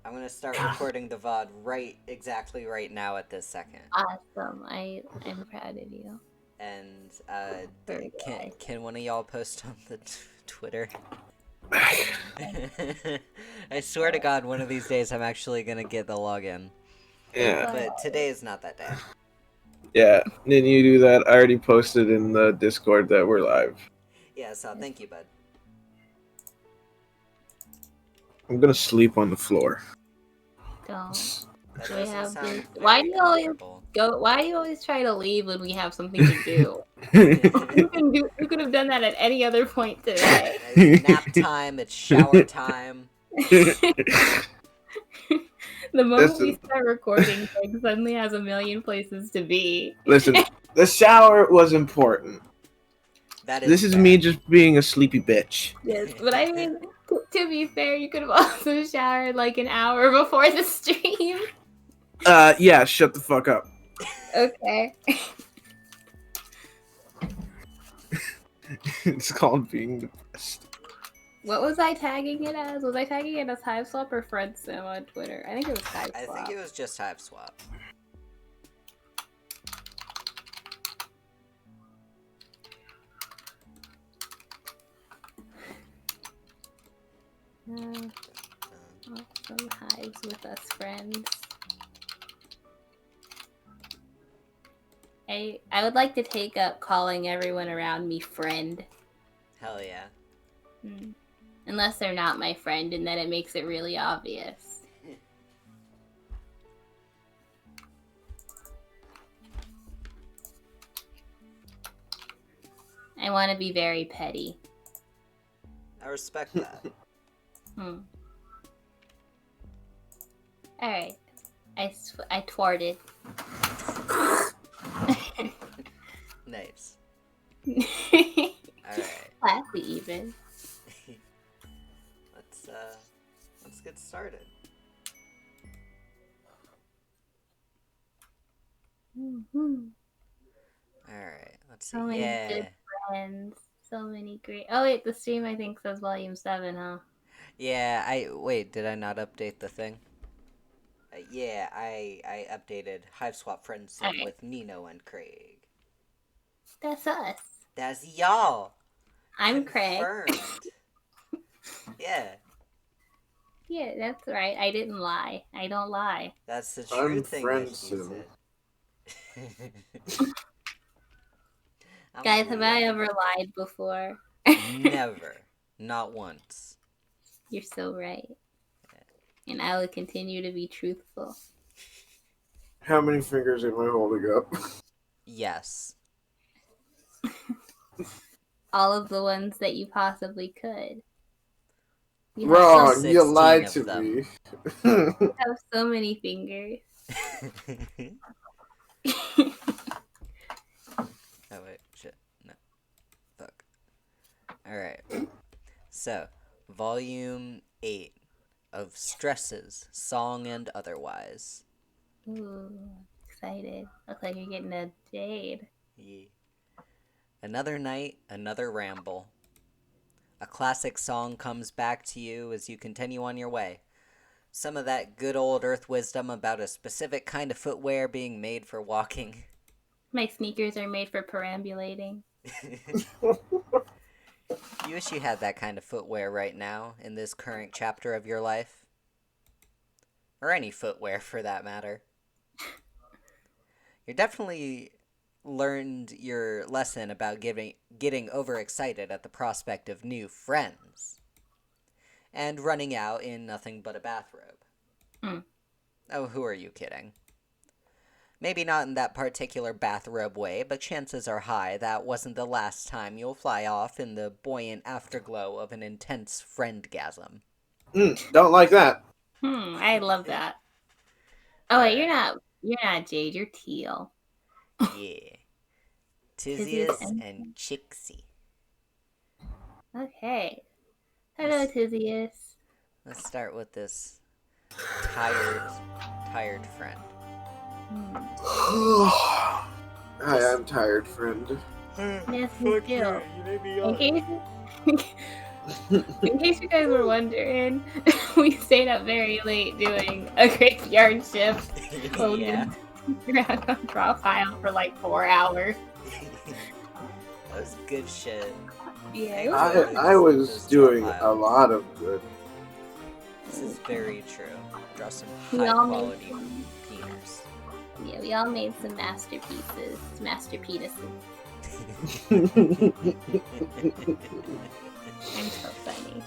I'm gonna start recording the VOD exactly right now at this second. Awesome. I'm proud of you. And Very can one of y'all post on the Twitter? I swear to God, one of these days I'm actually gonna get the login. Yeah. But today is not that day. Yeah. Didn't you do that? I already posted in the Discord that we're live. Yeah, so thank you, bud. I'm gonna sleep on the floor. Don't. That We doesn't have sound this. Why do very you always comfortable. go? Why do you always try to leave when we have something to do? You could have done that at any other point today. It's nap time, it's shower time. The moment we Listen, start recording, Greg suddenly has a million places to be. listen, the shower was important. That is This is fair. me just being a sleepy bitch. Yes, but I mean, to be fair, you could have also showered like an hour before the stream. Yeah, shut the fuck up. Okay. It's called being the best. What was I tagging it as? Was I tagging it as Hiveswap or Friendsim on Twitter? I think it was Hiveswap. I think it was just Hiveswap. Awesome hives with us friends. I would like to take up calling everyone around me friend. Hell yeah. Unless they're not my friend, and then it makes it really obvious. I want to be very petty. I respect that. Alright. I twarted. Nice. Alright. Classy even. Let's get started. Alright, let's see. So many good friends. So many great. Oh wait, the stream I think says volume 7, huh? Yeah, wait, did I not update the thing? Yeah, I updated Hiveswap Friendsim with Nino and Craig. That's us. That's y'all. I'm Confirmed. Craig. Yeah. Yeah, that's right. I didn't lie. I don't lie. That's the true thing that you said. Guys, have I ever lied before? Never. Not once. You're so right. And I will continue to be truthful. How many fingers am I holding up? Yes. All of the ones that you possibly could. Wrong, you lied to me. You have so many fingers. Oh wait, shit. No. Fuck. Alright. So, volume 8 of Stresses, Song and Otherwise. Ooh, excited. Looks like you're getting a jade. Yeah. Another night, another ramble. A classic song comes back to you as you continue on your way. Some of that good old earth wisdom about a specific kind of footwear being made for walking. My sneakers are made for perambulating. You wish you had that kind of footwear right now in this current chapter of your life. Or any footwear for that matter. You're definitely learned your lesson about getting overexcited at the prospect of new friends. And running out in nothing but a bathrobe. Oh, who are you kidding? Maybe not in that particular bathrobe way, but chances are high that wasn't the last time you'll fly off in the buoyant afterglow of an intense friendgasm. Don't like that. I love that. Oh, wait, you're not Jade, you're Teal. Yeah. Tizius and Chixie. Okay. Hello, Tizius. Let's start with this tired friend. I am tired, friend. Yes, me too. In case you guys were wondering, we stayed up very late doing a graveyard shift. Yeah. Around a drop pile for like 4 hours. That was good shit. Yeah, I was doing a lot of good. This is very true. Draw some We high all quality made peeners. Yeah, we all made some masterpieces, masterpieces. I'm so funny.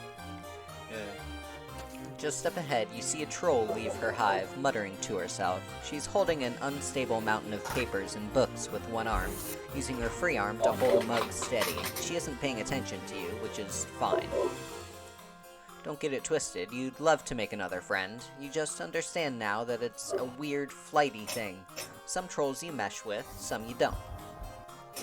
Just up ahead, you see a troll leave her hive, muttering to herself. She's holding an unstable mountain of papers and books with one arm, using her free arm to hold a mug steady. She isn't paying attention to you, which is fine. Don't get it twisted, you'd love to make another friend. You just understand now that it's a weird, flighty thing. Some trolls you mesh with, some you don't.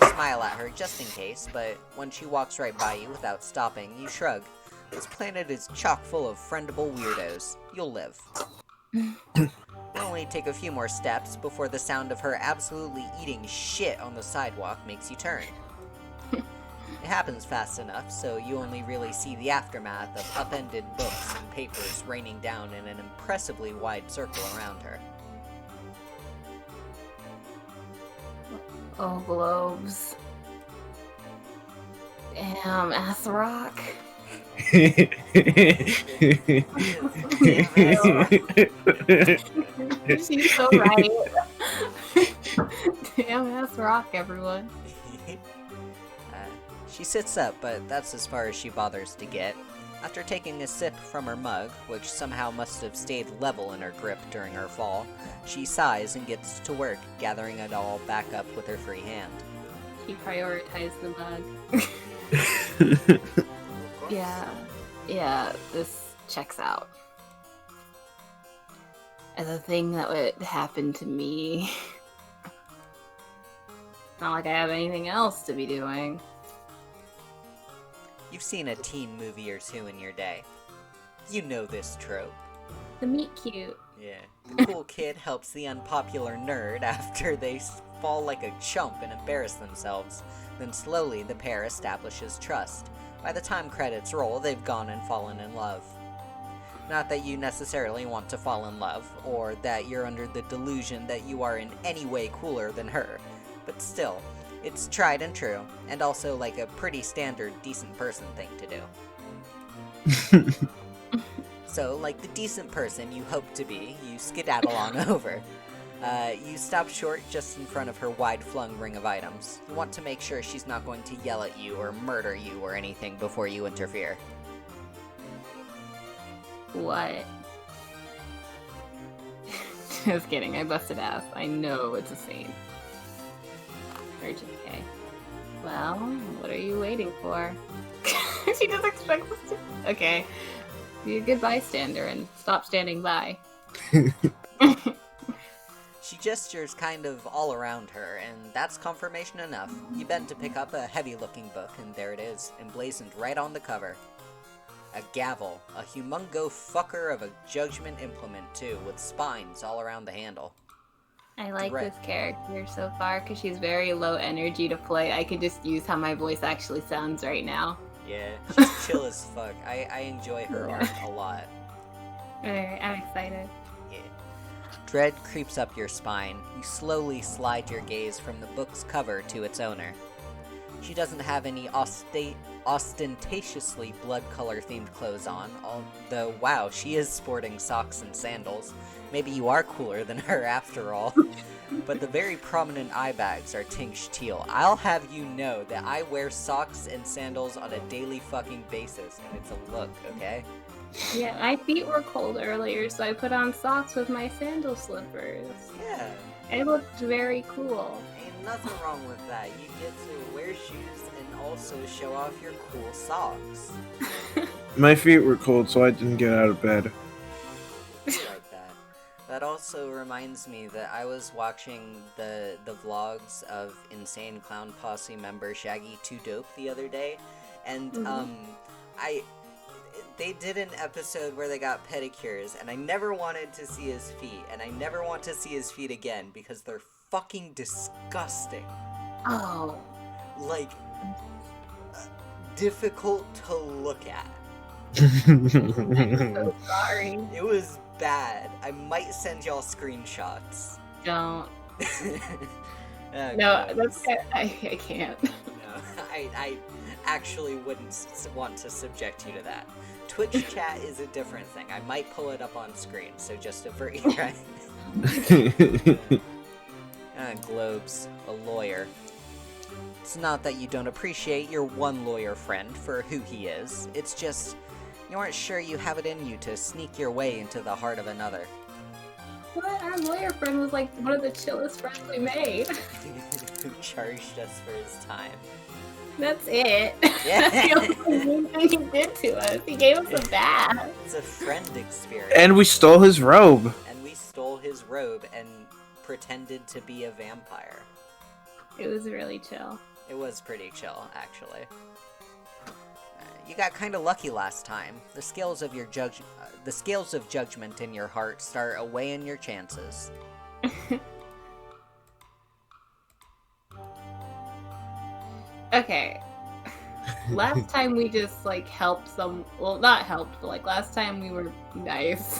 You smile at her just in case, but when she walks right by you without stopping, you shrug. This planet is chock full of friendable weirdos. You'll live. You'll only take a few more steps before the sound of her absolutely eating shit on the sidewalk makes you turn. It happens fast enough, so you only really see the aftermath of upended books and papers raining down in an impressively wide circle around her. Oh, globes. Damn, ass rock. She's so right. Damn ass rock, everyone. She sits up, but that's as far as she bothers to get. After taking a sip from her mug, which somehow must have stayed level in her grip during her fall, she sighs and gets to work, gathering it all back up with her free hand. She prioritized the mug. Yeah, this checks out. As a thing that would happen to me. Not like I have anything else to be doing. You've seen a teen movie or two in your day. You know this trope. The meet cute. Yeah. The cool kid helps the unpopular nerd after they fall like a chump and embarrass themselves. Then slowly the pair establishes trust. By the time credits roll, they've gone and fallen in love. Not that you necessarily want to fall in love, or that you're under the delusion that you are in any way cooler than her, but still, it's tried and true, and also like a pretty standard decent person thing to do. So, like the decent person you hope to be, you skedaddle on over. You stop short just in front of her wide-flung ring of items. You want to make sure she's not going to yell at you or murder you or anything before you interfere. What? Just kidding, I busted ass. I know it's a scene. Urgent K. Well, what are you waiting for? She just expects us to. Okay. Be a good bystander and stop standing by. She gestures kind of all around her, and that's confirmation enough. You bend to pick up a heavy-looking book, and there it is, emblazoned right on the cover. A gavel, a humongo fucker of a judgment implement too, with spines all around the handle. I like this character so far because she's very low energy to play. I could just use how my voice actually sounds right now. Yeah, she's chill as fuck. I enjoy her art a lot. Alright, I'm excited. Yeah. Dread creeps up your spine. You slowly slide your gaze from the book's cover to its owner. She doesn't have any ostentatiously blood-color themed clothes on, although, wow, she is sporting socks and sandals. Maybe you are cooler than her after all. But the very prominent eye bags are tinged teal. I'll have you know that I wear socks and sandals on a daily fucking basis, and it's a look, okay? Yeah, my feet were cold earlier, so I put on socks with my sandal slippers. Yeah. It looked very cool. Ain't nothing wrong with that. You get to wear shoes and also show off your cool socks. My feet were cold, so I didn't get out of bed. Like that. That also reminds me that I was watching the vlogs of Insane Clown Posse member Shaggy 2 Dope the other day, and they did an episode where they got pedicures, and I never wanted to see his feet, and I never want to see his feet again because they're fucking disgusting. Oh. Like, difficult to look at. I'm so sorry. It was bad. I might send y'all screenshots. Don't. Oh, No, gross. I can't. No, I actually wouldn't want to subject you to that. Twitch chat is a different thing. I might pull it up on screen, so just avert your eyes. Globe's a lawyer. It's not that you don't appreciate your one lawyer friend for who he is. It's just you aren't sure you have it in you to sneak your way into the heart of another. What? Our lawyer friend was like one of the chillest friends we made. Who charged us for his time. That's it. Yeah. That's the only thing he did to us. He gave us a bath. It's a friend experience. And we stole his robe. And we stole his robe and pretended to be a vampire. It was really chill. It was pretty chill, actually. You got kind of lucky last time. The scales of judgment in your heart start weighing your chances. Okay. Last time we just like helped some. Well, not helped, but like last time we were nice.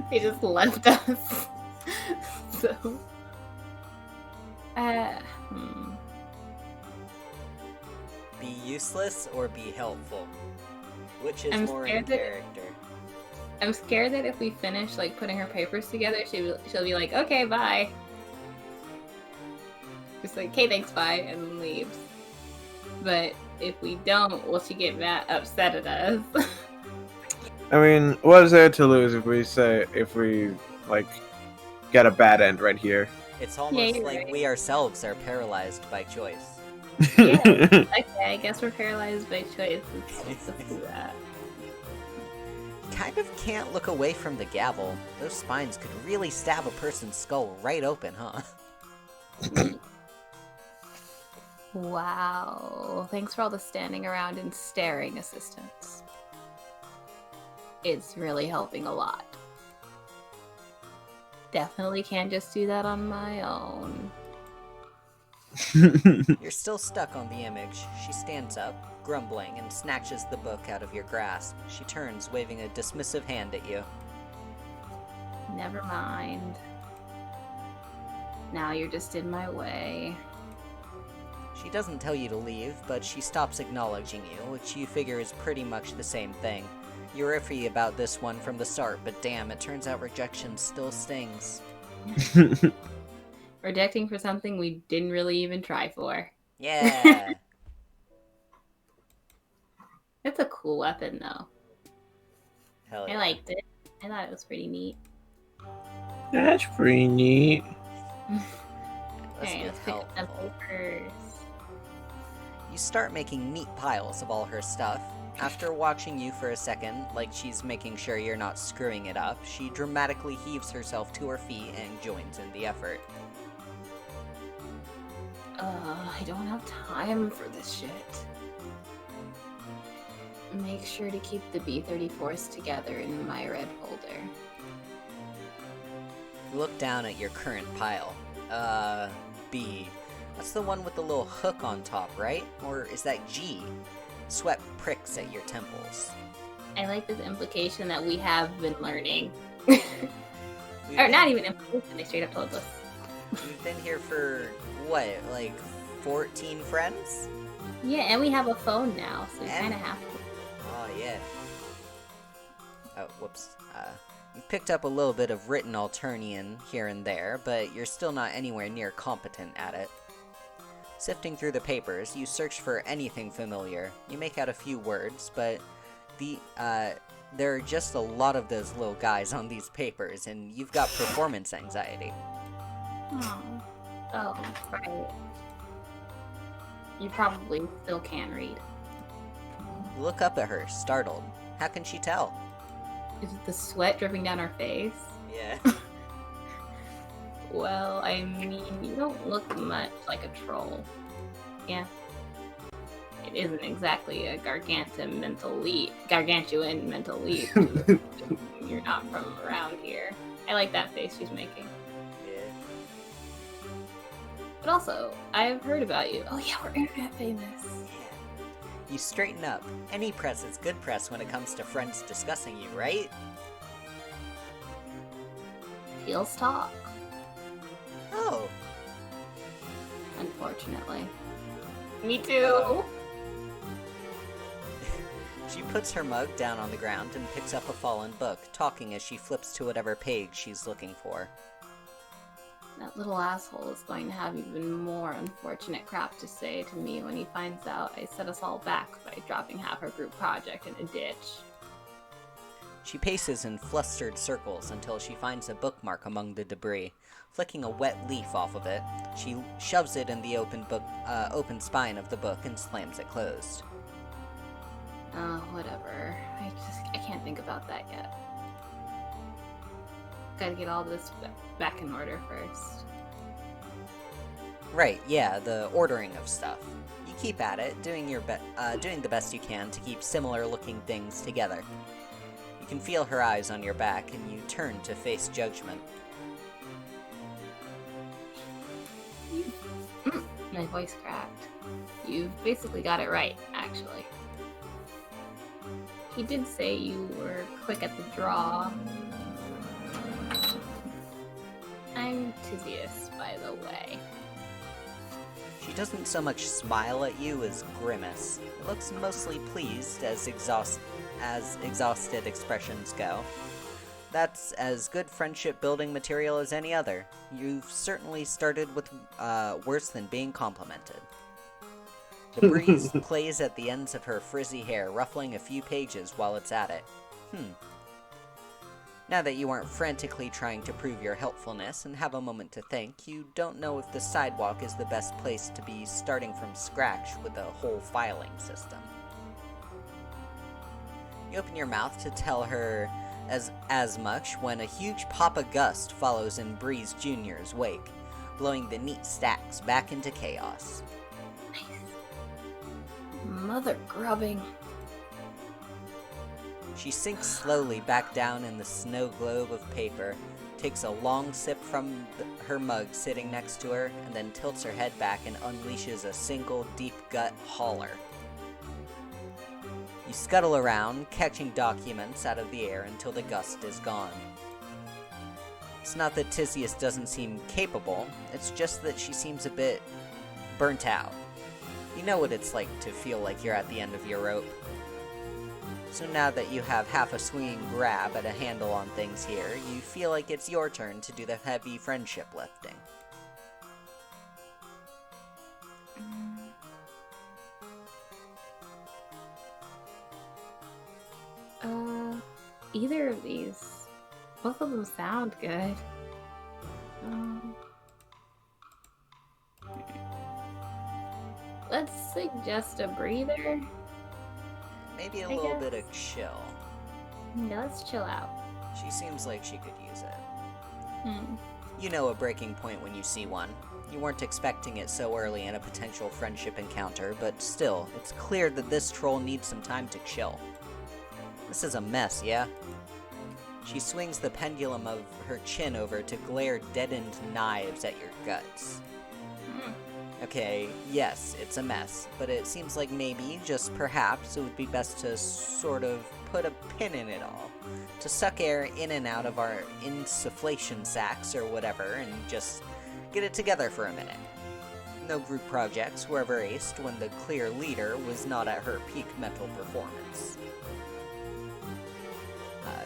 They just left us. So. Be useless or be helpful? Which is I'm more in scared that- character? I'm scared that if we finish like putting her papers together, she'll be like, okay, bye. Just like, okay, thanks, bye, and then leaves. But if we don't, will she get mad, upset at us? I mean, what is there to lose if we like get a bad end right here? It's almost you're like right. we ourselves are paralyzed by choice. Yeah. Okay, I guess we're paralyzed by choice. Let's do that. Kind of can't look away from the gavel. Those spines could really stab a person's skull right open, huh? Wow. Thanks for all the standing around and staring assistance. It's really helping a lot. Definitely can't just do that on my own. You're still stuck on the image. She stands up, grumbling, and snatches the book out of your grasp. She turns, waving a dismissive hand at you. Never mind. Now you're just in my way. She doesn't tell you to leave, but she stops acknowledging you, which you figure is pretty much the same thing. You're iffy about this one from the start, but damn, it turns out rejection still stings. Rejecting for something we didn't really even try for. Yeah! It's a cool weapon, though. Hell yeah. I liked it. I thought it was pretty neat. That's pretty neat. Let's Okay, get let's pick up helpful. papers. You start making neat piles of all her stuff. After watching you for a second, like she's making sure you're not screwing it up, she dramatically heaves herself to her feet and joins in the effort. I don't have time for this shit. Make sure to keep the B-34s together in my red folder. You look down at your current pile. B. That's the one with the little hook on top, right? Or is that G? Sweat pricks at your temples. I like this implication that we have been learning. We've Or been- not even implication, they straight up told us. We've been here for, what, like 14 friends? Yeah, and we have a phone now, so we And- kind of have to. Oh, yeah. Oh, whoops. You've picked up a little bit of written Alternian here and there, but you're still not anywhere near competent at it. Sifting through the papers, you search for anything familiar. You make out a few words, but there are just a lot of those little guys on these papers, and you've got performance anxiety. Oh, right. You probably still can read. You look up at her, startled. How can she tell? Is it the sweat dripping down her face? Yeah. Well, I mean, you don't look much like a troll. Yeah. It isn't exactly a gargantuan mental leap. You're not from around here. I like that face she's making. Yeah. But also, I've heard about you. Oh yeah, we're internet famous. Yeah. You straighten up. Any press is good press when it comes to friends discussing you, right? Heels talk, Oh. unfortunately. Me too! She puts her mug down on the ground and picks up a fallen book, talking as she flips to whatever page she's looking for. That little asshole is going to have even more unfortunate crap to say to me when he finds out I set us all back by dropping half our group project in a ditch. She paces in flustered circles until she finds a bookmark among the debris. Flicking a wet leaf off of it, she shoves it in the open spine of the book and slams it closed. Oh, whatever. I can't think about that yet. Gotta get all this back in order first. Right, yeah, the ordering of stuff. You keep at it, doing the best you can to keep similar-looking things together. You can feel her eyes on your back, and you turn to face judgment. My voice cracked. You've basically got it right, actually. He did say you were quick at the draw. I'm Tizius, by the way. She doesn't so much smile at you as grimace. It looks mostly pleased, as exhausted expressions go. That's as good friendship-building material as any other. You've certainly started with worse than being complimented. The breeze plays at the ends of her frizzy hair, ruffling a few pages while it's at it. Now that you aren't frantically trying to prove your helpfulness and have a moment to think, you don't know if the sidewalk is the best place to be starting from scratch with a whole filing system. You open your mouth to tell her as much when a huge pop of gust follows in Breeze Jr.'s wake, blowing the neat stacks back into chaos. Mother grubbing. She sinks slowly back down in the snow globe of paper, takes a long sip from her mug sitting next to her, and then tilts her head back and unleashes a single deep gut holler. You scuttle around, catching documents out of the air until the gust is gone. It's not that Tizius doesn't seem capable, it's just that she seems a bit burnt out. You know what it's like to feel like you're at the end of your rope. So now that you have half a swinging grab at a handle on things here, you feel like it's your turn to do the heavy friendship lifting. Either of these. Both of them sound good. Let's suggest a breather. Maybe a little bit of chill. Yeah, let's chill out. She seems like she could use it. You know a breaking point when you see one. You weren't expecting it so early in a potential friendship encounter, but still, it's clear that this troll needs some time to chill. This is a mess, yeah? She swings the pendulum of her chin over to glare deadened knives at your guts. Okay, yes, it's a mess, but it seems like maybe, just perhaps, it would be best to sort of put a pin in it all. To suck air in and out of our insufflation sacs or whatever, and just get it together for a minute. No group projects were ever aced when the clear leader was not at her peak mental performance.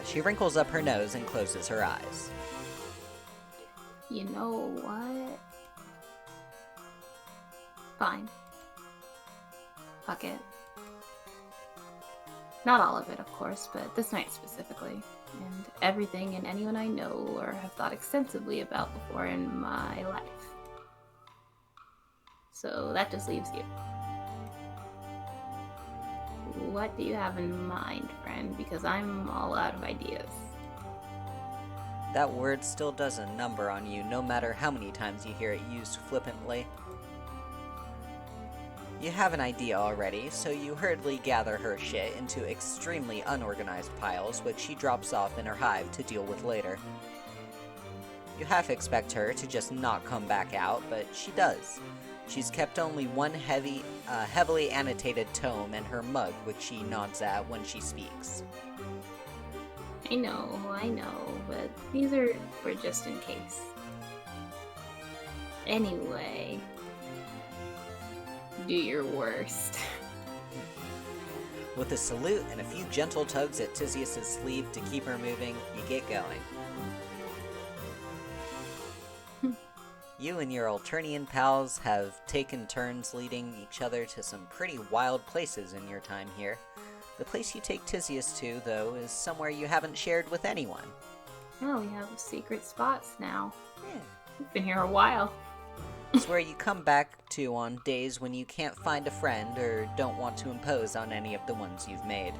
She wrinkles up her nose and closes her eyes. You know what? Fine. Fuck it. Not all of it, of course, but this night specifically. And everything and anyone I know or have thought extensively about before in my life. So that just leaves you. What do you have in mind, friend? Because I'm all out of ideas. That word still does a number on you, no matter how many times you hear it used flippantly. You have an idea already, so you hurriedly gather her shit into extremely unorganized piles, which she drops off in her hive to deal with later. You half expect her to just not come back out, but she does. She's kept only one heavily annotated tome in her mug, which she nods at when she speaks. I know, but these are for just in case. Anyway, do your worst. With a salute and a few gentle tugs at Tisius' sleeve to keep her moving, you get going. You and your Alternian pals have taken turns leading each other to some pretty wild places in your time here. The place you take Tisius to, though, is somewhere you haven't shared with anyone. Oh, we have secret spots now. Yeah. We've been here a while. It's where you come back to on days when you can't find a friend or don't want to impose on any of the ones you've made.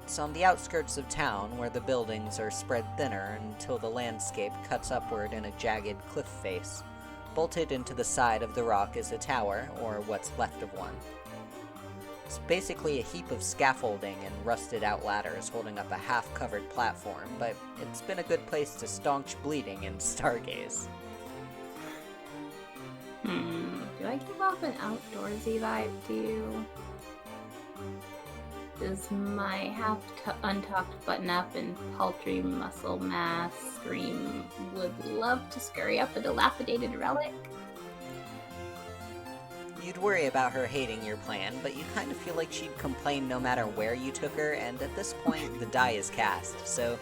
It's on the outskirts of town where the buildings are spread thinner until the landscape cuts upward in a jagged cliff face. Bolted into the side of the rock is a tower, or what's left of one. It's basically a heap of scaffolding and rusted out ladders holding up a half-covered platform, but it's been a good place to staunch bleeding and stargaze. Do I give off an outdoorsy vibe to you? Does my half-untucked button-up and paltry muscle mass scream would love to scurry up a dilapidated relic? You'd worry about her hating your plan, but you kind of feel like she'd complain no matter where you took her, and at this point, the die is cast. So,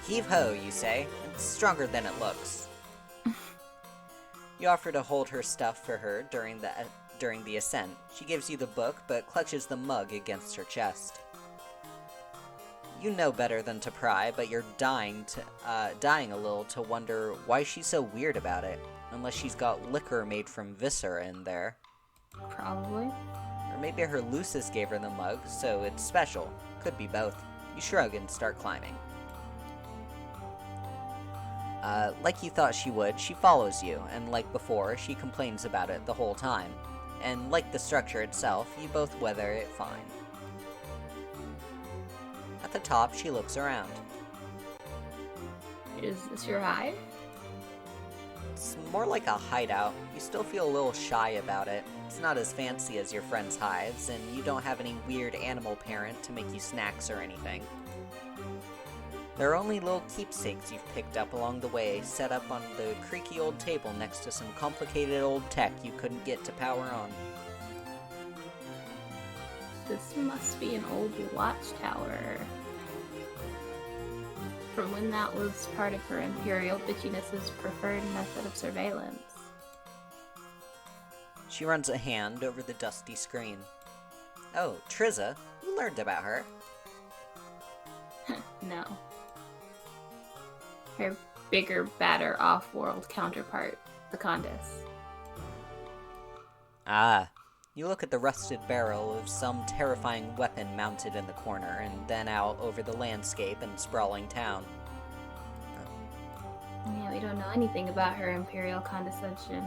heave-ho, you say. It's stronger than it looks. You offer to hold her stuff for her during the ascent. She gives you the book, but clutches the mug against her chest. You know better than to pry, but you're dying a little to wonder why she's so weird about it, unless she's got liquor made from viscera in there. Probably. Or maybe her Lucis gave her the mug, so it's special. Could be both. You shrug and start climbing. Like you thought she would, she follows you, and like before, she complains about it the whole time. And like the structure itself, you both weather it fine. At the top, she looks around. Is this your hive? It's more like a hideout. You still feel a little shy about it. It's not as fancy as your friend's hives, and you don't have any weird animal parent to make you snacks or anything. There are only little keepsakes you've picked up along the way, set up on the creaky old table next to some complicated old tech you couldn't get to power on. This must be an old watchtower. From when that was part of her Imperial Bitchiness's preferred method of surveillance. She runs a hand over the dusty screen. Oh, Triza, you learned about her. No. Her bigger, badder, off-world counterpart, the Condis. Ah, you look at the rusted barrel of some terrifying weapon mounted in the corner, and then out over the landscape and sprawling town. Yeah, we don't know anything about her Imperial condescension.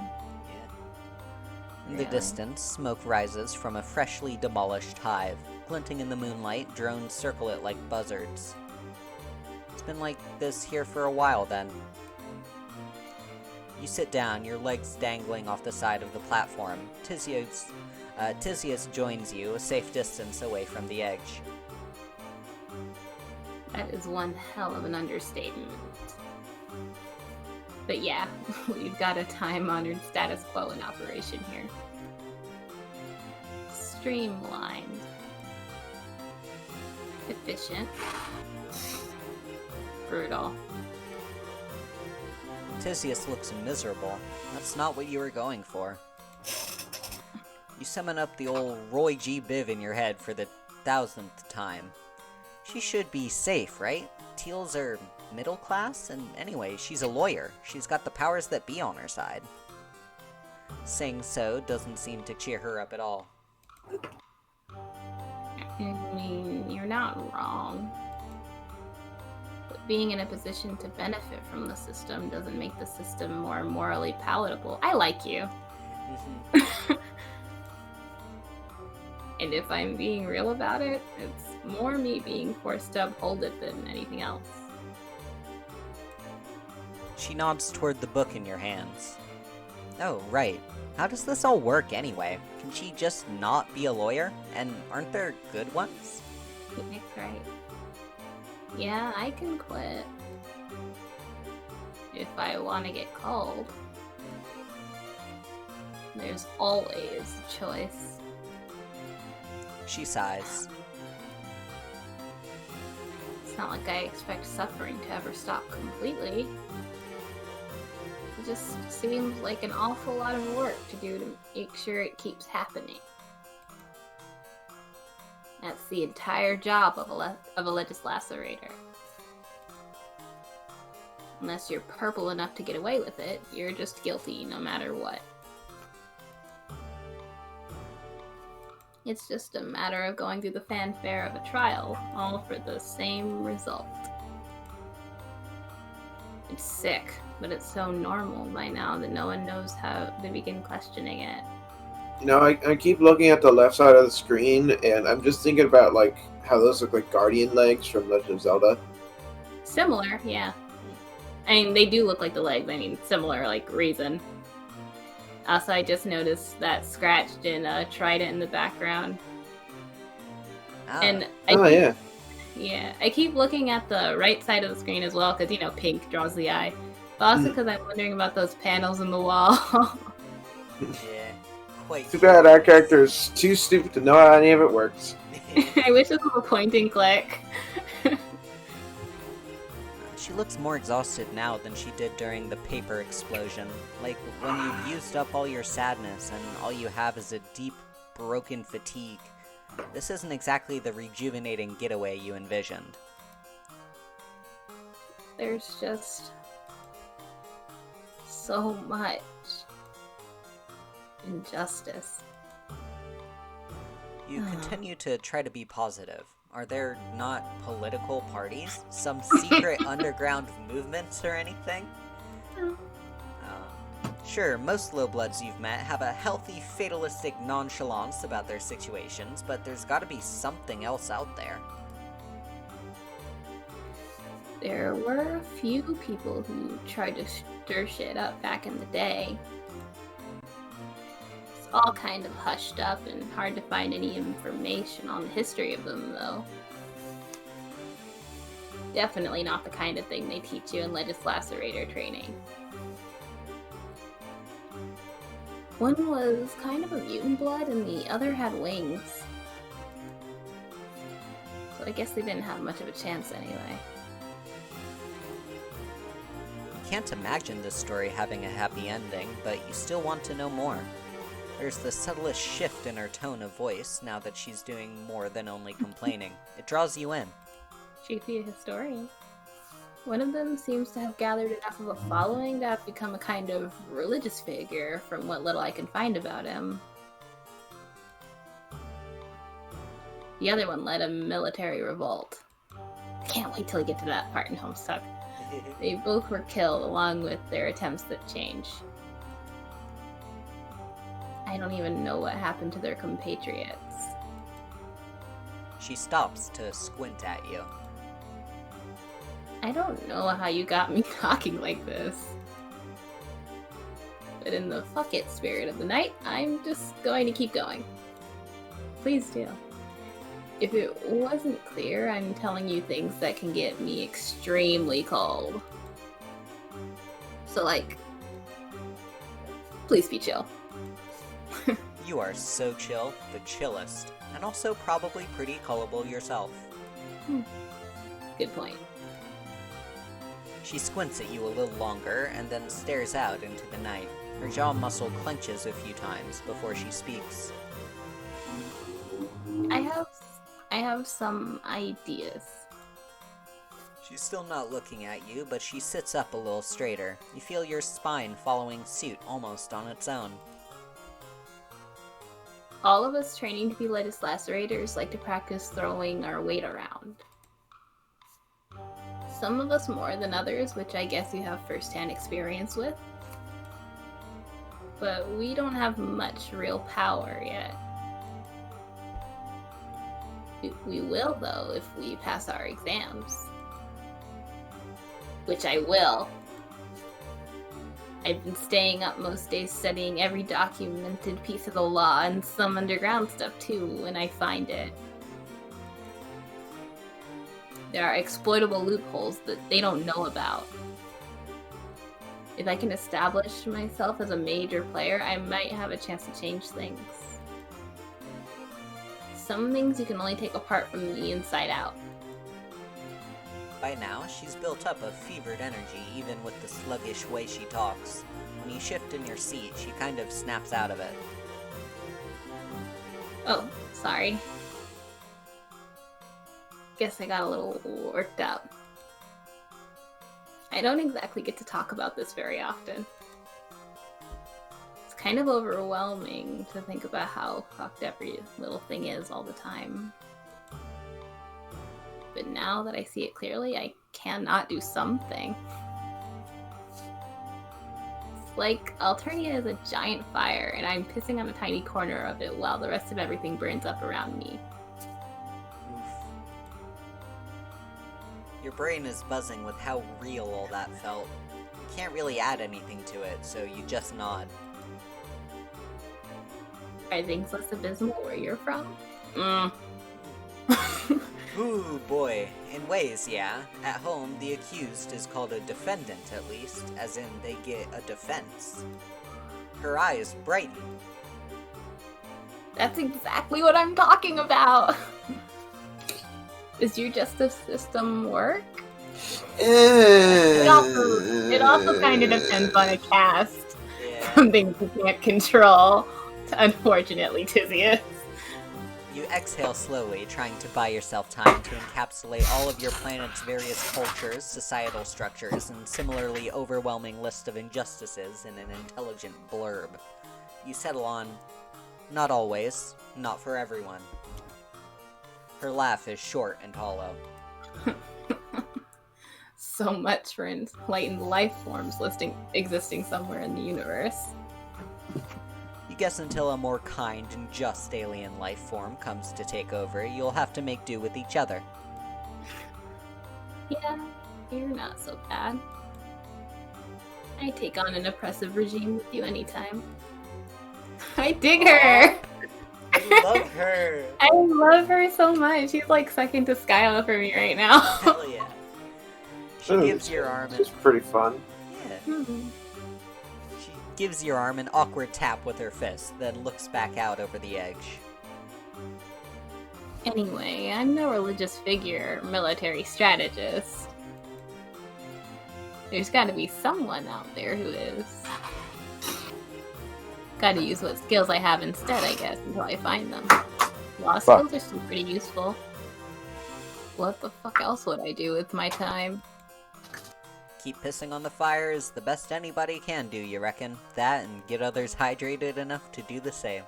In the distance, smoke rises from a freshly demolished hive. Glinting in the moonlight, drones circle it like buzzards. It's been like this here for a while, then. You sit down, your legs dangling off the side of the platform. Tisius joins you, a safe distance away from the edge. That is one hell of an understatement. But yeah, we've got a time-honored status quo in operation here. Streamlined. Efficient. Brutal. Tisius looks miserable. That's not what you were going for. You summon up the old Roy G. Biv in your head for the 1000th time. She should be safe, right? Teals are middle class, and anyway, she's a lawyer. She's got the powers that be on her side. Saying so doesn't seem to cheer her up at all. I mean, you're not wrong. But being in a position to benefit from the system doesn't make the system more morally palatable. I like you. And if I'm being real about it, it's more me being forced to uphold it than anything else. She nods toward the book in your hands. Oh, right. How does this all work anyway? Can she just not be a lawyer? And aren't there good ones? Nick's right. Yeah, I can quit. If I want to get called. There's always a choice. She sighs. It's not like I expect suffering to ever stop completely. It just seems like an awful lot of work to do to make sure it keeps happening. That's the entire job of a legislacerator. Unless you're purple enough to get away with it, you're just guilty no matter what. It's just a matter of going through the fanfare of a trial, all for the same result. It's sick, but it's so normal by now that no one knows how to begin questioning it. You know, I keep looking at the left side of the screen, and I'm just thinking about like how those look like guardian legs from Legend of Zelda. Similar, yeah. I mean, they do look like the legs. I mean, similar, like, reason. Also, I just noticed that scratched in Trident in the background. Ah. And Yeah. I keep looking at the right side of the screen as well, because, you know, pink draws the eye. But also because I'm wondering about those panels in the wall. Yeah. Quite Too bad our character is too stupid to know how any of it works. I wish it was a point and click. She looks more exhausted now than she did during the paper explosion. Like when you've used up all your sadness and all you have is a deep, broken fatigue. This isn't exactly the rejuvenating getaway you envisioned. There's just so much injustice. You continue to try to be positive. Are there not political parties? Some secret underground movements or anything? Sure, most lowbloods you've met have a healthy, fatalistic nonchalance about their situations, but there's gotta be something else out there. There were a few people who tried to stir shit up back in the day. It's all kind of hushed up and hard to find any information on the history of them, though. Definitely not the kind of thing they teach you in Legislacerator training. One was kind of a mutant blood and the other had wings. So I guess they didn't have much of a chance anyway. You can't imagine this story having a happy ending, but you still want to know more. There's the subtlest shift in her tone of voice now that she's doing more than only complaining. It draws you in. She'd be a historian. One of them seems to have gathered enough of a following to have become a kind of religious figure from what little I can find about him. The other one led a military revolt. I can't wait till I get to that part in Homestuck. They both were killed along with their attempts at change. I don't even know what happened to their compatriots. She stops to squint at you. I don't know how you got me talking like this. But in the fuck it spirit of the night, I'm just going to keep going. Please do. If it wasn't clear, I'm telling you things that can get me extremely cold. So, like, please be chill. You are so chill, the chillest, and also probably pretty gullible yourself. Good point. She squints at you a little longer and then stares out into the night. Her jaw muscle clenches a few times before she speaks. I have some ideas. She's still not looking at you, but she sits up a little straighter. You feel your spine following suit almost on its own. All of us training to be legislacerators like to practice throwing our weight around. Some of us more than others, which I guess you have first-hand experience with. But we don't have much real power yet. We will, though, if we pass our exams. Which I will. I've been staying up most days studying every documented piece of the law and some underground stuff too when I find it. There are exploitable loopholes that they don't know about. If I can establish myself as a major player, I might have a chance to change things. Some things you can only take apart from the inside out. By now, she's built up a fevered energy, even with the sluggish way she talks. When you shift in your seat, she kind of snaps out of it. Oh, sorry. Guess I got a little worked up. I don't exactly get to talk about this very often. It's kind of overwhelming to think about how fucked every little thing is all the time. But now that I see it clearly, I cannot do something. It's like Alternia is a giant fire, and I'm pissing on a tiny corner of it while the rest of everything burns up around me. Oof. Your brain is buzzing with how real all that felt. You can't really add anything to it, so you just nod. Are things less abysmal where you're from? Ooh, boy. In ways, yeah. At home, the accused is called a defendant, at least, as in they get a defense. Her eyes brighten. That's exactly what I'm talking about! Does your justice system work? It also kind of depends on a cast. Yeah. Some things you can't control, unfortunately, Tizius. You exhale slowly, trying to buy yourself time to encapsulate all of your planet's various cultures, societal structures, and similarly overwhelming list of injustices in an intelligent blurb. You settle on, not always, not for everyone. Her laugh is short and hollow. So much for enlightened life forms existing somewhere in the universe. You guess until a more kind and just alien life form comes to take over, you'll have to make do with each other. Yeah, you're not so bad. I take on an oppressive regime with you anytime. I dig her! I love her! I love her so much. She's like second to Skyla for me right now. Hell yeah. She gives your arm It's pretty fun. Yeah. She gives your arm an awkward tap with her fist, then looks back out over the edge. Anyway, I'm no religious figure or military strategist. There's gotta be someone out there who is. Gotta use what skills I have instead, I guess, until I find them. Law skills are still pretty useful. What the fuck else would I do with my time? Keep pissing on the fire is the best anybody can do, you reckon? That and get others hydrated enough to do the same.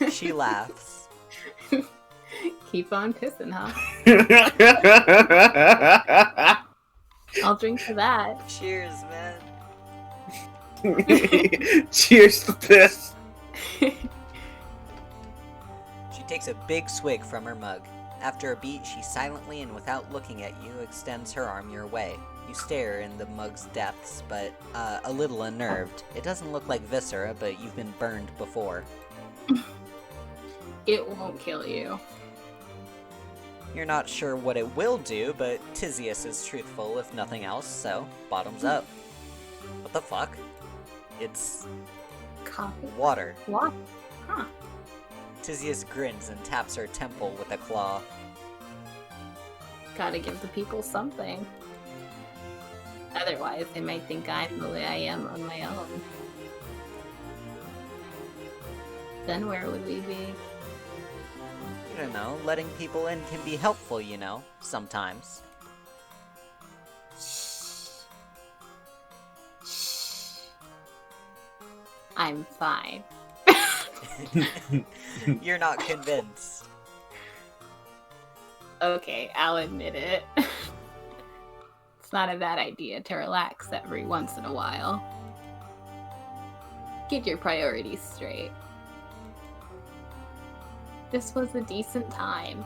She laughs. Keep on pissing, huh? I'll drink to that. Cheers, man. Cheers to this. She takes a big swig from her mug. After a beat, she silently and without looking at you extends her arm your way. You stare in the mug's depths, but a little unnerved. It doesn't look like viscera, but you've been burned before. It won't kill you. You're not sure what it will do, but Tizius is truthful if nothing else, so bottoms up. What the fuck? It's Coffee? water. What? Huh. Tizius grins and taps her temple with a claw. Gotta give the people something. Otherwise, they might think I'm the way I am on my own. Then where would we be? You don't know, letting people in can be helpful, you know, sometimes. I'm fine. You're not convinced. Okay, I'll admit it. It's not a bad idea to relax every once in a while. Get your priorities straight. This was a decent time.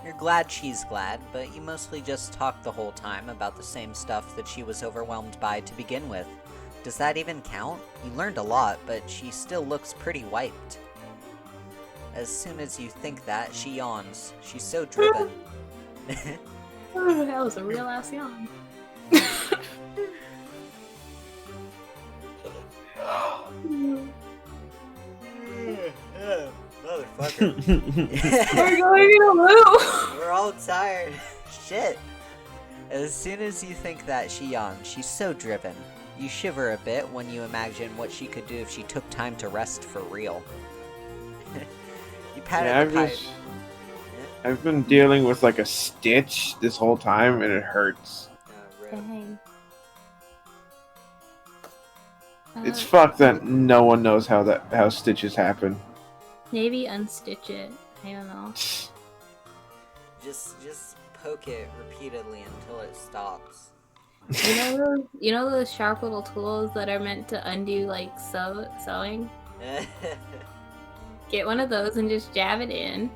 You're glad she's glad, but you mostly just talk the whole time about the same stuff that she was overwhelmed by to begin with. Does that even count? You learned a lot, but she still looks pretty wiped. As soon as you think that, she yawns. She's so driven. That was a real ass yawn. Motherfucker. We're going in a loop. We're all tired. Shit. As soon as you think that, she yawns. She's so driven. You shiver a bit when you imagine what she could do if she took time to rest for real. You pat Yeah, at the pipe. I've been dealing with like a stitch this whole time, and it hurts. Rip. Dang. It's fucked that no one knows how stitches happen. Maybe unstitch it. I don't know. Just poke it repeatedly until it stops. You know those sharp little tools that are meant to undo like sewing? Get one of those and just jab it in.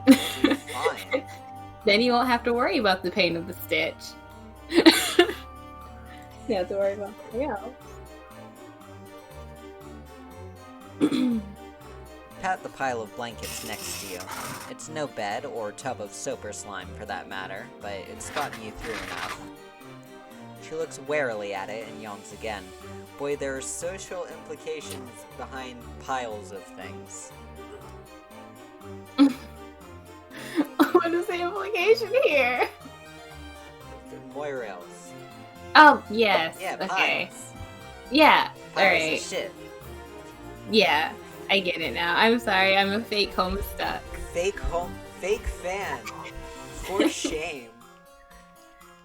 Fine. Then you won't have to worry about the pain of the stitch. You have to worry about something else. Pat the pile of blankets next to you. It's no bed or tub of soap or slime for that matter, but it's gotten you through enough. She looks warily at it and yawns again. Boy, there are social implications behind piles of things. What is the implication here? Moirails. Oh, yes. Yeah, okay. piles. Yeah, Piles alright. of shit. Yeah, I get it now. I'm sorry, I'm a fake homestuck. Fake fan. For shame.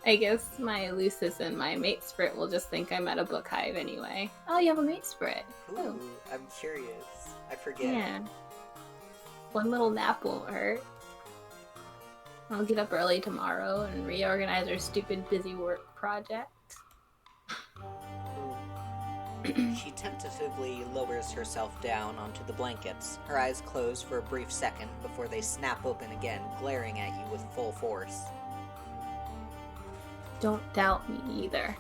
I guess my Lucis and my mate spirit will just think I'm at a book hive anyway. Oh, you have a mate spirit. Ooh, I'm curious. I forget. Yeah. One little nap won't hurt. I'll get up early tomorrow and reorganize our stupid busy work project. She tentatively lowers herself down onto the blankets. Her eyes close for a brief second before they snap open again, glaring at you with full force. Don't doubt me either.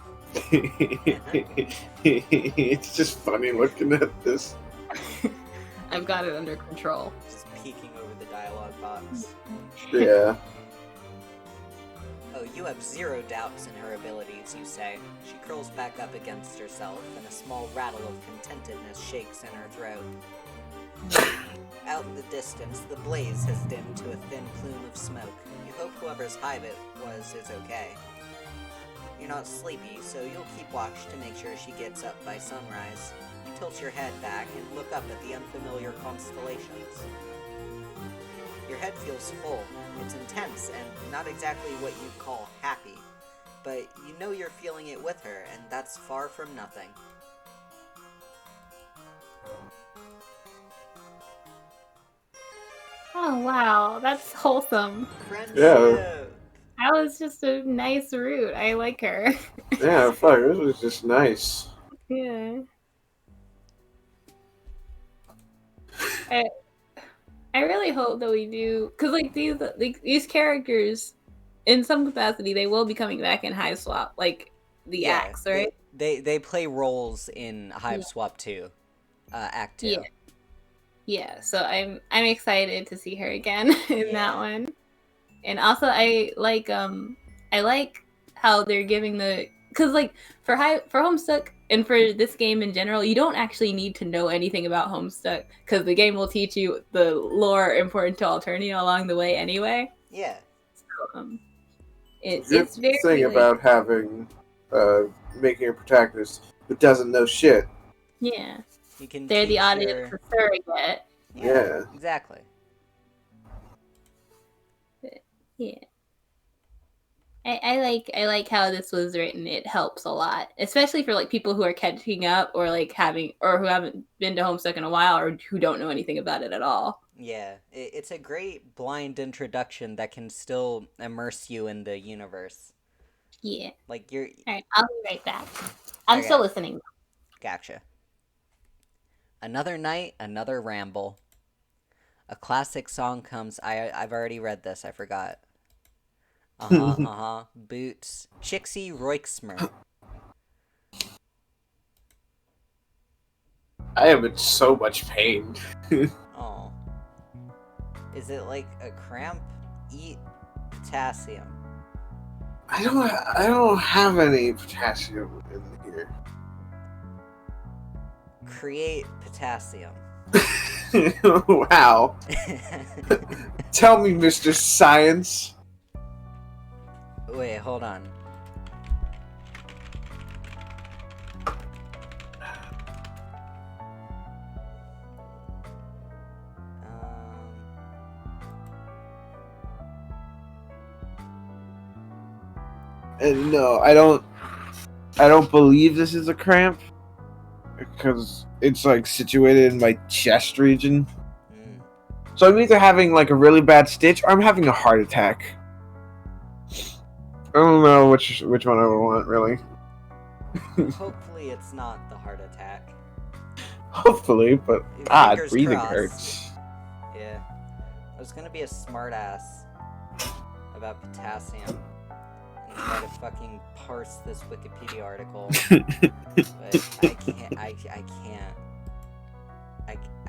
It's just funny looking at this. I've got it under control. Just peeking over the dialogue box. Yeah. Oh, you have zero doubts in her abilities, you say. She curls back up against herself, and a small rattle of contentedness shakes in her throat. Out in the distance, the blaze has dimmed to a thin plume of smoke. You hope whoever's hive it was is okay. You're not sleepy, so you'll keep watch to make sure she gets up by sunrise. You tilt your head back and look up at the unfamiliar constellations. Your head feels full. It's intense and not exactly what you'd call happy, but you know you're feeling it with her, and that's far from nothing. Oh wow, that's wholesome. Friendship! Yeah. That was just a nice route. I like her. Yeah, fuck, this was just nice. Yeah. I really hope that we do, because like these characters, in some capacity, they will be coming back in Hiveswap, like the axe, right? They play roles in Hiveswap 2, Act 2. Yeah. Yeah, so I'm excited to see her again in that one. And also I like how they're giving because like for Homestuck and for this game in general, you don't actually need to know anything about Homestuck because the game will teach you the lore important to Alternia along the way anyway. Yeah. So, It's very thing about having making a protagonist who doesn't know shit. yeah. You can They're the teach audience her... surrogate. Yeah. Exactly. Yeah. I like how this was written. It helps a lot, especially for like people who are catching up or like who haven't been to Homestuck in a while or who don't know anything about it at all. Yeah, it's a great blind introduction that can still immerse you in the universe. Yeah. Like you're... Alright, I'll be right back. I'm still listening. Gotcha. Another night, another ramble. A classic song comes. I've already read this. I forgot. Boots. Chixie Roixmer. I am in so much pain. Oh. Is it like a cramp? Eat potassium. I don't have any potassium in here. Create potassium. Wow. Tell me, Mr. Science. Wait, hold on. And no, I don't believe this is a cramp because it's like situated in my chest region. So I'm either having like a really bad stitch or I'm having a heart attack. I don't know which one I would want, really. Hopefully it's not the heart attack. Hopefully, but Fingers breathing crossed. hurts. Yeah. I was gonna be a smartass about potassium and try to fucking parse this Wikipedia article. But I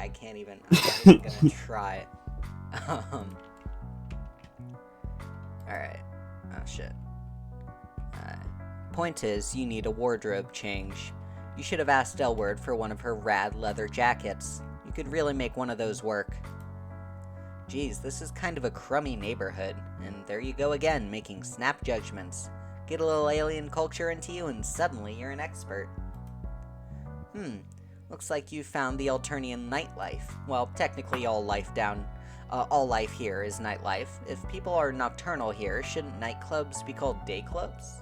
can't even. I'm not even gonna try. Alright. Oh shit. Point is, you need a wardrobe change. You should have asked Elward for one of her rad leather jackets. You could really make one of those work. Geez, this is kind of a crummy neighborhood, and there you go again, making snap judgments. Get a little alien culture into you, and suddenly you're an expert. Looks like you found the Alternian nightlife. Well, technically all life here is nightlife. If people are nocturnal here, shouldn't nightclubs be called day clubs?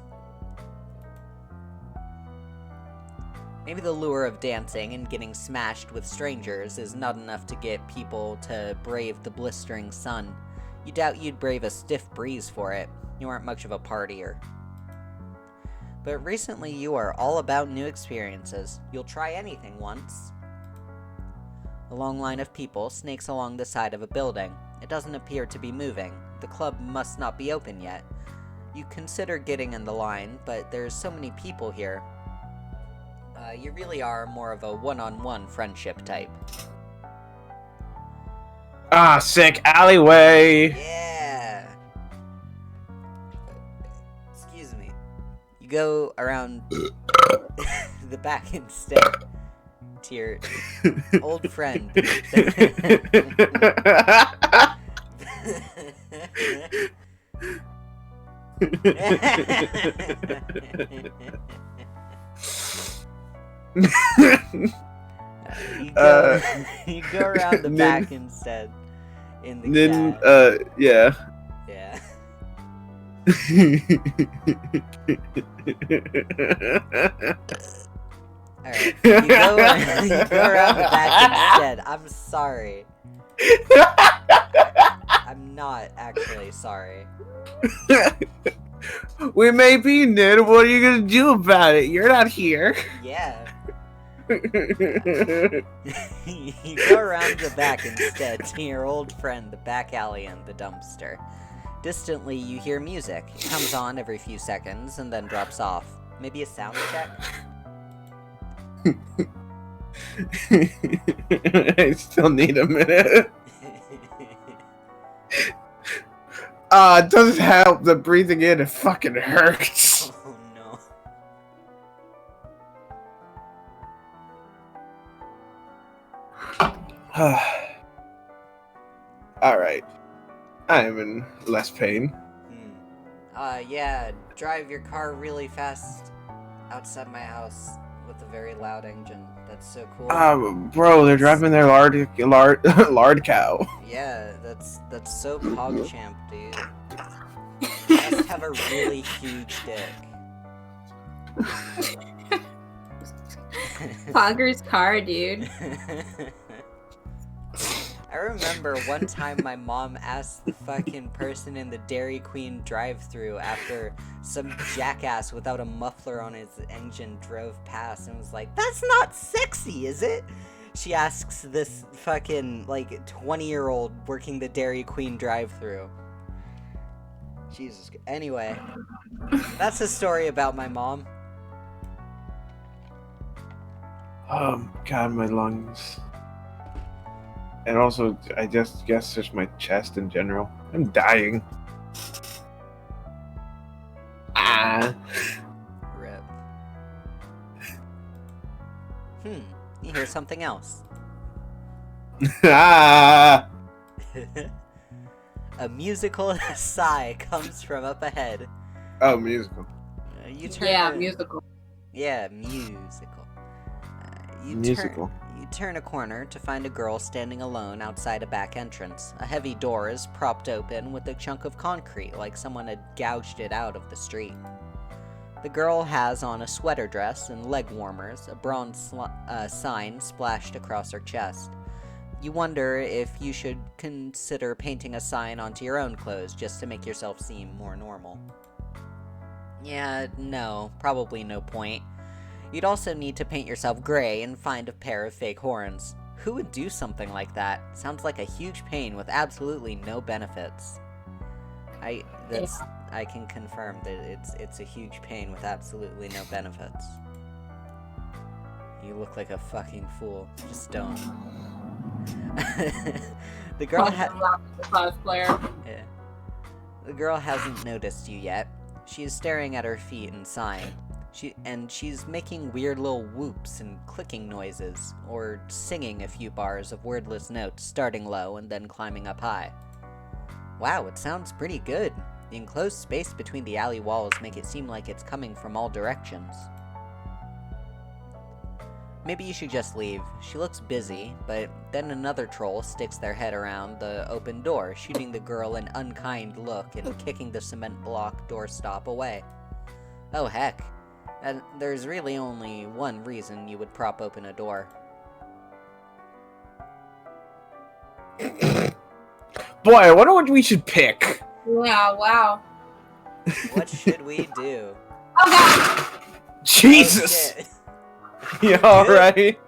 Maybe the lure of dancing and getting smashed with strangers is not enough to get people to brave the blistering sun. You doubt you'd brave a stiff breeze for it. You aren't much of a partier. But recently you are all about new experiences. You'll try anything once. A long line of people snakes along the side of a building. It doesn't appear to be moving. The club must not be open yet. You consider getting in the line, but there's so many people here. You really are more of a one-on-one friendship type. Ah, sick alleyway! Yeah! Excuse me. You go around the back instead to your old friend. You go around the back instead. In the Then, cat. yeah. Yeah. Alright. You go around the back instead. I'm sorry. I'm not actually sorry. We may be Ned. What are you gonna do about it? You're not here. Yeah. You go around the back instead to your old friend, the back alley and the dumpster. Distantly, you hear music. It comes on every few seconds and then drops off. Maybe a sound check? I still need a minute. It doesn't help that breathing in, it fucking hurts. Oh no. Alright. I am in less pain. Yeah, drive your car really fast outside my house with a very loud engine. That's so cool. Bro, they're driving their lard cow. Yeah, that's so PogChamp, dude. You must have a really huge dick. Pogger's car, dude. I remember one time my mom asked the fucking person in the Dairy Queen drive-thru after some jackass without a muffler on his engine drove past and was like, "That's not sexy, is it?" She asks this fucking, like, 20-year-old working the Dairy Queen drive-thru. Jesus. Anyway, that's a story about my mom. God, my lungs. And also, I just guess just my chest in general. I'm dying. Ah. Rip. You hear something else. Ah. A musical sigh comes from up ahead. Oh, musical. You turn. Yeah, musical. Yeah, musical. Musical. You turn a corner to find a girl standing alone outside a back entrance. A heavy door is propped open with a chunk of concrete, like someone had gouged it out of the street. The girl has on a sweater dress and leg warmers, a bronze sign splashed across her chest. You wonder if you should consider painting a sign onto your own clothes just to make yourself seem more normal. Yeah, no, probably no point. You'd also need to paint yourself gray and find a pair of fake horns. Who would do something like that? Sounds like a huge pain with absolutely no benefits. I can confirm that it's a huge pain with absolutely no benefits. You look like a fucking fool. Just don't. The girl cosplayer. The girl hasn't noticed you yet. She is staring at her feet and sighing. She's making weird little whoops and clicking noises, or singing a few bars of wordless notes, starting low and then climbing up high. Wow, it sounds pretty good. The enclosed space between the alley walls make it seem like it's coming from all directions. Maybe you should just leave. She looks busy, but then another troll sticks their head around the open door, shooting the girl an unkind look and kicking the cement block doorstop away. Oh heck. There's really only one reason you would prop open a door. Boy, I wonder what we should pick. Yeah, wow. What should we do? Oh god! Jesus! Oh, You alright?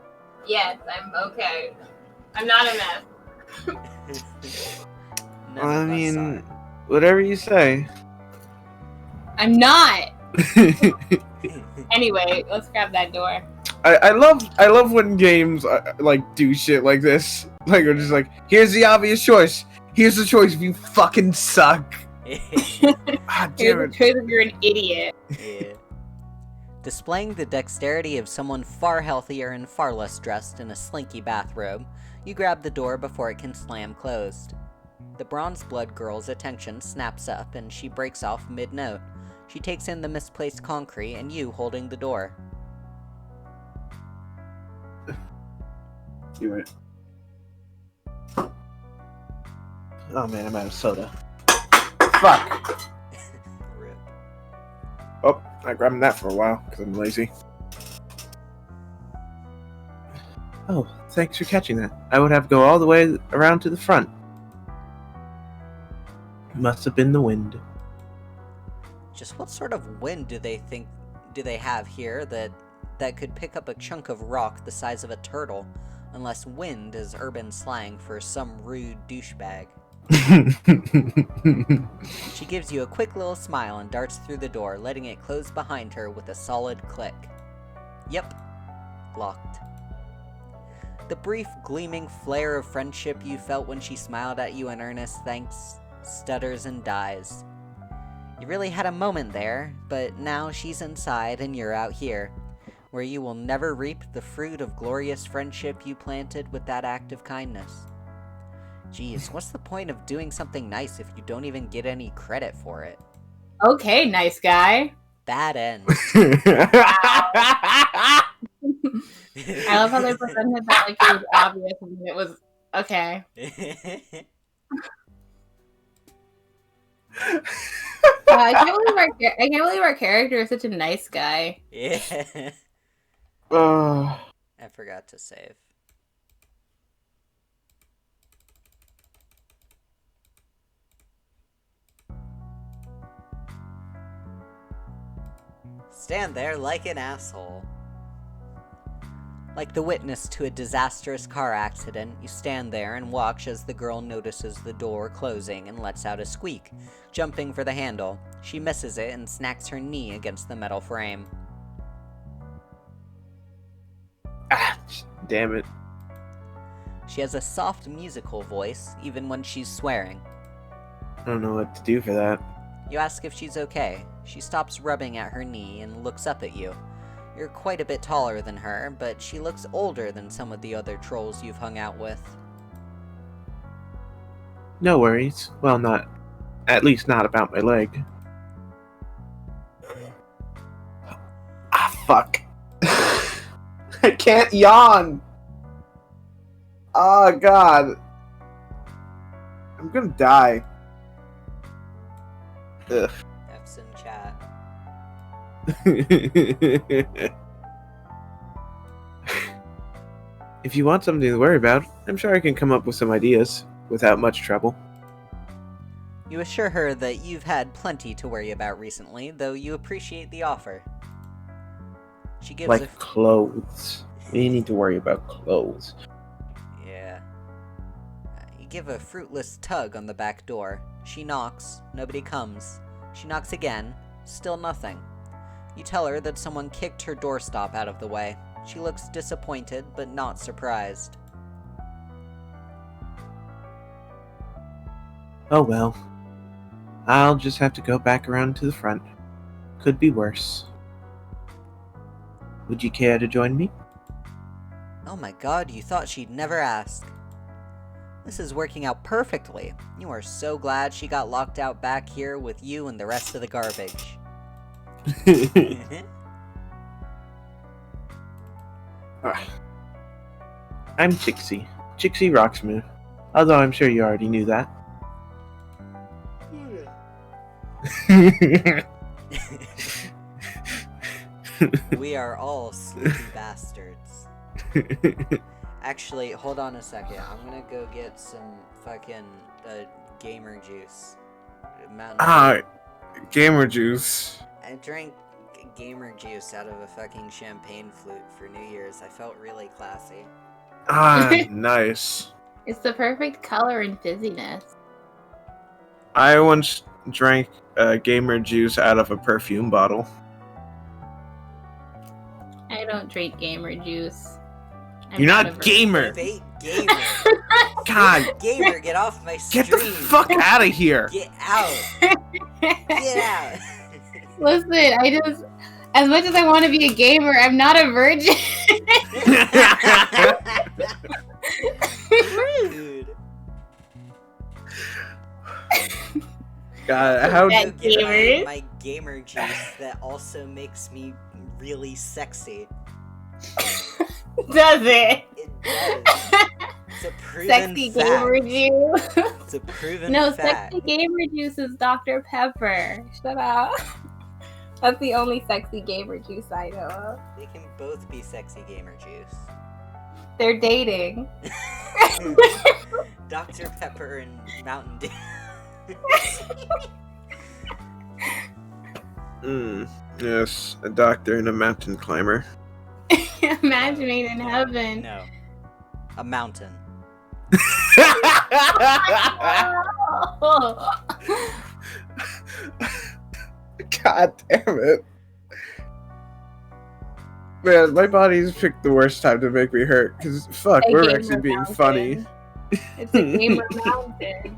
Yes, I'm okay. I'm not a mess. I mean, whatever you say. I'm not! Anyway, let's grab that door. I love when games like do shit like this. Like we're just like, here's the obvious choice. Here's the choice if you fucking suck. Ah, damn it. Here's if you're an idiot. Yeah. Displaying the dexterity of someone far healthier and far less dressed in a slinky bathrobe, you grab the door before it can slam closed. The bronze blood girl's attention snaps up and she breaks off mid-note. She takes in the misplaced concrete and you holding the door. Do it. Oh man, I'm out of soda. Fuck! Rip. Oh, I grabbed that for a while because I'm lazy. Oh, thanks for catching that. I would have to go all the way around to the front. Must have been the wind. Just what sort of wind do they have here that could pick up a chunk of rock the size of a turtle, unless wind is urban slang for some rude douchebag. She gives you a quick little smile and darts through the door, letting it close behind her with a solid click. Yep, locked. The brief, gleaming flare of friendship you felt when she smiled at you in earnest thanks stutters and dies. You really had a moment there, but now she's inside and you're out here, where you will never reap the fruit of glorious friendship you planted with that act of kindness. Jeez, what's the point of doing something nice if you don't even get any credit for it? Okay, nice guy. That ends. I love how they presented that like it was obvious and it was okay. I can't believe our character is such a nice guy. Yeah. uh, I forgot to save. Stand there like an asshole. Like the witness to a disastrous car accident, you stand there and watch as the girl notices the door closing and lets out a squeak. Jumping for the handle, she misses it and smacks her knee against the metal frame. Ah, damn it. She has a soft musical voice, even when she's swearing. I don't know what to do for that. You ask if she's okay. She stops rubbing at her knee and looks up at you. You're quite a bit taller than her, but she looks older than some of the other trolls you've hung out with. No worries. Well, not. At least not about my leg. Ah, fuck. I can't yawn! Oh, God. I'm gonna die. Ugh. F's in chat. If you want something to worry about, I'm sure I can come up with some ideas without much trouble. You assure her that you've had plenty to worry about recently, though you appreciate the offer. She gives Like clothes. We need to worry about clothes. Yeah. You give a fruitless tug on the back door. She knocks, nobody comes. She knocks again, still nothing. You tell her that someone kicked her doorstop out of the way. She looks disappointed, but not surprised. Oh well. I'll just have to go back around to the front. Could be worse. Would you care to join me? Oh my god, you thought she'd never ask. This is working out perfectly. You are so glad she got locked out back here with you and the rest of the garbage. I'm Chixie. Chixie Rocksmith. Although I'm sure you already knew that. We are all sleepy bastards. Actually, hold on a second. I'm gonna go get some fucking gamer juice. Gamer juice. I drank gamer juice out of a fucking champagne flute for New Year's. I felt really classy. Nice. It's the perfect color and fizziness. I once drank gamer juice out of a perfume bottle. I don't drink gamer juice. You're not gamer! Fake gamer! God! Gamer, get off my stream! Get the fuck out of here! Get out! Get out! Listen, as much as I want to be a gamer, I'm not a virgin. Rude! God, how That Get gamers. my gamer juice that also makes me really sexy. Does it? It does. It's a proven Sexy fact. gamer juice. It's a proven No, fact. sexy gamer juice is Dr. Pepper. Shut up. That's the only sexy gamer juice I know of. They can both be sexy gamer juice. They're dating. Dr. Pepper and Mountain Dew. Yes, a doctor and a mountain climber. Imagining in heaven. No. A mountain. God damn it. Man, my body's picked the worst time to make me hurt, because fuck, A we're gamer actually being mountain. funny. It's a gamer mountain.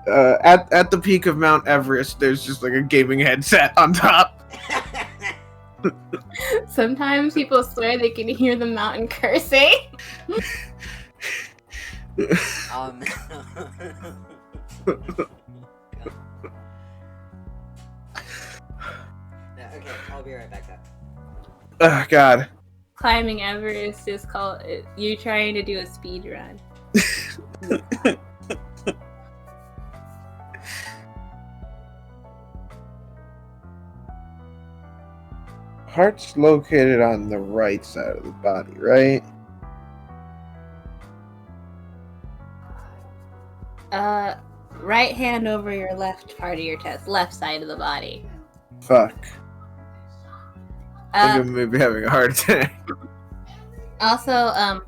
At the peak of Mount Everest, there's just like a gaming headset on top. Sometimes people swear they can hear the mountain cursing. Okay, I'll be right back up. Oh, God. Climbing Everest is called you trying to do a speed run. Heart's located on the right side of the body, right? Right hand over your left part of your chest, left side of the body. Fuck. I think I'm maybe having a heart attack. Also,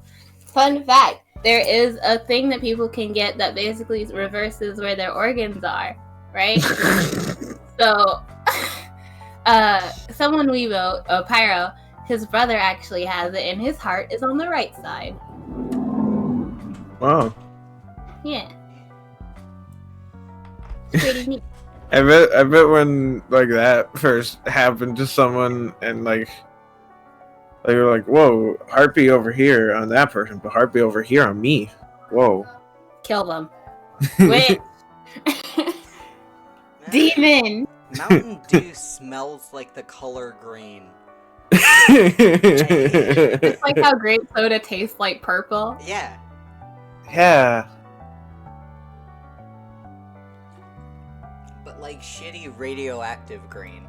fun fact: there is a thing that people can get that basically reverses where their organs are, right? So, someone we wrote, Pyro, his brother actually has it, and his heart is on the right side. Wow. Yeah. It's pretty neat. I bet when like that first happened to someone and like they were like, "Whoa, heartbeat over here on that person, but heartbeat over here on me." Whoa. Kill them. Wait. Demon. Mountain Dew smells like the color green. It's like how grape soda tastes like purple. Yeah. Yeah. But like shitty radioactive green.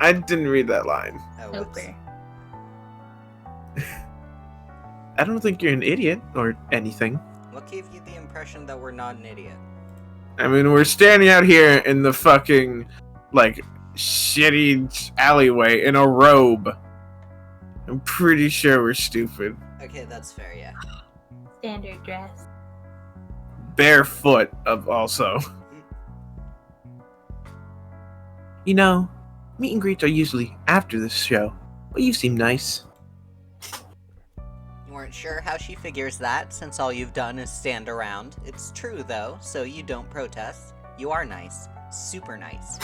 I didn't read that line. Oh, whoops. Super. I don't think you're an idiot or anything. What gave you the impression that we're not an idiot? I mean, we're standing out here in the fucking, like, shitty alleyway in a robe. I'm pretty sure we're stupid. Okay, that's fair, yeah. Standard dress. Barefoot, also. You know, meet and greets are usually after this show, but you seem nice. You weren't sure how she figures that, since all you've done is stand around. It's true, though, so you don't protest. You are nice. Super nice.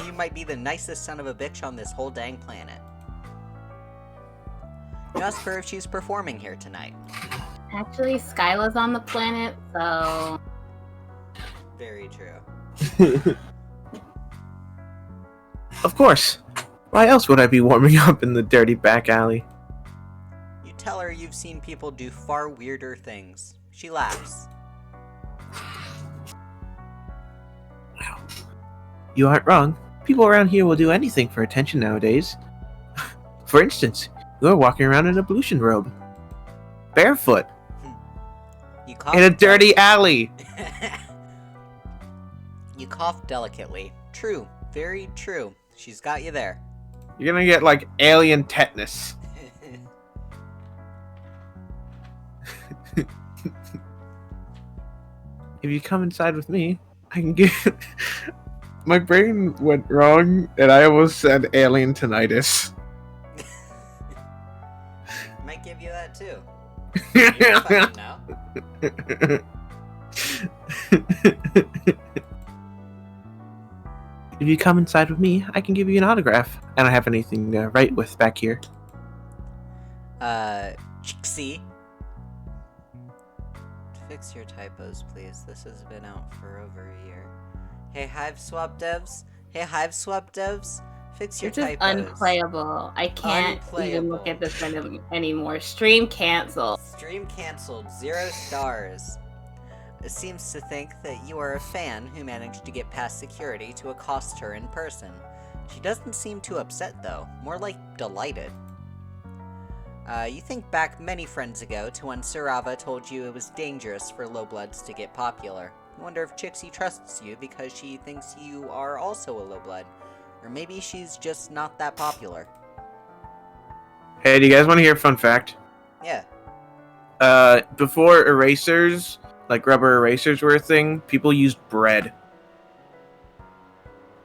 You might be the nicest son of a bitch on this whole dang planet. You asked her if she's performing here tonight. Actually, Skyla's on the planet, so... Very true. Of course. Why else would I be warming up in the dirty back alley? You tell her you've seen people do far weirder things. She laughs. Wow. You aren't wrong. People around here will do anything for attention nowadays. For instance, you're walking around in a ablution robe. Barefoot. You cough In a dirty alley. You cough delicately. True. Very true. She's got you there. You're gonna get, like, alien tetanus. If you come inside with me, I can get... My brain went wrong, and I almost said alien tinnitus. Might give you that too. You're fine now. If you come inside with me, I can give you an autograph. I don't have anything to write with back here. Chixie. Fix your typos, please. This has been out for over a year. Hey, Hiveswap devs. Hey, Hiveswap devs. Fix your This is typos. unplayable. I can't even look at this anymore. Stream canceled. Stream cancelled. 0 stars. It seems to think that you are a fan who managed to get past security to accost her in person. She doesn't seem too upset, though. More like delighted. You think back many friends ago to when Sarava told you it was dangerous for lowbloods to get popular. I wonder if Chixie trusts you because she thinks you are also a lowblood. Or maybe she's just not that popular. Hey, do you guys want to hear a fun fact? Yeah. Before erasers, like rubber erasers were a thing, people used bread.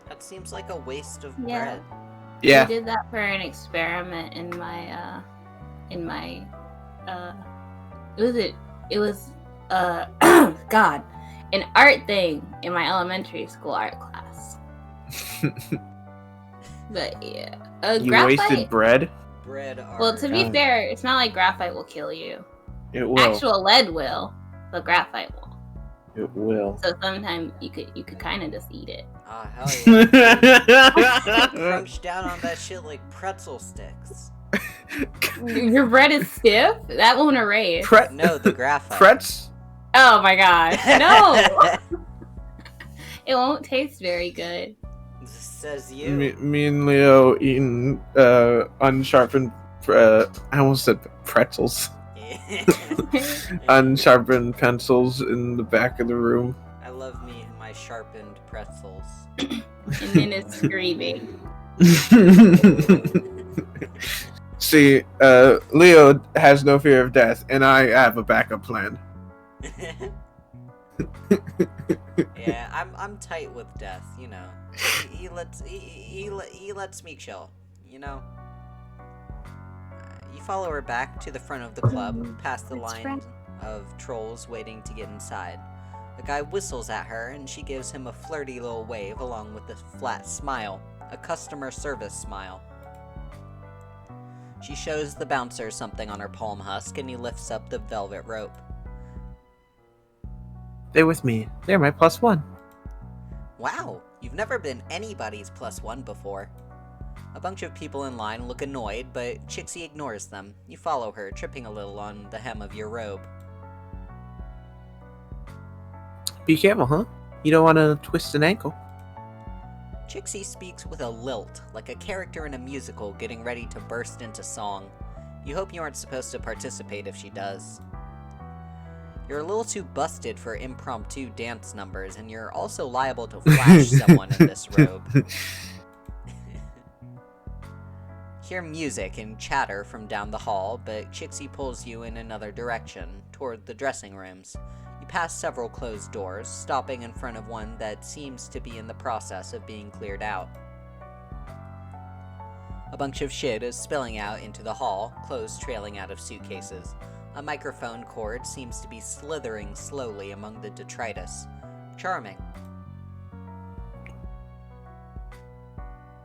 That seems like a waste of Yeah. bread. Yeah. We did that for an experiment in my it was God, an art thing in my elementary school art class. But yeah, You graphite. wasted bread? Bread are... Well, to be God. fair, it's not like graphite will kill you. It will. Actual lead will, but graphite won't. It will. So sometimes you could kind of just eat it. Ah, hell yeah. Crunch down on that shit like pretzel sticks. Your bread is stiff. That won't erase. No, the graphite. Pretz? Oh my gosh, no! It won't taste very good. Says you. Me and Leo eating unsharpened. I almost said pretzels. Unsharpened pencils in the back of the room. I love me and my sharpened pretzels. And then it's screaming. See, Leo has no fear of death, and I have a backup plan. Yeah, I'm tight with death, you know. He lets me chill, you know. You follow her back to the front of the club, past the line of trolls waiting to get inside. A guy whistles at her, and she gives him a flirty little wave along with a flat smile, a customer service smile. She shows the bouncer something on her palm husk, and he lifts up the velvet rope. They're with me. They're my +1. Wow, you've never been anybody's +1 before. A bunch of people in line look annoyed, but Chixie ignores them. You follow her, tripping a little on the hem of your robe. Be careful, huh? You don't want to twist an ankle. Chixie speaks with a lilt, like a character in a musical getting ready to burst into song. You hope you aren't supposed to participate if she does. You're a little too busted for impromptu dance numbers, and you're also liable to flash someone in this robe. Hear music and chatter from down the hall, but Chixie pulls you in another direction, toward the dressing rooms. You pass several closed doors, stopping in front of one that seems to be in the process of being cleared out. A bunch of shit is spilling out into the hall, clothes trailing out of suitcases. A microphone cord seems to be slithering slowly among the detritus. Charming.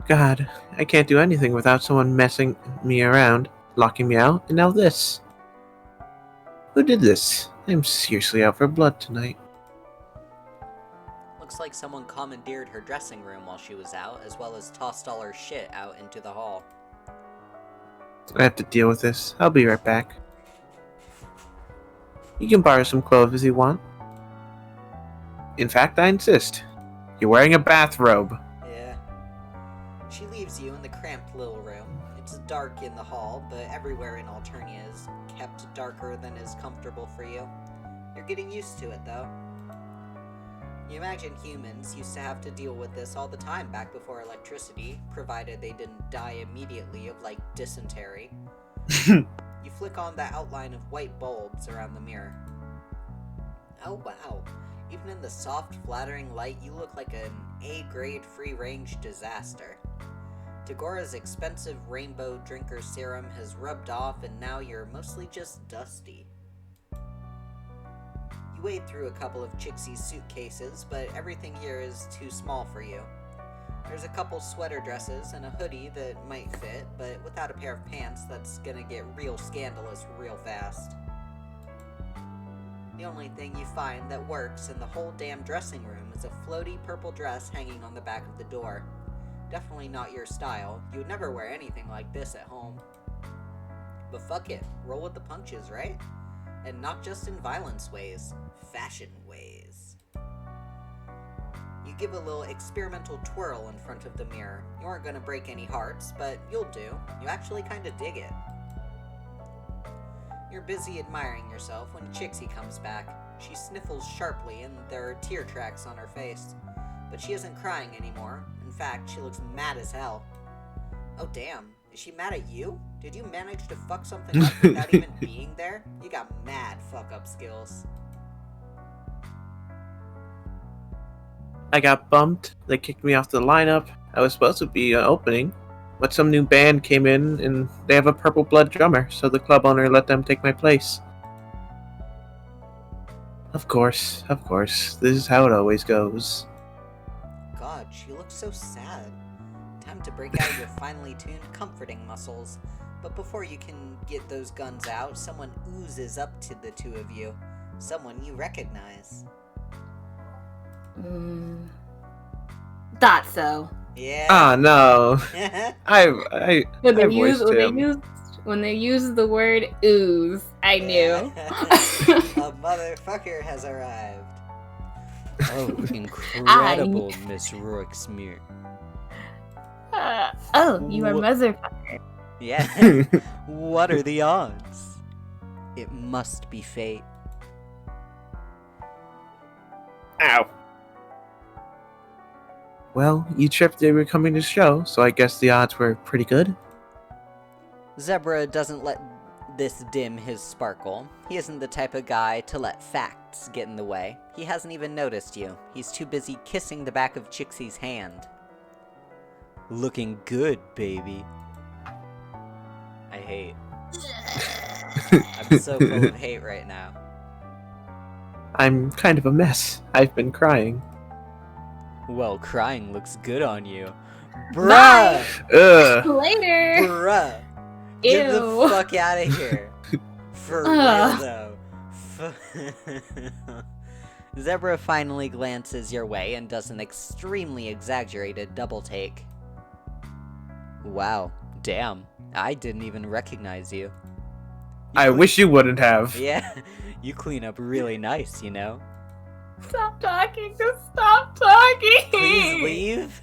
God, I can't do anything without someone messing me around, locking me out, and now this. Who did this? I'm seriously out for blood tonight. Looks like someone commandeered her dressing room while she was out, as well as tossed all her shit out into the hall. I have to deal with this. I'll be right back. You can borrow some clothes if you want. In fact, I insist. You're wearing a bathrobe. Yeah. She leaves you in the cramped little room. It's dark in the hall, but everywhere in Alternia is kept darker than is comfortable for you. You're getting used to it, though. You imagine humans used to have to deal with this all the time back before electricity, provided they didn't die immediately of, like, dysentery. You flick on the outline of white bulbs around the mirror. Oh wow, even in the soft, flattering light, you look like an A-grade free-range disaster. Tagora's expensive rainbow drinker serum has rubbed off, and now you're mostly just dusty. You wade through a couple of Chixie's suitcases, but everything here is too small for you. There's a couple sweater dresses and a hoodie that might fit, but without a pair of pants, that's gonna get real scandalous real fast. The only thing you find that works in the whole damn dressing room is a floaty purple dress hanging on the back of the door. Definitely not your style. You would never wear anything like this at home. But fuck it, roll with the punches, right? And not just in violence ways, fashion ways. You give a little experimental twirl in front of the mirror. You aren't gonna break any hearts, but you'll do. You actually kinda dig it. You're busy admiring yourself when Chixie comes back. She sniffles sharply and there are tear tracks on her face. But she isn't crying anymore. In fact, she looks mad as hell. Oh damn, is she mad at you? Did you manage to fuck something up without even being there? You got mad fuck-up skills. I got bumped. They kicked me off the lineup. I was supposed to be opening, but some new band came in and they have a purple blood drummer, so the club owner let them take my place. Of course. This is how it always goes. God, she looks so sad. Time to break out your finely tuned comforting muscles. But before you can get those guns out, someone oozes up to the two of you. Someone you recognize. Thought so. Yeah. Ah, no. When they use the word ooze, I knew. A motherfucker has arrived. Oh, incredible, Miss Roixmere. You are motherfucker. Yeah. What are the odds? It must be fate. Ow. Well, you tripped they were coming to the show, so I guess the odds were pretty good. Zebra doesn't let this dim his sparkle. He isn't the type of guy to let facts get in the way. He hasn't even noticed you. He's too busy kissing the back of Chixie's hand. Looking good, baby. I hate. I'm so full of hate right now. I'm kind of a mess. I've been crying. Well, crying looks good on you. Bruh! Ugh. Later. Bruh! Get the Ew. fuck out of here. For real, though. Zebra finally glances your way and does an extremely exaggerated double take. Wow, damn. I didn't even recognize you. I wish you wouldn't have. Yeah, you clean up really nice, you know? Stop talking. Just stop talking. Please leave.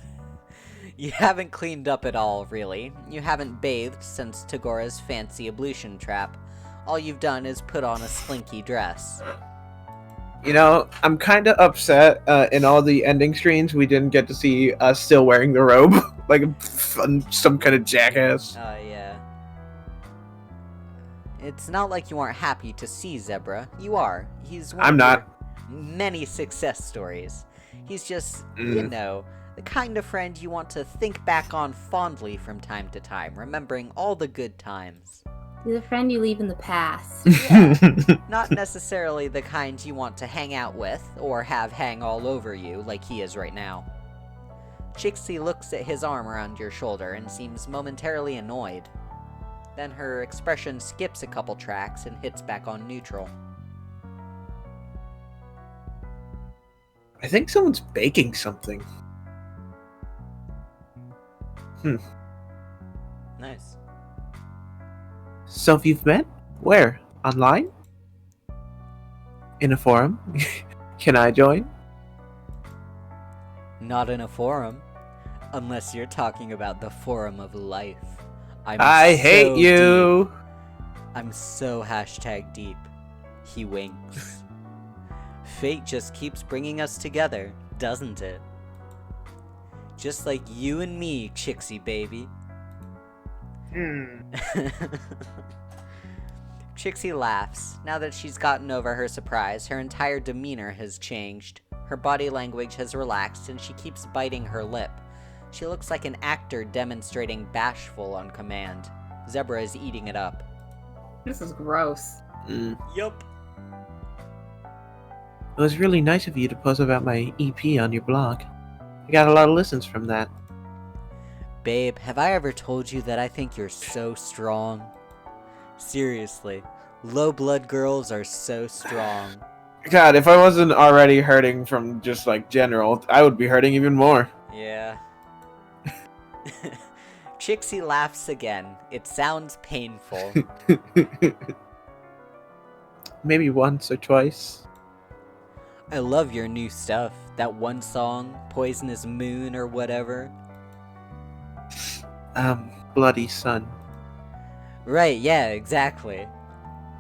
You haven't cleaned up at all, really. You haven't bathed since Tagora's fancy ablution trap. All you've done is put on a slinky dress. You know, I'm kind of upset. In all the ending screens, we didn't get to see us still wearing the robe, like some kind of jackass. Oh, yeah. It's not like you aren't happy to see Zebra. You are. He's one I'm of not. your many success stories. He's just, you know, the kind of friend you want to think back on fondly from time to time, remembering all the good times. He's a friend you leave in the past. Yeah. Not necessarily the kind you want to hang out with, or have hang all over you, like he is right now. Chixie looks at his arm around your shoulder and seems momentarily annoyed. Then her expression skips a couple tracks and hits back on neutral. I think someone's baking something. Nice. So if you've met? Where? Online? In a forum? Can I join? Not in a forum. Unless you're talking about the forum of life. I hate you! Deep. I'm so #deep. He winks. Fate just keeps bringing us together, doesn't it? Just like you and me, Chixie baby. Chixie laughs. Now that she's gotten over her surprise, her entire demeanor has changed. Her body language has relaxed and she keeps biting her lip. She looks like an actor demonstrating bashful on command. Zebra is eating it up. This is gross. Yup. It was really nice of you to post about my EP on your blog. I got a lot of listens from that. Babe, have I ever told you that I think you're so strong? Seriously, low blood girls are so strong. God, if I wasn't already hurting from just like general, I would be hurting even more. Yeah. Chixie laughs again. It sounds painful. Maybe once or twice. I love your new stuff. That one song, Poisonous Moon or whatever. Bloody Sun. Right, yeah, exactly.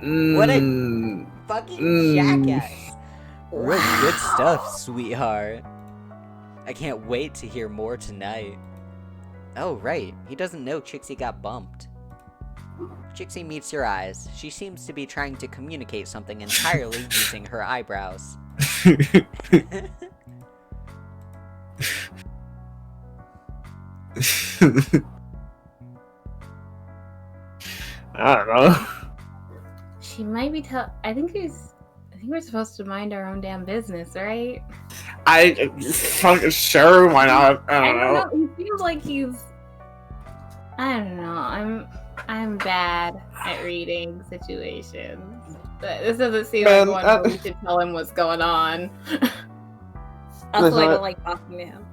What a fucking jackass. Real good stuff, sweetheart. I can't wait to hear more tonight. Oh, right. He doesn't know Chixie got bumped. Chixie meets your eyes. She seems to be trying to communicate something entirely using her eyebrows. I don't know. She might be I think we're supposed to mind our own damn business, right? Sure, why not? I don't know. He feels like he's. I don't know. I'm bad at reading situations. But this doesn't seem like one where we should tell him what's going on. Also, I don't like talking to him.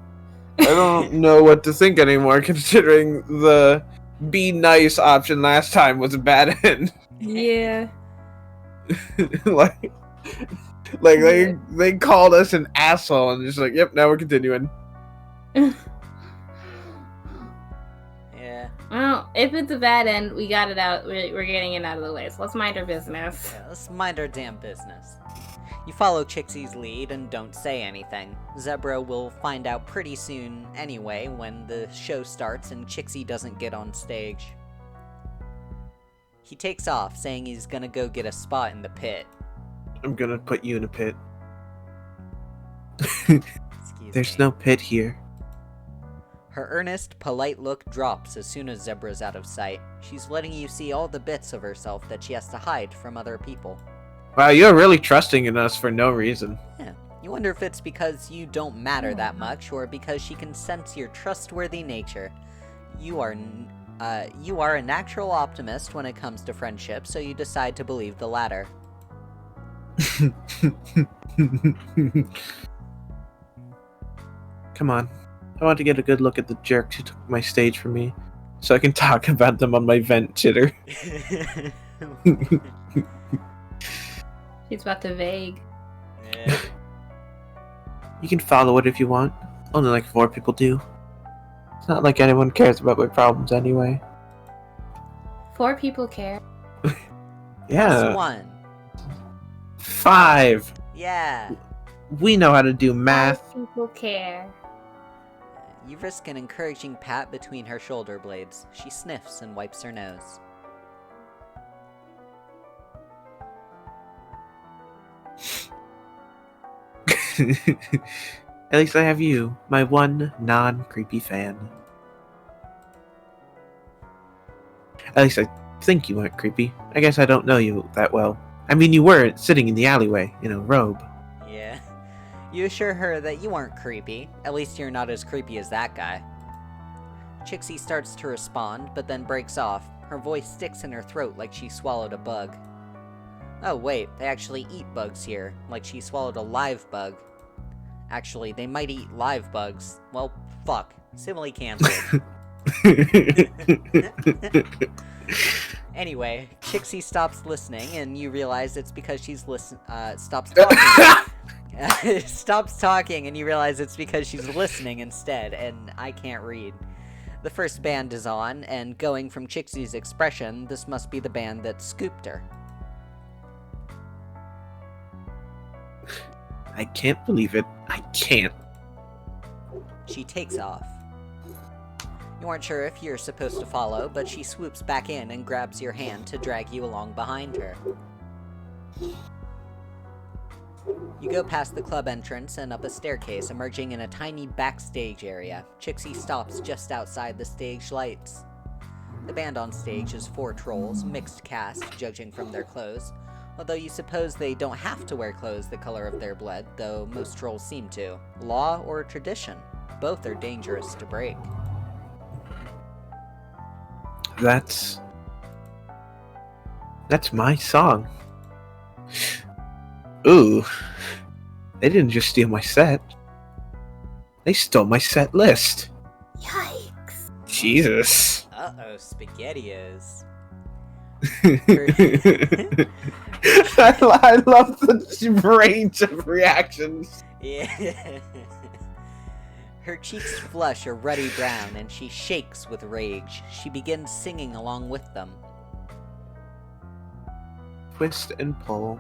I don't know what to think anymore, considering the be nice option last time was a bad end. Yeah. like they called us an asshole and just like, yep, now we're continuing. Yeah. Well, if it's a bad end, we got it out. We're getting it out of the way. So let's mind our business. Yeah, let's mind our damn business. You follow Chixie's lead and don't say anything. Zebra will find out pretty soon anyway when the show starts and Chixie doesn't get on stage. He takes off, saying he's gonna go get a spot in the pit. I'm gonna put you in a pit. Excuse There's me. no pit here. Her earnest, polite look drops as soon as Zebra's out of sight. She's letting you see all the bits of herself that she has to hide from other people. Wow, you're really trusting in us for no reason. Yeah. You wonder if it's because you don't matter that much, or because she can sense your trustworthy nature. You are a natural optimist when it comes to friendship, so you decide to believe the latter. Come on. I want to get a good look at the jerks who took my stage from me, so I can talk about them on my vent chitter. She's about to vague. Yeah. You can follow it if you want. Only like 4 people do. It's not like anyone cares about my problems anyway. 4 people care. Yeah. Plus 1. 5. Yeah. We know how to do math. 5 people care. You risk an encouraging pat between her shoulder blades. She sniffs and wipes her nose. At least I have you, my one non-creepy fan. At least I think you weren't creepy. I guess I don't know you that well. I mean, you were sitting in the alleyway, in a robe. Yeah. You assure her that you aren't creepy. At least you're not as creepy as that guy. Chixie starts to respond, but then breaks off. Her voice sticks in her throat like she swallowed a bug. Oh wait, they actually eat bugs here, like she swallowed a live bug. Actually, they might eat live bugs. Well, fuck. Simile cancelled. Anyway, Chixie stops listening, and you realize it's because she's stops talking. Stops talking, and you realize it's because she's listening instead, and I can't read. The first band is on, and going from Chixie's expression, this must be the band that scooped her. I can't believe it. I can't. She takes off. You aren't sure if you're supposed to follow, but she swoops back in and grabs your hand to drag you along behind her. You go past the club entrance and up a staircase, emerging in a tiny backstage area. Chixie stops just outside the stage lights. The band on stage is 4 trolls, mixed cast, judging from their clothes. Although you suppose they don't have to wear clothes the color of their blood, though most trolls seem to. Law or tradition, both are dangerous to break. That's my song. Ooh. They didn't just steal my set. They stole my set list. Yikes. Jesus. Uh-oh, SpaghettiOs. I love the range of reactions. Yeah. Her cheeks flush a ruddy brown, and she shakes with rage. She begins singing along with them. Twist and pull,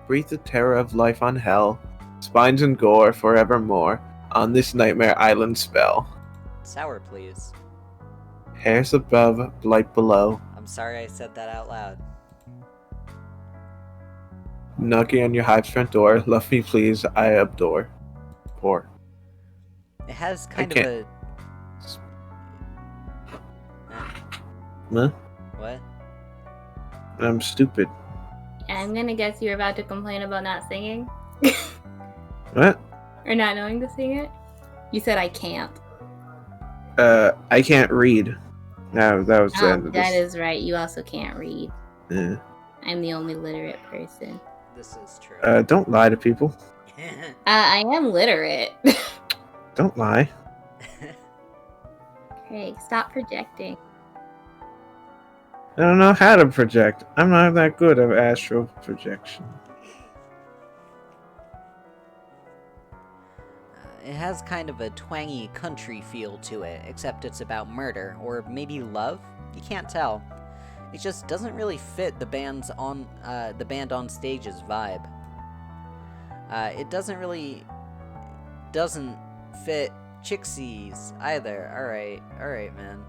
breathe the terror of life on hell, spines and gore forevermore, on this nightmare island spell. Sour, please. Hairs above, blight below, I'm sorry I said that out loud. knocking on your hive's front door, love me please, I adore. Poor. It has kind of can't- a... Huh? What? I'm stupid. I'm gonna guess you're about to complain about not singing. What? Or not knowing to sing it. You said I can't. I can't read. No, that was the end of That this. is right. You also can't read. Yeah. I'm the only literate person. This is true. Don't lie to people. I am literate. Don't lie. Craig, stop projecting. I don't know how to project. I'm not that good at astral projection. It has kind of a twangy country feel to it, except it's about murder, or maybe love? You can't tell. It just doesn't really fit the band on stage's vibe. It doesn't fit Chixie's either. Alright, man.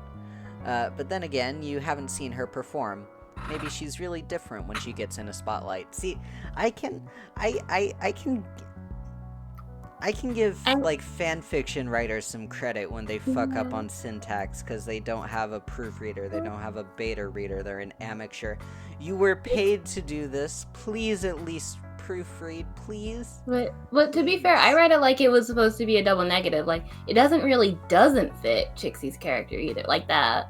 But then again, you haven't seen her perform. Maybe she's really different when she gets in a spotlight. See, I can give like fan fiction writers some credit when they fuck up on syntax because they don't have a proofreader, they don't have a beta reader, they're an amateur. You were paid to do this. Please at least proofread, please. But to be fair, I read it like it was supposed to be a double negative. Like it doesn't fit Chixie's character either, like that.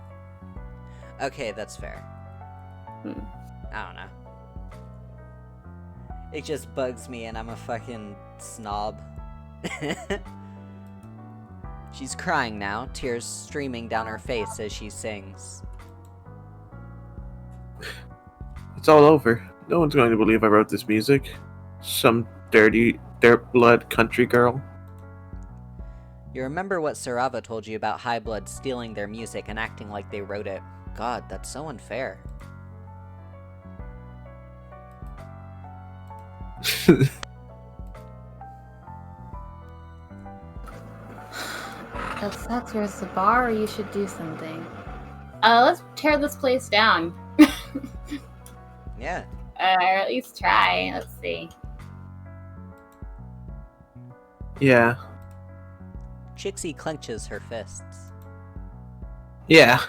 Okay, that's fair. I don't know. It just bugs me, and I'm a fucking snob. She's crying now, tears streaming down her face as she sings. It's all over. No one's going to believe I wrote this music. Some dirty, dirt blood country girl. You remember what Sarava told you about High Blood stealing their music and acting like they wrote it. God, that's so unfair. That sucks. Where's the bar? Or you should do something. Let's tear this place down. Yeah. Or at least try. Let's see. Yeah. Chixie clenches her fists. Yeah.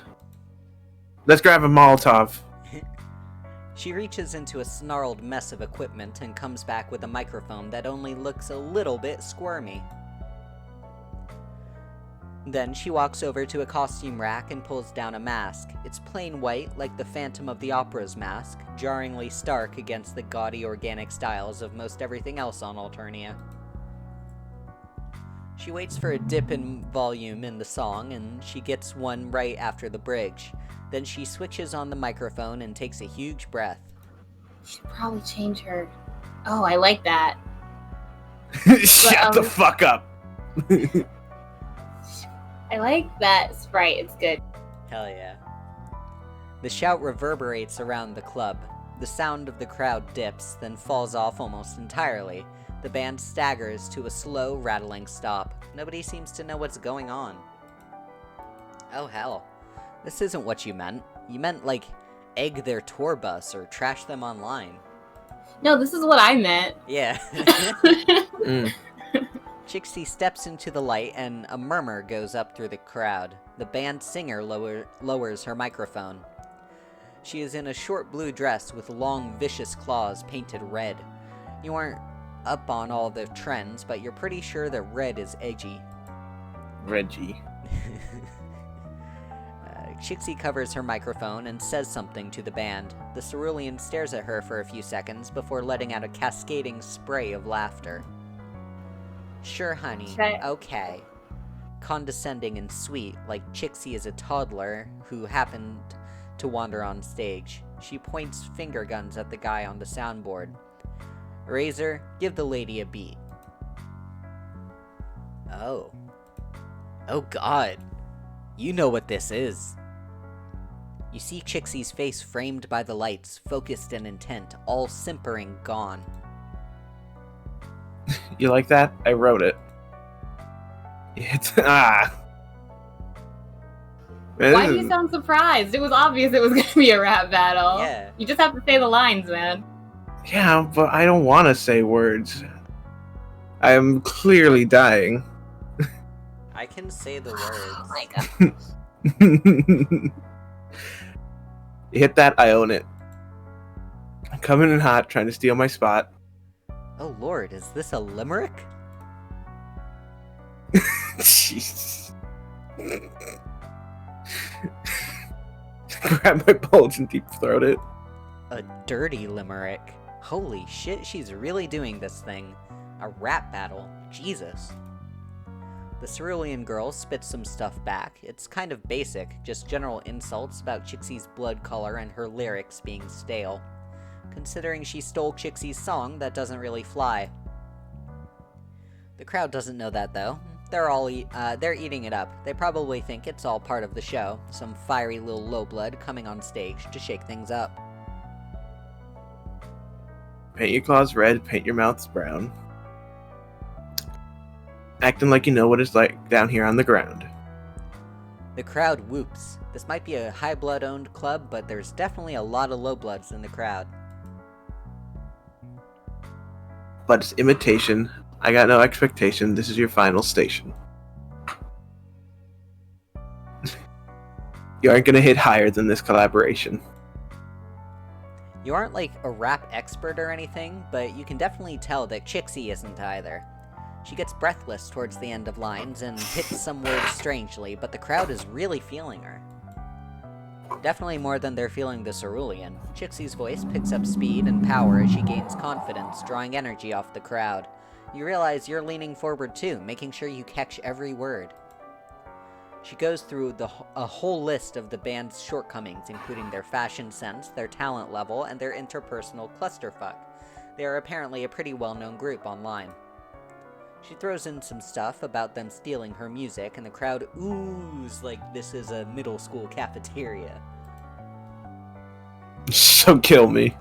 Let's grab a Molotov. She reaches into a snarled mess of equipment and comes back with a microphone that only looks a little bit squirmy. Then she walks over to a costume rack and pulls down a mask. It's plain white, like the Phantom of the Opera's mask, jarringly stark against the gaudy organic styles of most everything else on Alternia. She waits for a dip in volume in the song, and she gets one right after the bridge. Then she switches on the microphone and takes a huge breath. Should probably change her. Oh, I like that. Shut the fuck up. I like that sprite. It's good. Hell yeah. The shout reverberates around the club. The sound of the crowd dips, then falls off almost entirely. The band staggers to a slow, rattling stop. Nobody seems to know what's going on. Oh hell. This isn't what you meant. You meant, like, egg their tour bus or trash them online. No, this is what I meant. Yeah. Chixie steps into the light and a murmur goes up through the crowd. The band singer lowers her microphone. She is in a short blue dress with long, vicious claws painted red. You aren't up on all the trends, but you're pretty sure that red is edgy. Reggie. Chixie covers her microphone and says something to the band. The cerulean stares at her for a few seconds before letting out a cascading spray of laughter. Sure, honey. Okay. Condescending and sweet, like Chixie is a toddler who happened to wander on stage. She points finger guns at the guy on the soundboard. Razor, give the lady a beat. Oh. Oh god. You know what this is. You see Chixie's face framed by the lights, focused and intent, all simpering gone. You like that? I wrote it. Man, Why do you sound surprised? It was obvious it was going to be a rap battle. Yeah. You just have to say the lines, man. Yeah, but I don't want to say words. I am clearly dying. I can say the words. Oh my god. You hit that, I own it. I'm coming in hot, trying to steal my spot. Oh lord, is this a limerick? Jesus. Grab my bulge and deep throat it. A dirty limerick. Holy shit, she's really doing this thing. A rap battle. Jesus. The cerulean girl spits some stuff back. It's kind of basic, just general insults about Chixie's blood color and her lyrics being stale. Considering she stole Chixie's song, that doesn't really fly. The crowd doesn't know that, though. They're eating it up. They probably think it's all part of the show. Some fiery little lowblood coming on stage to shake things up. Paint your claws red, paint your mouths brown. Acting like you know what it's like down here on the ground. The crowd whoops. This might be a high blood owned club, but there's definitely a lot of low bloods in the crowd. But it's imitation. I got no expectation. This is your final station. You aren't gonna hit higher than this collaboration. You aren't like a rap expert or anything, but you can definitely tell that Chixie isn't either. She gets breathless towards the end of lines and hits some words strangely, but the crowd is really feeling her. Definitely more than they're feeling the cerulean. Chixie's voice picks up speed and power as she gains confidence, drawing energy off the crowd. You realize you're leaning forward too, making sure you catch every word. She goes through a whole list of the band's shortcomings, including their fashion sense, their talent level, and their interpersonal clusterfuck. They are apparently a pretty well-known group online. She throws in some stuff about them stealing her music, and the crowd oohs like this is a middle school cafeteria. So kill me.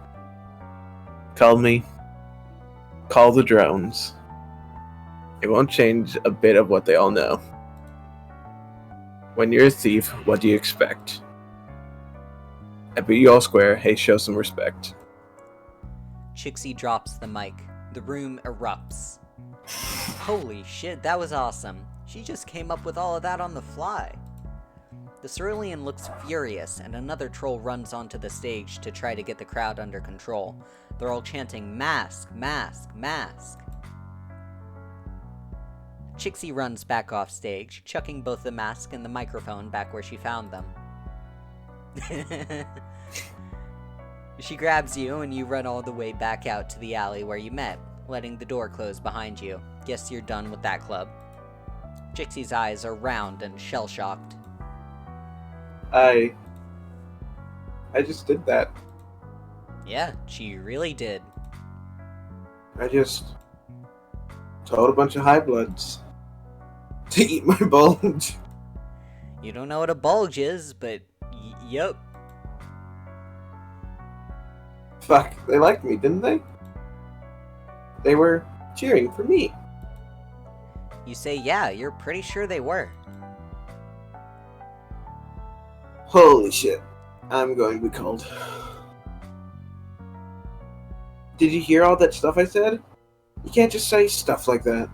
Call me. Call the drones. It won't change a bit of what they all know. When you're a thief, what do you expect? I beat you all square. Hey, show some respect. Chixie drops the mic. The room erupts. Holy shit, that was awesome. She just came up with all of that on the fly. The cerulean looks furious, and another troll runs onto the stage to try to get the crowd under control. They're all chanting, "Mask, mask, mask." Chixie runs back off stage, chucking both the mask and the microphone back where she found them. She grabs you, and you run all the way back out to the alley where you met, letting the door close behind you. Guess you're done with that club. Chixie's eyes are round and shell-shocked. I just did that. Yeah, she really did. I just told a bunch of high bloods to eat my bulge. You don't know what a bulge is, but yup. Fuck, they liked me, didn't they? They were cheering for me. You say yeah, you're pretty sure they were. Holy shit. I'm going to be cold. Did you hear all that stuff I said? You can't just say stuff like that.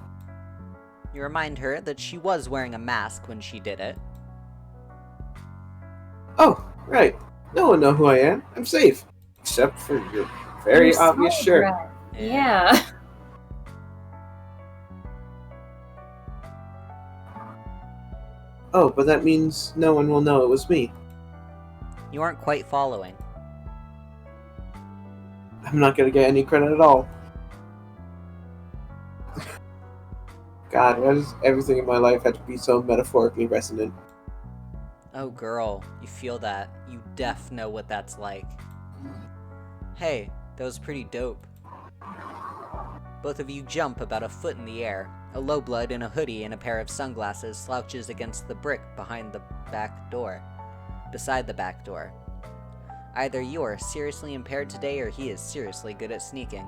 You remind her that she was wearing a mask when she did it. Oh, right. No one know who I am. I'm safe. Except for your very You're so obvious shirt. right. Yeah. Oh, but that means no one will know it was me. You aren't quite following. I'm not gonna get any credit at all. God, why does everything in my life have to be so metaphorically resonant? Oh girl, you feel that. You def know what that's like. Hey, that was pretty dope. Both of you jump about a foot in the air. A lowblood in a hoodie and a pair of sunglasses slouches against the brick behind the back door. Beside the back door. Either you are seriously impaired today or he is seriously good at sneaking.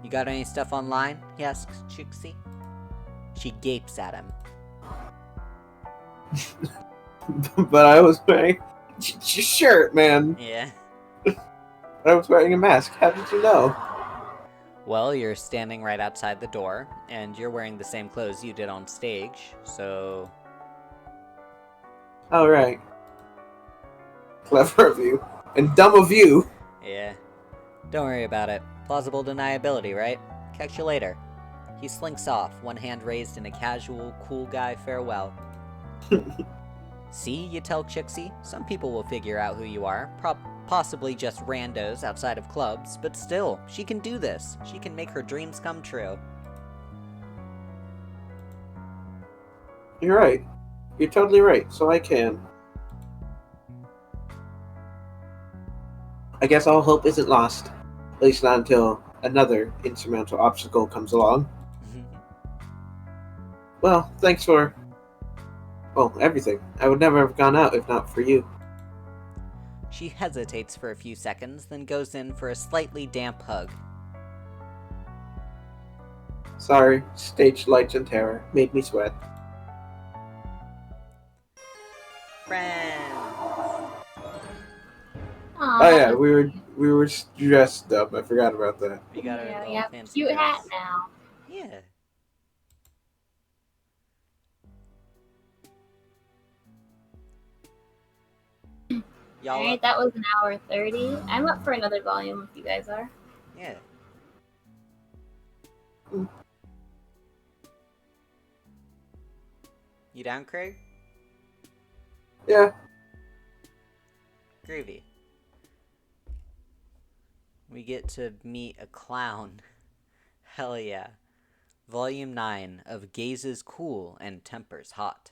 You got any stuff online? He asks Chixie. She gapes at him. But I was wearing your shirt, man. Yeah. I was wearing a mask. How did you know? Well, you're standing right outside the door, and you're wearing the same clothes you did on stage, so... Alright. Clever of you. And dumb of you. Yeah. Don't worry about it. Plausible deniability, right? Catch you later. He slinks off, one hand raised in a casual, cool guy farewell. See, you tell Chixie, some people will figure out who you are. Possibly just randos outside of clubs, but still, she can do this. She can make her dreams come true. You're right. You're totally right, so I can. I guess all hope isn't lost. At least not until another insurmountable obstacle comes along. Well, thanks for... well, everything. I would never have gone out if not for you. She hesitates for a few seconds, then goes in for a slightly damp hug. Sorry, stage lights and terror made me sweat. friends. Aw, Oh that yeah, was we were dressed up. I forgot about that. We got our yeah, we little have a fancy cute hat dress. now. Yeah. Y'all Alright, up? that was an hour 30. I'm up for another volume if you guys are. Yeah. You down, Craig? Yeah. Groovy. We get to meet a clown. Hell yeah. Volume 9 of Gazes Cool and Tempers Hot.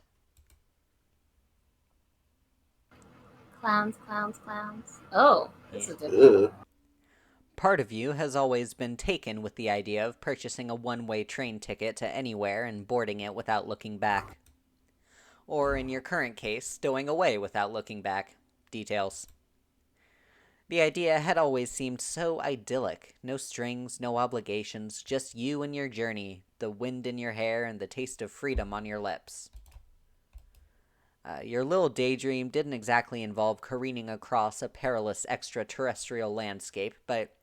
Clowns, clowns, clowns. Oh, this Yeah. is different. Ugh. Part of you has always been taken with the idea of purchasing a one-way train ticket to anywhere and boarding it without looking back. Or, in your current case, stowing away without looking back. Details. The idea had always seemed so idyllic. No strings, no obligations, just you and your journey, the wind in your hair, and the taste of freedom on your lips. Your little daydream didn't exactly involve careening across a perilous extraterrestrial landscape, but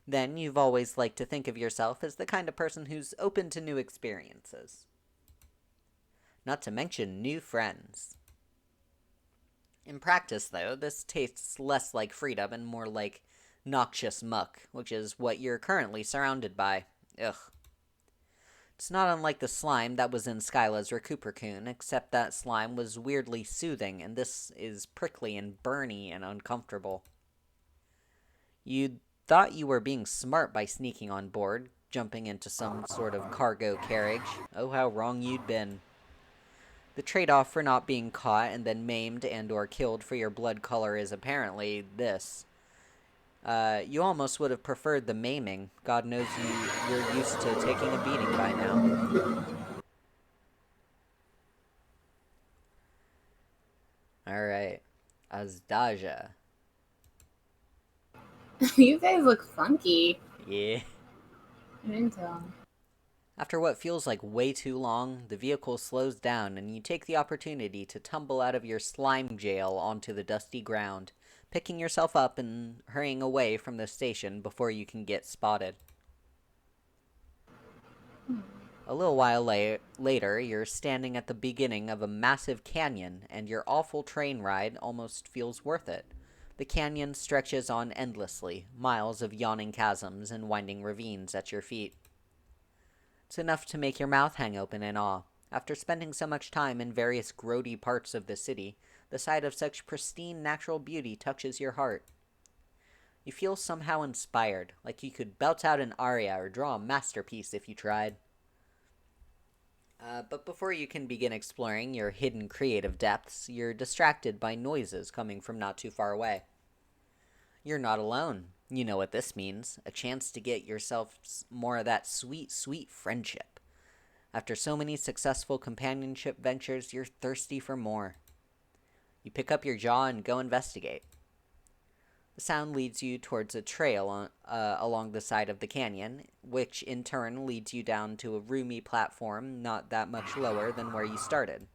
then you've always liked to think of yourself as the kind of person who's open to new experiences. Not to mention new friends. In practice, though, this tastes less like freedom and more like noxious muck, which is what you're currently surrounded by. Ugh. It's not unlike the slime that was in Skyla's Recupercoon, except that slime was weirdly soothing, and this is prickly and burny and uncomfortable. You thought you were being smart by sneaking on board, jumping into some sort of cargo carriage. Oh, how wrong you'd been. The trade-off for not being caught and then maimed and or killed for your blood color is apparently this. You almost would have preferred the maiming. God knows you're used to taking a beating by now. Alright. Azdaja. You guys look funky. Yeah. I'm into them. After what feels like way too long, the vehicle slows down and you take the opportunity to tumble out of your slime jail onto the dusty ground, picking yourself up and hurrying away from the station before you can get spotted. A little while later, you're standing at the beginning of a massive canyon, and your awful train ride almost feels worth it. The canyon stretches on endlessly, miles of yawning chasms and winding ravines at your feet. It's enough to make your mouth hang open in awe. After spending so much time in various grody parts of the city, the sight of such pristine natural beauty touches your heart. You feel somehow inspired, like you could belt out an aria or draw a masterpiece if you tried. But before you can begin exploring your hidden creative depths, you're distracted by noises coming from not too far away. You're not alone. You know what this means. A chance to get yourself more of that sweet, sweet friendship. After so many successful companionship ventures, you're thirsty for more. You pick up your jaw and go investigate. The sound leads you towards a trail along the side of the canyon, which in turn leads you down to a roomy platform not that much lower than where you started.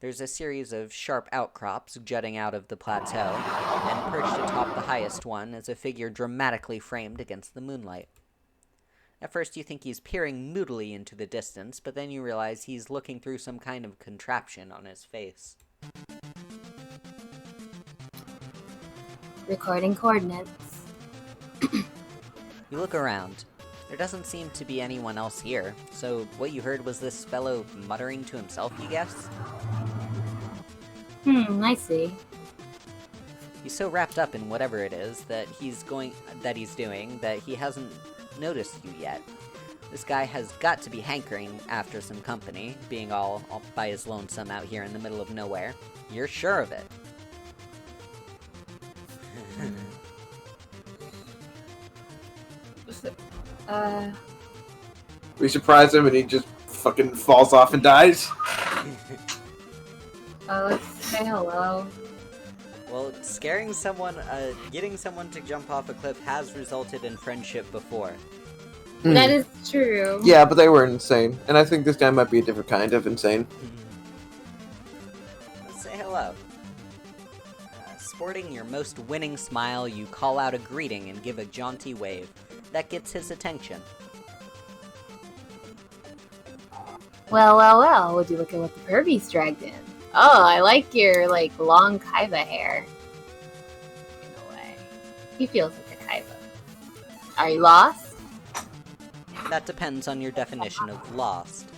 There's a series of sharp outcrops jutting out of the plateau, and perched atop the highest one is a figure dramatically framed against the moonlight. At first you think he's peering moodily into the distance, but then you realize he's looking through some kind of contraption on his face. Recording coordinates. You look around. There doesn't seem to be anyone else here, so what you heard was this fellow muttering to himself, you guess? I see. He's so wrapped up in whatever it is that he's doing that he hasn't noticed you yet. This guy has got to be hankering after some company, being all by his lonesome out here in the middle of nowhere. You're sure of it. We surprise him and he just fucking falls off and dies. Let's say hello. Well, getting someone to jump off a cliff has resulted in friendship before. That is true. Yeah, but they were insane. And I think this guy might be a different kind of insane. Let's say hello. Hello. Sporting your most winning smile, you call out a greeting and give a jaunty wave. That gets his attention. Well, would you look at what the pervy's dragged in? Oh, I like your, long kaiba hair. In a way. He feels like a kaiba. Are you lost? That depends on your definition of lost.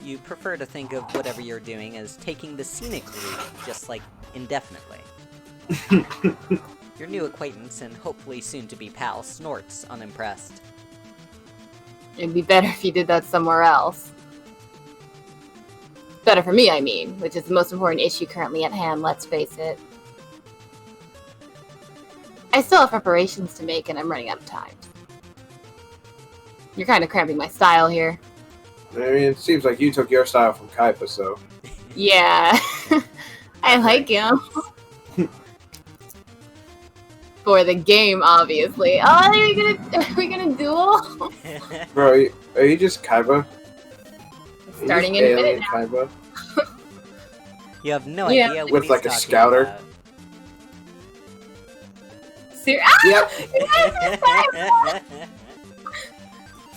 You prefer to think of whatever you're doing as taking the scenic route, just indefinitely. Your new acquaintance and hopefully soon-to-be pal snorts, unimpressed. It'd be better if you did that somewhere else. Better for me, I mean, which is the most important issue currently at hand, let's face it. I still have preparations to make and I'm running out of time. You're kind of cramping my style here. I mean, it seems like you took your style from Kaipa, so... Yeah. I like him. For the game, obviously. Oh, are we gonna duel? Bro, are you just Kaiba? Starting in a minute now. Kaiba? You have no idea what with he's a talking scouter. about. Yep.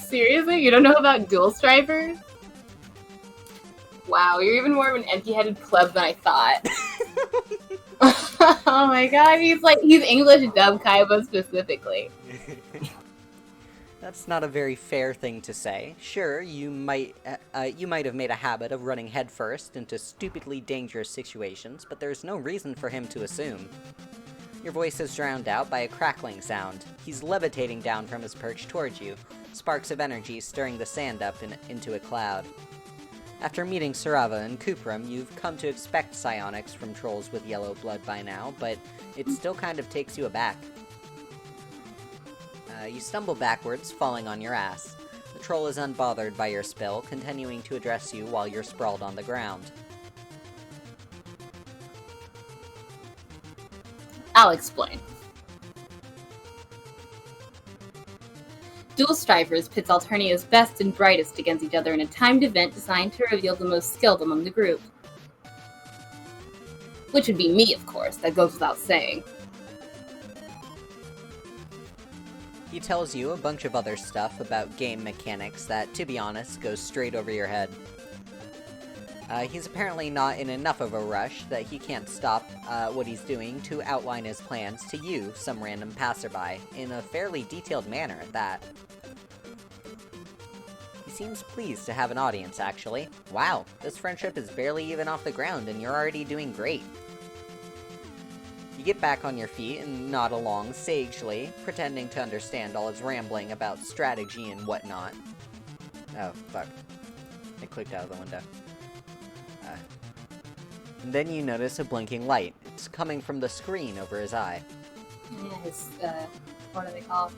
Seriously? You don't know about dual stripers? Wow, you're even more of an empty-headed pleb than I thought. Oh my god, he's English dub Kaiba specifically. That's not a very fair thing to say. Sure, you might have made a habit of running headfirst into stupidly dangerous situations, but there's no reason for him to assume. Your voice is drowned out by a crackling sound. He's levitating down from his perch towards you, sparks of energy stirring the sand up into a cloud. After meeting Sarava and Kupram, you've come to expect psionics from trolls with yellow blood by now, but it still kind of takes you aback. You stumble backwards, falling on your ass. The troll is unbothered by your spill, continuing to address you while you're sprawled on the ground. I'll explain. Dual Strivers pits Alternia's best and brightest against each other in a timed event designed to reveal the most skilled among the group. Which would be me, of course, that goes without saying. He tells you a bunch of other stuff about game mechanics that, to be honest, goes straight over your head. He's apparently not in enough of a rush that he can't stop what he's doing to outline his plans to you, some random passerby, in a fairly detailed manner at that. He seems pleased to have an audience, actually. Wow, this friendship is barely even off the ground and you're already doing great. You get back on your feet and nod along sagely, pretending to understand all his rambling about strategy and whatnot. Oh, fuck. I clicked out of the window. And then you notice a blinking light. It's coming from the screen over his eye. Yeah, his, what are they called?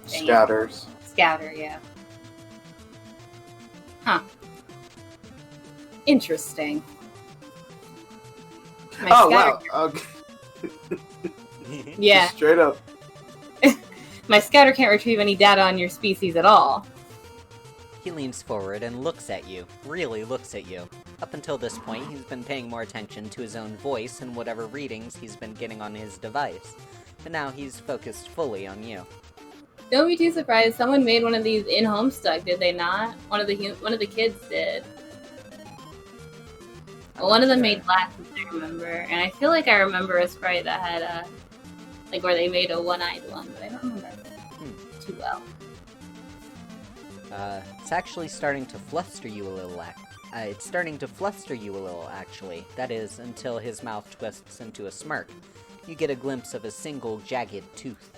Scouters. Scouter, yeah. Huh. Interesting. My Wow. Okay. Yeah. Straight up. My scouter can't retrieve any data on your species at all. He leans forward and looks at you. Really looks at you. Up until this point, he's been paying more attention to his own voice and whatever readings he's been getting on his device. But now he's focused fully on you. Don't be too surprised. Someone made one of these in Homestuck, did they not? One of the kids did. Well, one of them made glasses, I remember. And I feel like I remember a sprite that had where they made a one-eyed one, but I don't remember too well. It's actually starting to fluster you a little, actually. That is, until his mouth twists into a smirk. You get a glimpse of a single jagged tooth.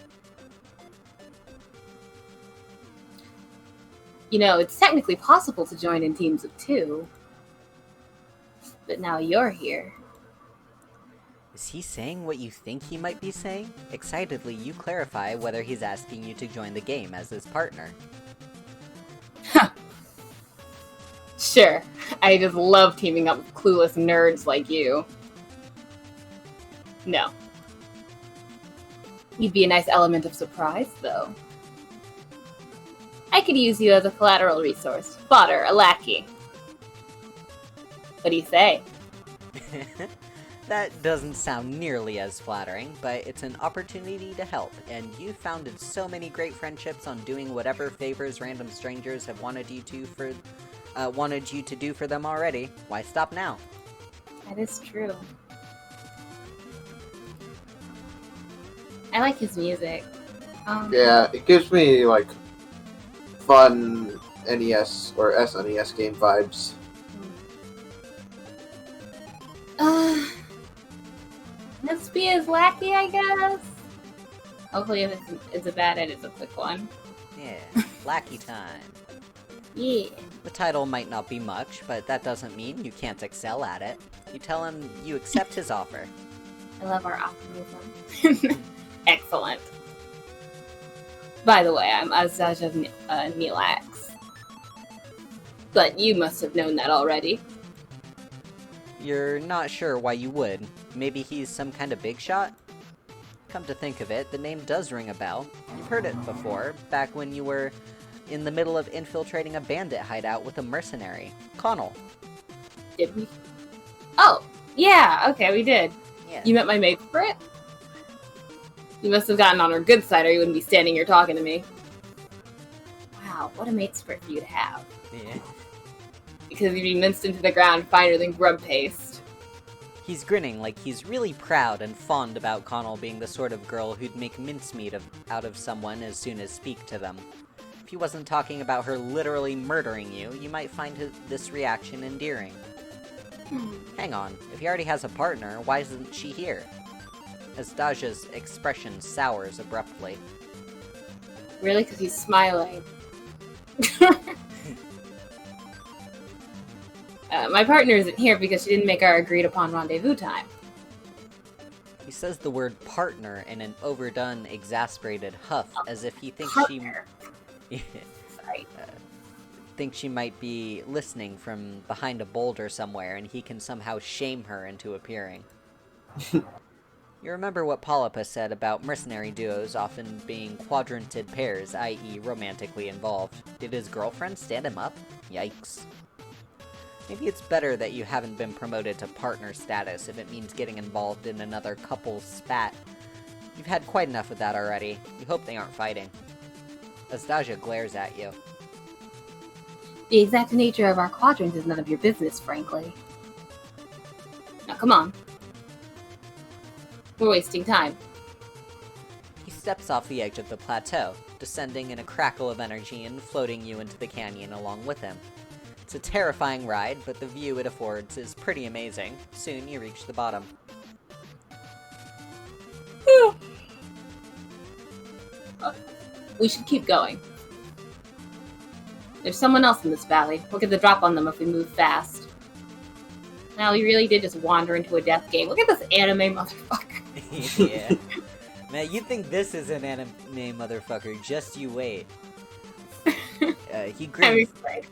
You know, it's technically possible to join in teams of two. But now you're here. Is he saying what you think he might be saying? Excitedly, you clarify whether he's asking you to join the game as his partner. Sure. I just love teaming up with clueless nerds like you. No. You'd be a nice element of surprise, though. I could use you as a collateral resource. Fodder, a lackey. What do you say? That doesn't sound nearly as flattering, but it's an opportunity to help, and you've founded so many great friendships on doing whatever favors random strangers have wanted you to do for them already. Why stop now? That is true. I like his music. Yeah, it gives me like fun NES or SNES game vibes. Let's be his lackey, I guess. Hopefully, if it's a bad edit, it's a quick one. Yeah, lackey time. Yeah. The title might not be much, but that doesn't mean you can't excel at it. You tell him you accept his offer. I love our optimism. Excellent. By the way, I'm Azaja Nilax. But you must have known that already. You're not sure why you would. Maybe he's some kind of big shot? Come to think of it, the name does ring a bell. You've heard it before, back when you were in the middle of infiltrating a bandit hideout with a mercenary. Connell. Did we? Oh, yeah, okay, we did. Yeah. You met my mate for it? You must have gotten on her good side or you wouldn't be standing here talking to me. Wow, what a mate spirit for you to have. Yeah. Because you'd be minced into the ground finer than grub paste. He's grinning like he's really proud and fond about Connell being the sort of girl who'd make mincemeat out of someone as soon as speak to them. If he wasn't talking about her literally murdering you, you might find this reaction endearing. Hang on, if he already has a partner, why isn't she here? Astaja's expression sours abruptly. Really? Because he's smiling. My partner isn't here because she didn't make our agreed upon rendezvous time. He says the word partner in an overdone, exasperated huff, as if he thinks Partner. Sorry. thinks she might be listening from behind a boulder somewhere, and he can somehow shame her into appearing. You remember what Polypus said about mercenary duos often being quadranted pairs, i.e. romantically involved. Did his girlfriend stand him up? Yikes. Maybe it's better that you haven't been promoted to partner status if it means getting involved in another couple's spat. You've had quite enough of that already. You hope they aren't fighting. Astasia glares at you. The exact nature of our quadrant is none of your business, frankly. Now, come on. We're wasting time. He steps off the edge of the plateau, descending in a crackle of energy and floating you into the canyon along with him. It's a terrifying ride, but the view it affords is pretty amazing. Soon you reach the bottom. We should keep going. There's someone else in this valley. We'll get the drop on them if we move fast. Now, we really did just wander into a death game. Look at this anime motherfucker. Yeah. Man, you think this is an anime motherfucker, just you wait. He I'm grins. excited.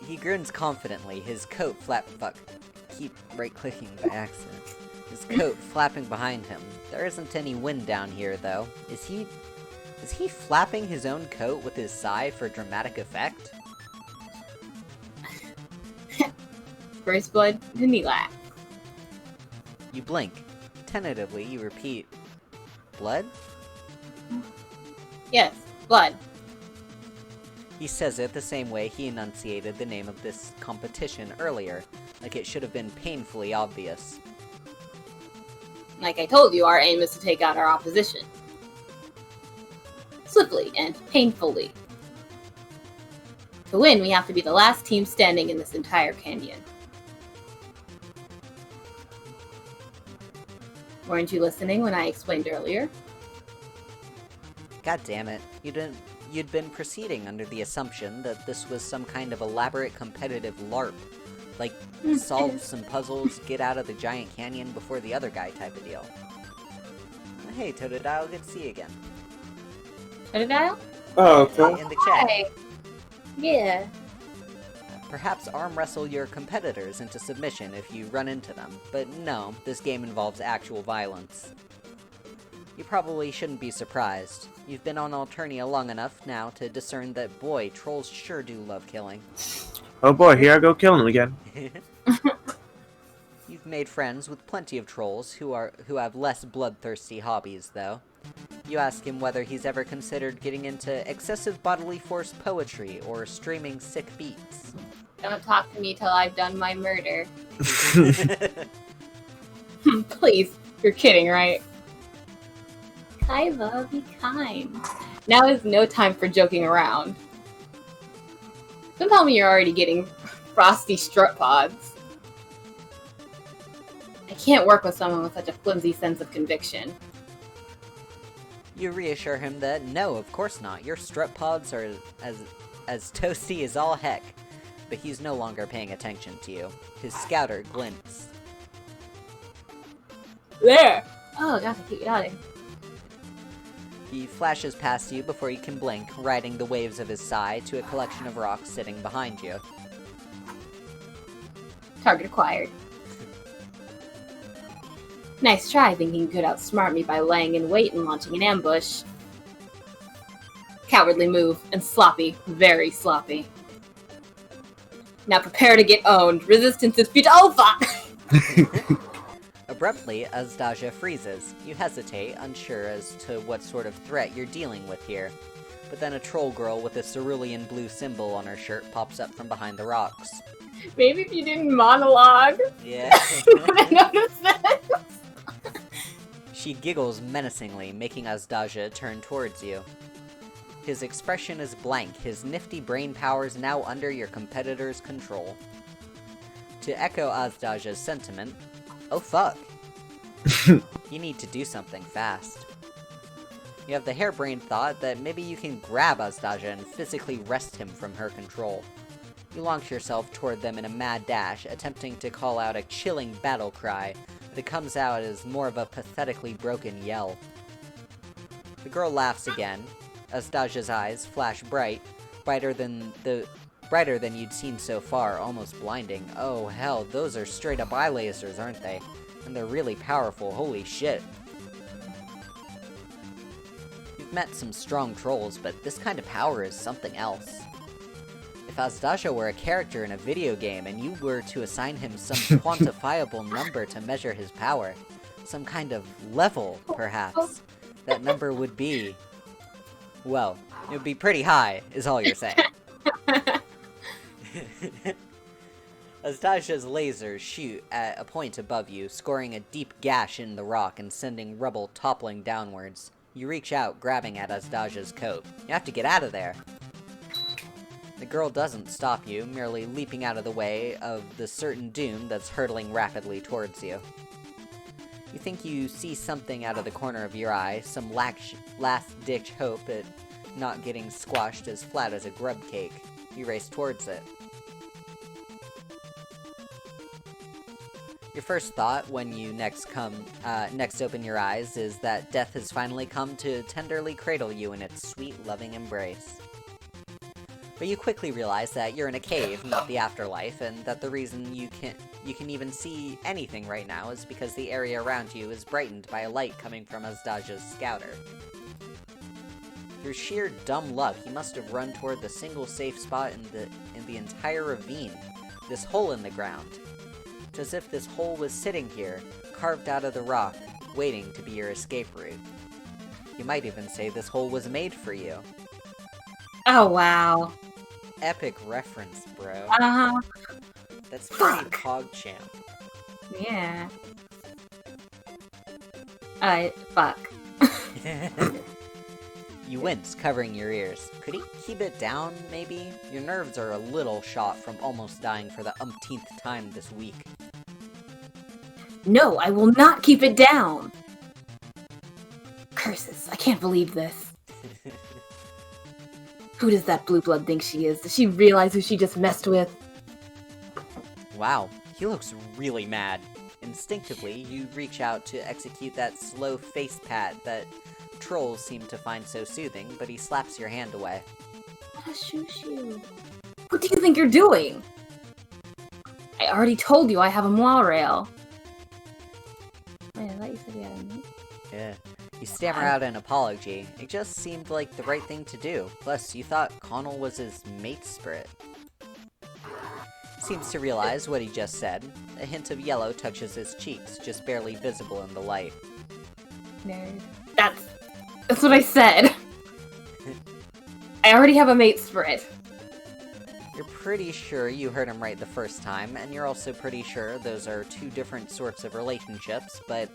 He grins confidently, his coat keep right-clicking by accident. His coat flapping behind him. There isn't any wind down here, though. Is he flapping his own coat with his sigh for dramatic effect? First blood to Nilak. You blink. Tentatively, you repeat, "Blood?" Yes, blood. He says it the same way he enunciated the name of this competition earlier, like it should have been painfully obvious. Like I told you, our aim is to take out our opposition. Swiftly and painfully. To win, we have to be the last team standing in this entire canyon. Weren't you listening when I explained earlier? God damn it. You'd been proceeding under the assumption that this was some kind of elaborate competitive LARP. Like, solve some puzzles, get out of the giant canyon before the other guy type of deal. Hey, Totodile, good to see you again. Totodile? Oh, okay. In the chat. Hi. Yeah. Perhaps arm wrestle your competitors into submission if you run into them, but no, this game involves actual violence. You probably shouldn't be surprised. You've been on Alternia long enough now to discern that, boy, trolls sure do love killing. Oh boy, here I go killing again. You've made friends with plenty of trolls who have less bloodthirsty hobbies, though. You ask him whether he's ever considered getting into excessive bodily force poetry or streaming sick beats. Don't talk to me till I've done my murder. Please, you're kidding, right? Kyla, be kind. Now is no time for joking around. Don't tell me you're already getting frosty strut pods. I can't work with someone with such a flimsy sense of conviction. You reassure him that no, of course not. Your strut pods are as toasty as all heck. But he's no longer paying attention to you. His scouter glints. There! Oh, gosh, I keep yawning. He flashes past you before you can blink, riding the waves of his sigh to a collection of rocks sitting behind you. Target acquired. Nice try thinking you could outsmart me by laying in wait and launching an ambush. Cowardly move, and sloppy, very sloppy. Now prepare to get owned. Resistance is over! Abruptly, Azdaja freezes. You hesitate, unsure as to what sort of threat you're dealing with here. But then a troll girl with a cerulean blue symbol on her shirt pops up from behind the rocks. Maybe if you didn't monologue, Yeah. you would have noticed that. She giggles menacingly, making Azdaja turn towards you. His expression is blank, his nifty brain powers now under your competitor's control. To echo Azdaja's sentiment, oh fuck. You need to do something fast. You have the harebrained thought that maybe you can grab Azdaja and physically wrest him from her control. You launch yourself toward them in a mad dash, attempting to call out a chilling battle cry, but it comes out as more of a pathetically broken yell. The girl laughs again. Azdaja's eyes flash brighter than you'd seen so far, almost blinding. Oh hell, those are straight up eye lasers, aren't they? And they're really powerful, holy shit. You've met some strong trolls, but this kind of power is something else. If Azdaja were a character in a video game and you were to assign him some quantifiable number to measure his power, some kind of level, perhaps, that number would be... well, it would be pretty high, is all you're saying. Azdaja's lasers shoot at a point above you, scoring a deep gash in the rock and sending rubble toppling downwards. You reach out, grabbing at Azdaja's coat. You have to get out of there. The girl doesn't stop you, merely leaping out of the way of the certain doom that's hurtling rapidly towards you. You think you see something out of the corner of your eye, some last-ditch hope at not getting squashed as flat as a grub cake. You race towards it. Your first thought when you next open your eyes is that death has finally come to tenderly cradle you in its sweet, loving embrace. But you quickly realize that you're in a cave, not the afterlife, and that the reason you can even see anything right now is because the area around you is brightened by a light coming from Azdaja's scouter. Through sheer dumb luck, he must have run toward the single safe spot in the entire ravine, this hole in the ground. It's as if this hole was sitting here, carved out of the rock, waiting to be your escape route. You might even say this hole was made for you. Oh, wow. Epic reference, bro. Uh-huh. That's pretty Fuck. PogChamp. Yeah. Fuck. You wince, covering your ears. Could he keep it down, maybe? Your nerves are a little shot from almost dying for the umpteenth time this week. No, I will not keep it down! Curses, I can't believe this. Who does that blue blood think she is? Does she realize who she just messed with? Wow, he looks really mad. Instinctively, you reach out to execute that slow face pat that trolls seem to find so soothing, but he slaps your hand away. Shoo-shoo. What do you think you're doing? I already told you I have a moil rail. Wait, I thought you said you had a meat? Yeah. You stammer out an apology. It just seemed like the right thing to do. Plus, you thought Connell was his mate spirit. seems to realize what he just said. A hint of yellow touches his cheeks, just barely visible in the light. Nerd. That's what I said. I already have a mates for it. You're pretty sure you heard him right the first time, and you're also pretty sure those are two different sorts of relationships, but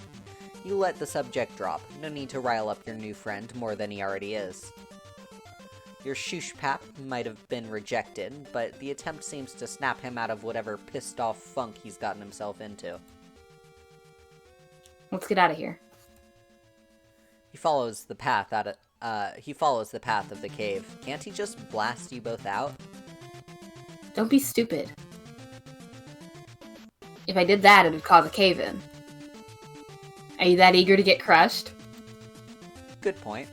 you let the subject drop. No need to rile up your new friend more than he already is. Your shoosh pap might have been rejected, but the attempt seems to snap him out of whatever pissed-off funk he's gotten himself into. Let's get out of here. He follows the path of the cave. Can't he just blast you both out? Don't be stupid. If I did that, it would cause a cave-in. Are you that eager to get crushed? Good point.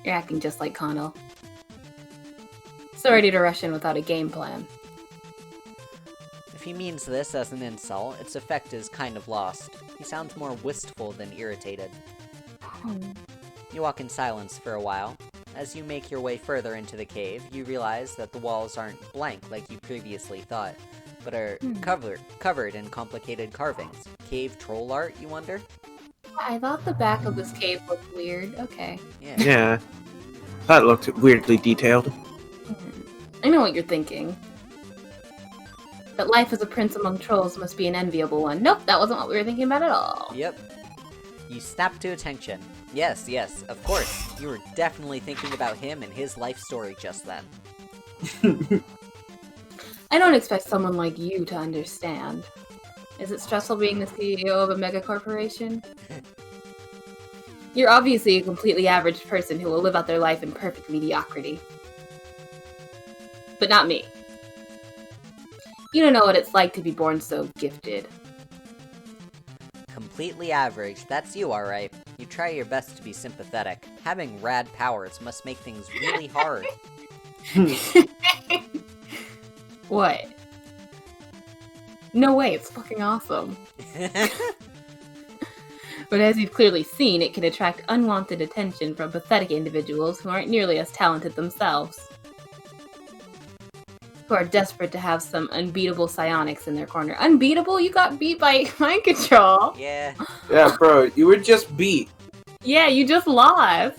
You're acting just like Connell. So ready to rush in without a game plan. If he means this as an insult, its effect is kind of lost. He sounds more wistful than irritated. You walk in silence for a while. As you make your way further into the cave, you realize that the walls aren't blank like you previously thought, but are covered in complicated carvings. Cave troll art, you wonder? I thought the back of this cave looked weird. Okay. Yeah. That looked weirdly detailed. I know what you're thinking. That life as a prince among trolls must be an enviable one. Nope, that wasn't what we were thinking about at all. Yep. You snap to attention. Yes, of course. You were definitely thinking about him and his life story just then. I don't expect someone like you to understand. Is it stressful being the CEO of a mega corporation? You're obviously a completely average person who will live out their life in perfect mediocrity. But not me. You don't know what it's like to be born so gifted. Completely average, that's you alright. You try your best to be sympathetic. Having rad powers must make things really hard. What? No way, it's fucking awesome. But as you've clearly seen, it can attract unwanted attention from pathetic individuals who aren't nearly as talented themselves. Who are desperate to have some unbeatable psionics in their corner. Unbeatable? You got beat by mind control. Yeah. Yeah, bro, you were just beat. Yeah, you just lost.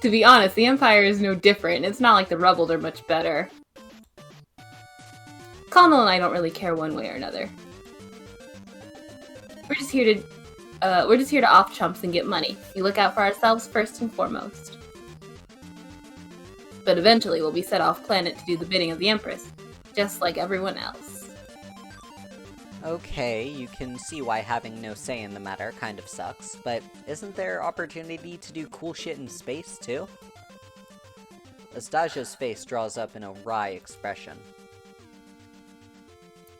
To be honest, the Empire is no different, and it's not like the rebels are much better. Connell and I don't really care one way or another. We're just here to off chumps and get money. We look out for ourselves first and foremost. But eventually we'll be set off planet to do the bidding of the Empress, just like everyone else. Okay, you can see why having no say in the matter kind of sucks, but isn't there opportunity to do cool shit in space, too? Astasia's face draws up in a wry expression.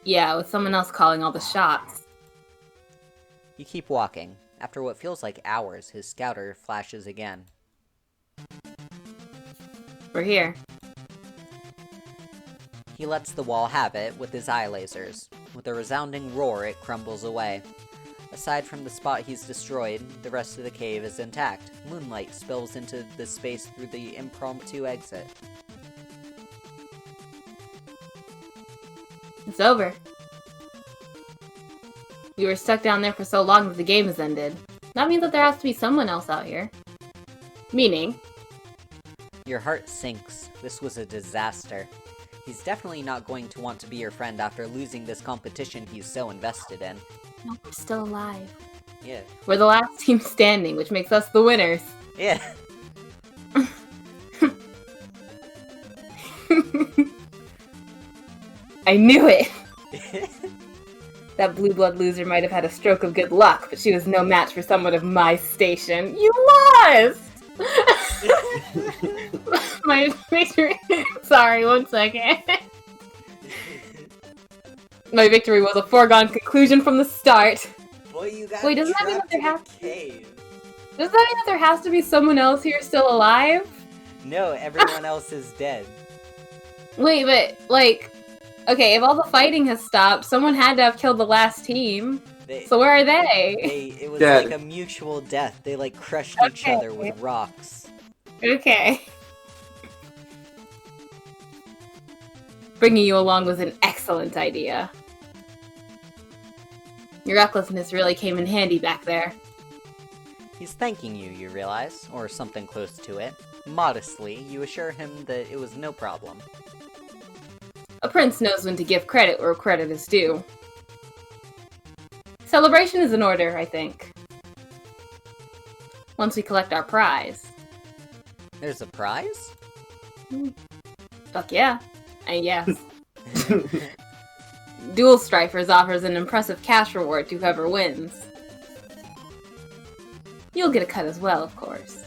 Yeah, with someone else calling all the shots. You keep walking. After what feels like hours, his scouter flashes again. We're here. He lets the wall have it with his eye lasers. With a resounding roar, it crumbles away. Aside from the spot he's destroyed, the rest of the cave is intact. Moonlight spills into the space through the impromptu exit. It's over. We were stuck down there for so long that the game has ended. That means that there has to be someone else out here. Meaning... Your heart sinks. This was a disaster. He's definitely not going to want to be your friend after losing this competition he's so invested in. No, we're still alive. Yeah. We're the last team standing, which makes us the winners. Yeah. I knew it! That blue blood loser might have had a stroke of good luck, but she was no match for someone of my station. You lost! My victory... Sorry, 1 second. My victory was a foregone conclusion from the start. Boy, you got Wait, doesn't that mean that trapped there in a has... cave. Does that mean that there has to be someone else here still alive? No, everyone else is dead. Wait, but, like... Okay, if all the fighting has stopped, someone had to have killed the last team. So where are they? It was Dead. like a mutual death. They like crushed each Okay. other with rocks. Okay. bringing you along was an excellent idea. Your recklessness really came in handy back there. He's thanking you, you realize, or something close to it. Modestly, you assure him that it was no problem. A prince knows when to give credit where credit is due. Celebration is in order, I think. Once we collect our prize. There's a prize? Fuck yeah. And yes. Dual Strifers offers an impressive cash reward to whoever wins. You'll get a cut as well, of course.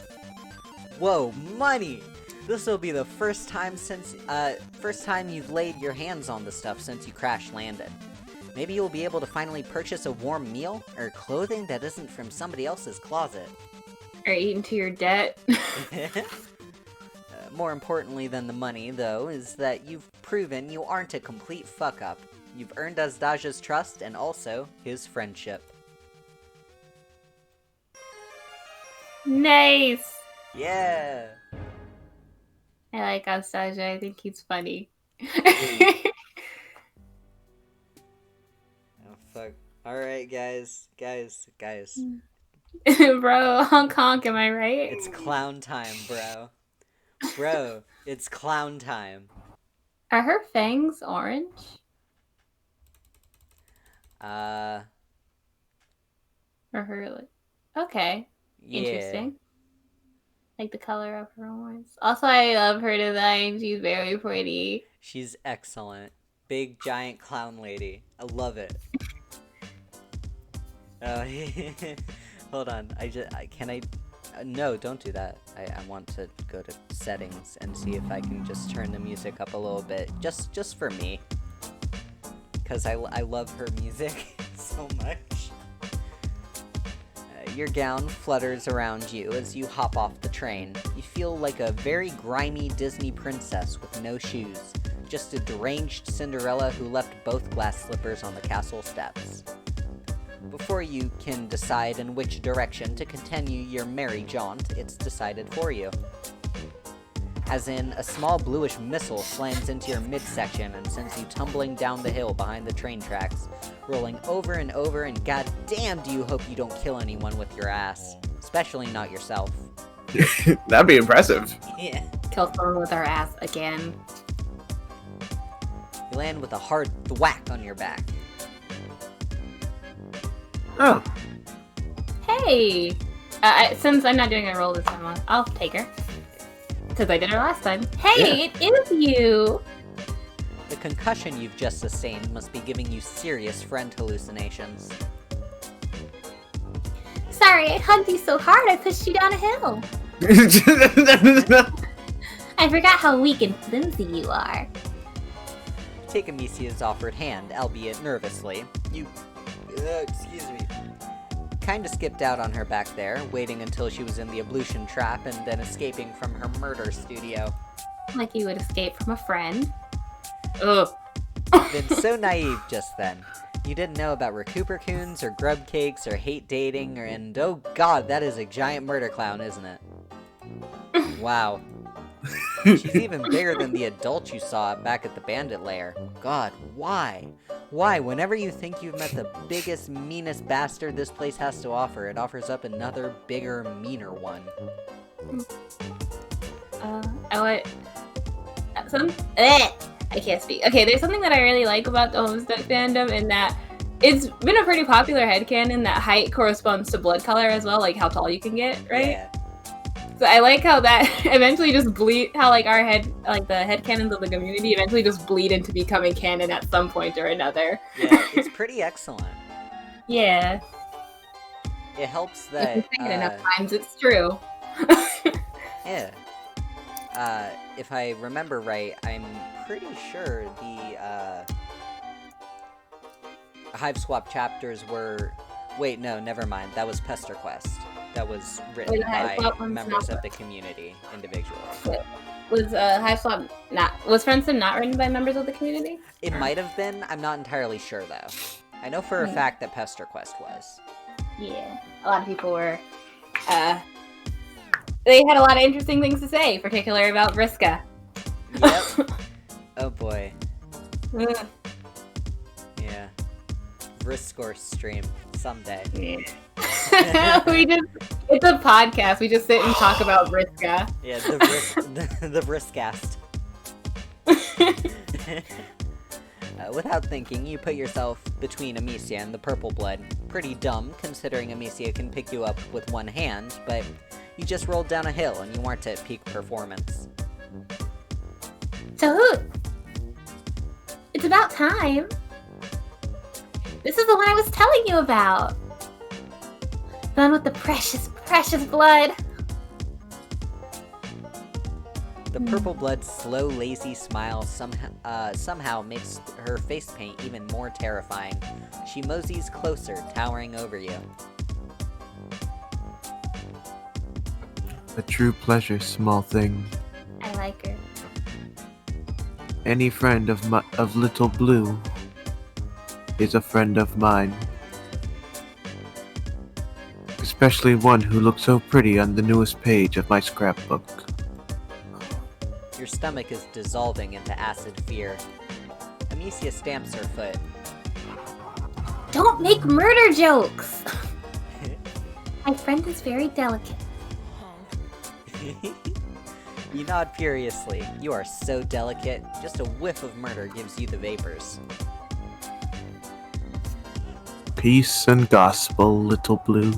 Whoa, money! This will be the first time you've laid your hands on the stuff since you crash landed. Maybe you'll be able to finally purchase a warm meal, or clothing that isn't from somebody else's closet. Or eat into your debt. More importantly than the money, though, is that you've proven you aren't a complete fuck-up. You've earned Azdaja's trust, and also his friendship. Nice! Yeah! I like Azdaja, I think he's funny. Oh, fuck. Alright, guys. Bro, honk honk, am I right? It's clown time, bro. Bro, it's clown time. Are her fangs orange? Or her, like... Okay. Yeah. Interesting. Like the color of her horns. Also, I love her design. She's very pretty. She's excellent. Big, giant clown lady. I love it. Oh, hold on. No, don't do that. I want to go to settings and see if I can just turn the music up a little bit. Just for me. Because I love her music so much. Your gown flutters around you as you hop off the train. You feel like a very grimy Disney princess with no shoes. Just a deranged Cinderella who left both glass slippers on the castle steps. Before you can decide in which direction to continue your merry jaunt, it's decided for you. As in, a small bluish missile slams into your midsection and sends you tumbling down the hill behind the train tracks, rolling over and over, and goddamn do you hope you don't kill anyone with your ass. Especially not yourself. That'd be impressive. Yeah. Kill someone with our ass again. You land with a hard thwack on your back. Oh. Hey! Since I'm not doing a roll this time, I'll take her. Because I did her last time. Hey, Yeah. it is you! The concussion you've just sustained must be giving you serious friend hallucinations. Sorry, I hugged you so hard I pushed you down a hill. I forgot how weak and flimsy you are. Take Amicia's offered hand, albeit nervously. You... excuse me. Kinda skipped out on her back there, waiting until she was in the ablution trap and then escaping from her murder studio. Like you would escape from a friend. Ugh. Been so naive just then. You didn't know about Recupercoons or grub cakes or hate dating and oh god, that is a giant murder clown, isn't it? Wow. She's even bigger than the adult you saw back at the bandit lair. God, why? Why, whenever you think you've met the biggest, meanest bastard this place has to offer, it offers up another, bigger, meaner one. I can't speak. Okay, there's something that I really like about the Homestuck fandom in that it's been a pretty popular headcanon that height corresponds to blood color as well, like how tall you can get, right? Yeah. So I like how that eventually just how like our the headcanons of the community eventually just bleed into becoming canon at some point or another. Yeah, it's pretty excellent. Yeah. It helps If that, you say it enough times, it's true. yeah. If I remember right, I'm pretty sure the, Hiveswap chapters were... Wait, no, never mind. That was Pester Quest. That was written by members of the community individually. Was Hiveswap was Friendsim not written by members of the community? It might have been. I'm not entirely sure, though. I know for a fact that Pester Quest was. Yeah. A lot of people were, they had a lot of interesting things to say, particularly about Vriska. Yep. Oh boy. Ugh. Yeah. Vriskor stream someday. Yeah. It's a podcast. We just sit and talk about Vriska. Yeah, the Vriskcast. Without thinking, you put yourself between Amicia and the purple blood. Pretty dumb, considering Amicia can pick you up with one hand, but you just rolled down a hill and you weren't at peak performance. So, it's about time. This is the one I was telling you about. The one with the precious, precious blood. The purple blood's slow, lazy smile somehow makes her face paint even more terrifying. She moseys closer, towering over you. A true pleasure, small thing. I like her. Any friend of Little Blue is a friend of mine. Especially one who looks so pretty on the newest page of my scrapbook. Your stomach is dissolving into acid fear. Amicia stamps her foot. Don't make murder jokes! My friend is very delicate. You nod furiously. You are so delicate. Just a whiff of murder gives you the vapors. Peace and gospel, Little Blue.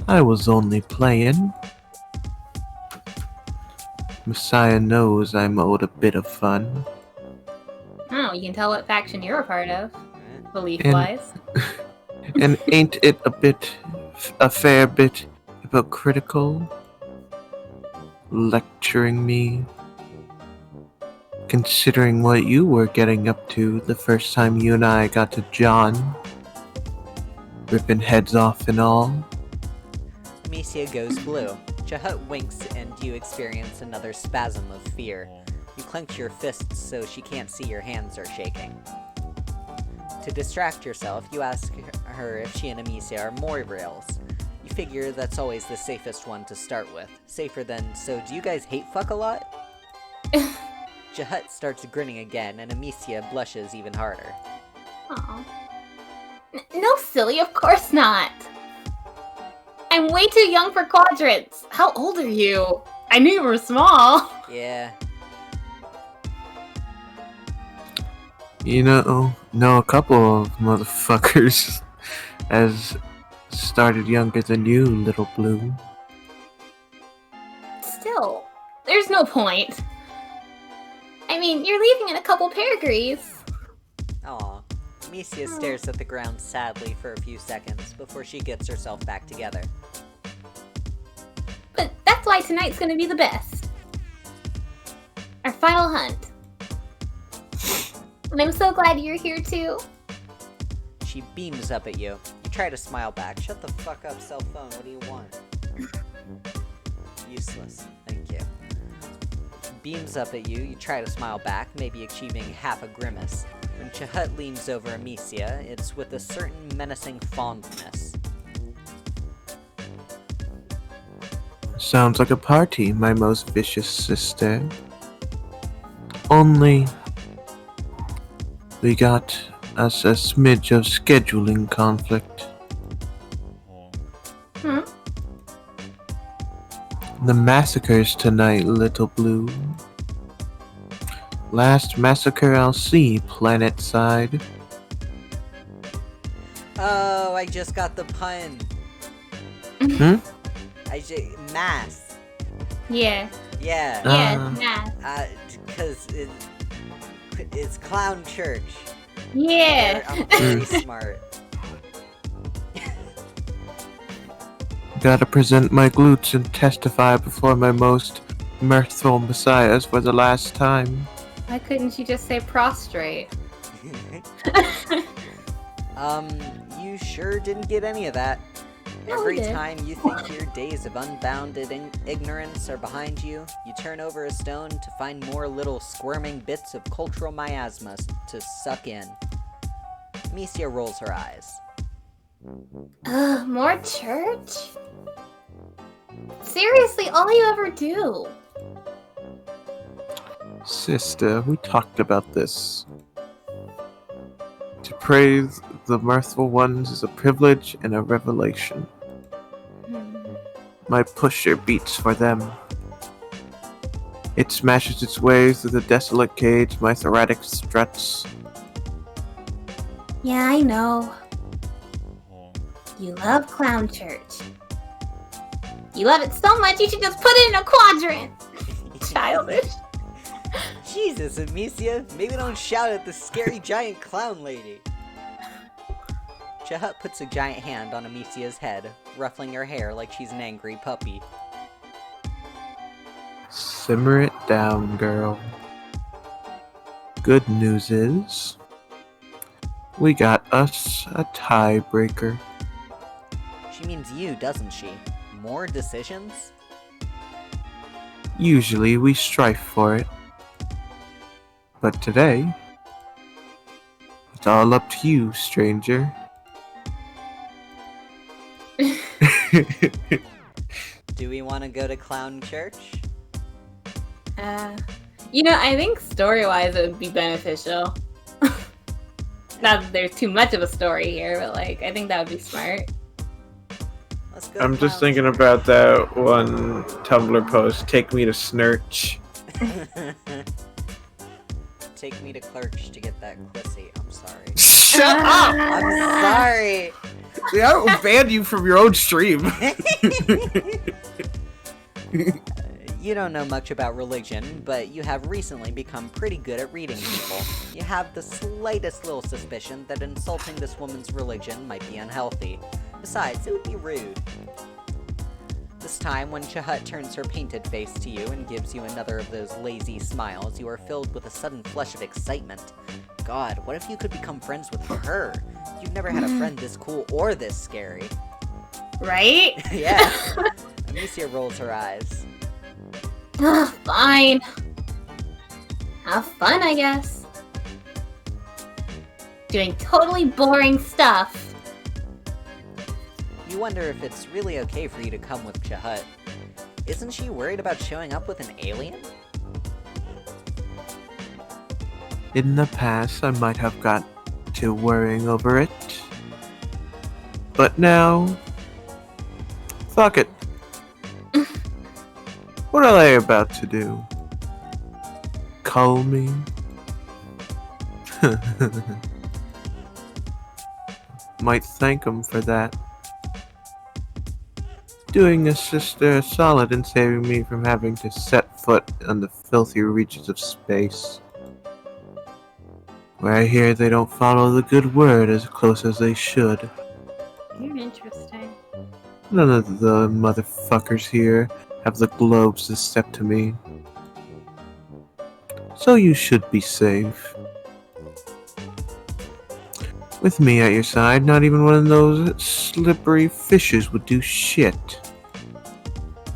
I was only playing. Messiah knows I'm owed a bit of fun. Oh, you can tell what faction you're a part of, belief-wise. And ain't it a fair bit hypocritical? Lecturing me? Considering what you were getting up to the first time you and I got to John. Ripping heads off and all. Amicia goes blue. Chahut winks and you experience another spasm of fear. You clench your fists so she can't see your hands are shaking. To distract yourself, you ask her if she and Amicia are Moirails. You figure that's always the safest one to start with. Safer than, so do you guys hate fuck a lot? Chahut starts grinning again and Amicia blushes even harder. Aw. No, silly, of course not. I'm way too young for quadrants. How old are you? I knew you were small. Yeah. You know a couple of motherfuckers has started younger than you, Little Blue. Still, there's no point. I mean, you're leaving in a couple pedigrees. Aw. Amicia stares at the ground sadly for a few seconds before she gets herself back together. But that's why tonight's gonna be the best. Our final hunt. And I'm so glad you're here too. She beams up at you. You try to smile back. Shut the fuck up, cell phone. What do you want? Useless. Thank you. Beams up at you. You try to smile back, maybe achieving half a grimace. When Chahut leans over Amicia, it's with a certain menacing fondness. Sounds like a party, my most vicious sister. Only we got us a smidge of scheduling conflict. The massacres tonight, Little Blue. Last massacre I'll see, planet side. Oh, I just got the pun. Mass. Yeah. Yeah. Yeah, Because it's clown church. yeah. I'm very smart. Gotta present my glutes and testify before my most mirthful messiahs for the last time. Why couldn't you just say prostrate? You sure didn't get any of that. No, Every we did. time you think your days of unbounded ignorance are behind you, you turn over a stone to find more little squirming bits of cultural miasma to suck in. Amicia rolls her eyes. Ugh, more church? Seriously, all you ever do. Sister, we talked about this. To praise the mirthful ones is a privilege and a revelation. My pusher beats for them. It smashes its way through the desolate cage my thoracic struts. Yeah, I know. You love Clown Church. You love it so much you should just put it in a quadrant. Childish. Jesus, Amicia, maybe don't shout at the scary giant clown lady. Chahut puts a giant hand on Amicia's head, ruffling her hair like she's an angry puppy. Simmer it down, girl. Good news is, we got us a tiebreaker. She means you, doesn't she? More decisions? Usually we strive for it. But today, it's all up to you, stranger. Do we want to go to Clown Church? I think story-wise it would be beneficial. Not that there's too much of a story here, but I think that would be smart. Let's go. I'm just thinking about that one Tumblr post, Take Me to Snurch. Take me to Clerch to get that pussy. I'm sorry. Shut up! I'm sorry! See, I will ban you from your own stream. You don't know much about religion, but you have recently become pretty good at reading people. You have the slightest little suspicion that insulting this woman's religion might be unhealthy. Besides, it would be rude. This time, when Chahut turns her painted face to you and gives you another of those lazy smiles, you are filled with a sudden flush of excitement. God, what if you could become friends with her? You've never had a friend this cool or this scary. Right? Yeah. Amicia rolls her eyes. Fine. Have fun, I guess. Doing totally boring stuff. You wonder if it's really okay for you to come with Chahut. Isn't she worried about showing up with an alien? In the past, I might have got to worrying over it. But now, fuck it. What are they about to do? Cull me? Might thank them for that. Doing a sister a solid and saving me from having to set foot on the filthy reaches of space. Where I hear they don't follow the good word as close as they should. Interesting. None of the motherfuckers here have the globes to step to me. So you should be safe. With me at your side, not even one of those slippery fishes would do shit.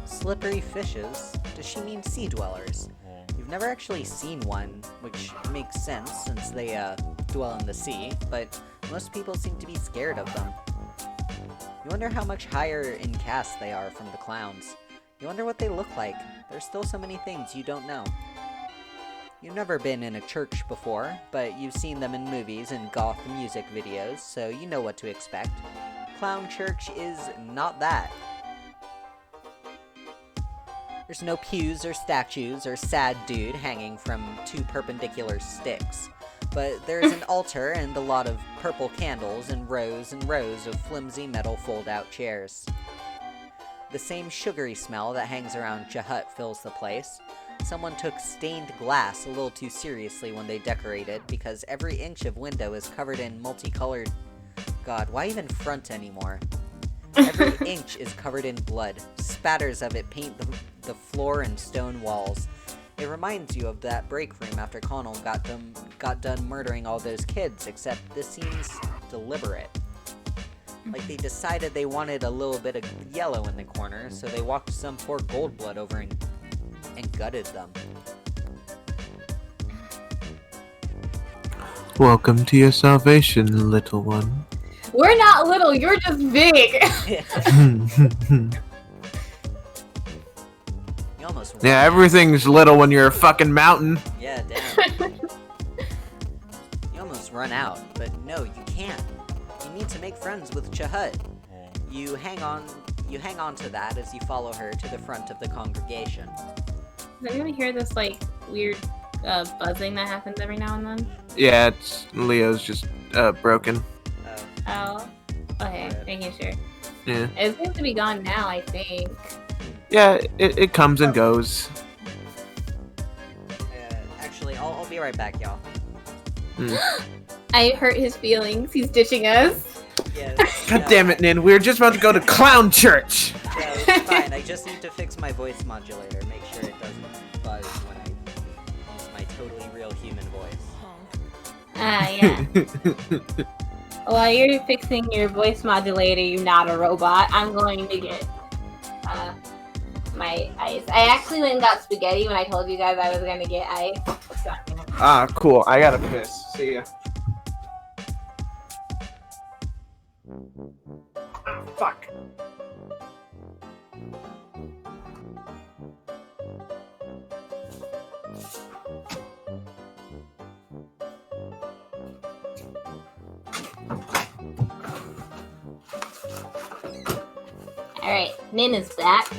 Slippery fishes? Does she mean sea dwellers? You've never actually seen one, which makes sense since they dwell in the sea, but most people seem to be scared of them. You wonder how much higher in caste they are from the clowns. You wonder what they look like. There's still so many things you don't know. You've never been in a church before, but you've seen them in movies and goth music videos, so you know what to expect. Clown Church is not that. There's no pews or statues or sad dude hanging from two perpendicular sticks, but there's an altar and a lot of purple candles and rows of flimsy metal fold-out chairs. The same sugary smell that hangs around Chahut fills the place. Someone took stained glass a little too seriously when they decorated, because every inch of window is covered in multicolored... God, why even front anymore? Every inch is covered in blood. Spatters of it paint the floor and stone walls. It reminds you of that break room after Connell got done murdering all those kids, except this seems deliberate. Like they decided they wanted a little bit of yellow in the corner, so they walked some poor Goldblood over and gutted them. Welcome to your salvation, little one. We're not little, you're just big. You almost run Yeah, out. everything's little when you're a fucking mountain. Yeah, damn. You almost run out, but no, you can't. You need to make friends with Chahut. You hang on to that as you follow her to the front of the congregation. Does anyone hear this like weird buzzing that happens every now and then? Yeah, it's Leo's just broken. Oh. Okay, Right. making sure. Yeah. It seems to be gone now, I think. Yeah, it comes and goes. Actually, I'll be right back, y'all. I hurt his feelings. He's ditching us. Yeah, God damn it, Nin. We were just about to go to clown church. Yeah, it's fine. I just need to fix my voice modulator. Make sure it doesn't buzz when I use my totally real human voice. Yeah. While you're fixing your voice modulator, you're not a robot. I'm going to get my ice. I actually went and got spaghetti when I told you guys I was going to get ice. Ah, cool. I gotta piss. See ya. Fuck. Alright, Nin is back.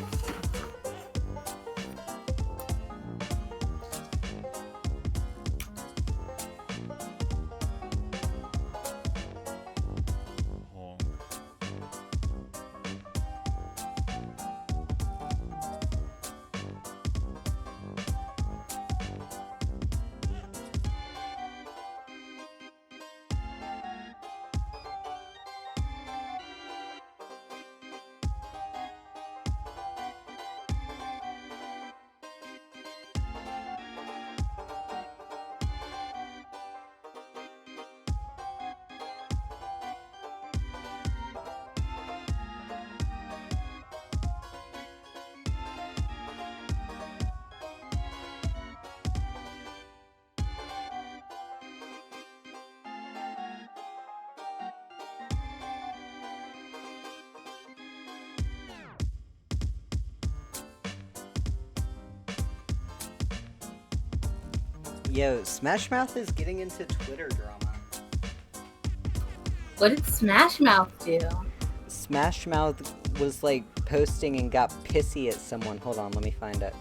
Yo, Smash Mouth is getting into Twitter drama. What did Smash Mouth do? Smash Mouth was like posting and got pissy at someone. Hold on, let me find it.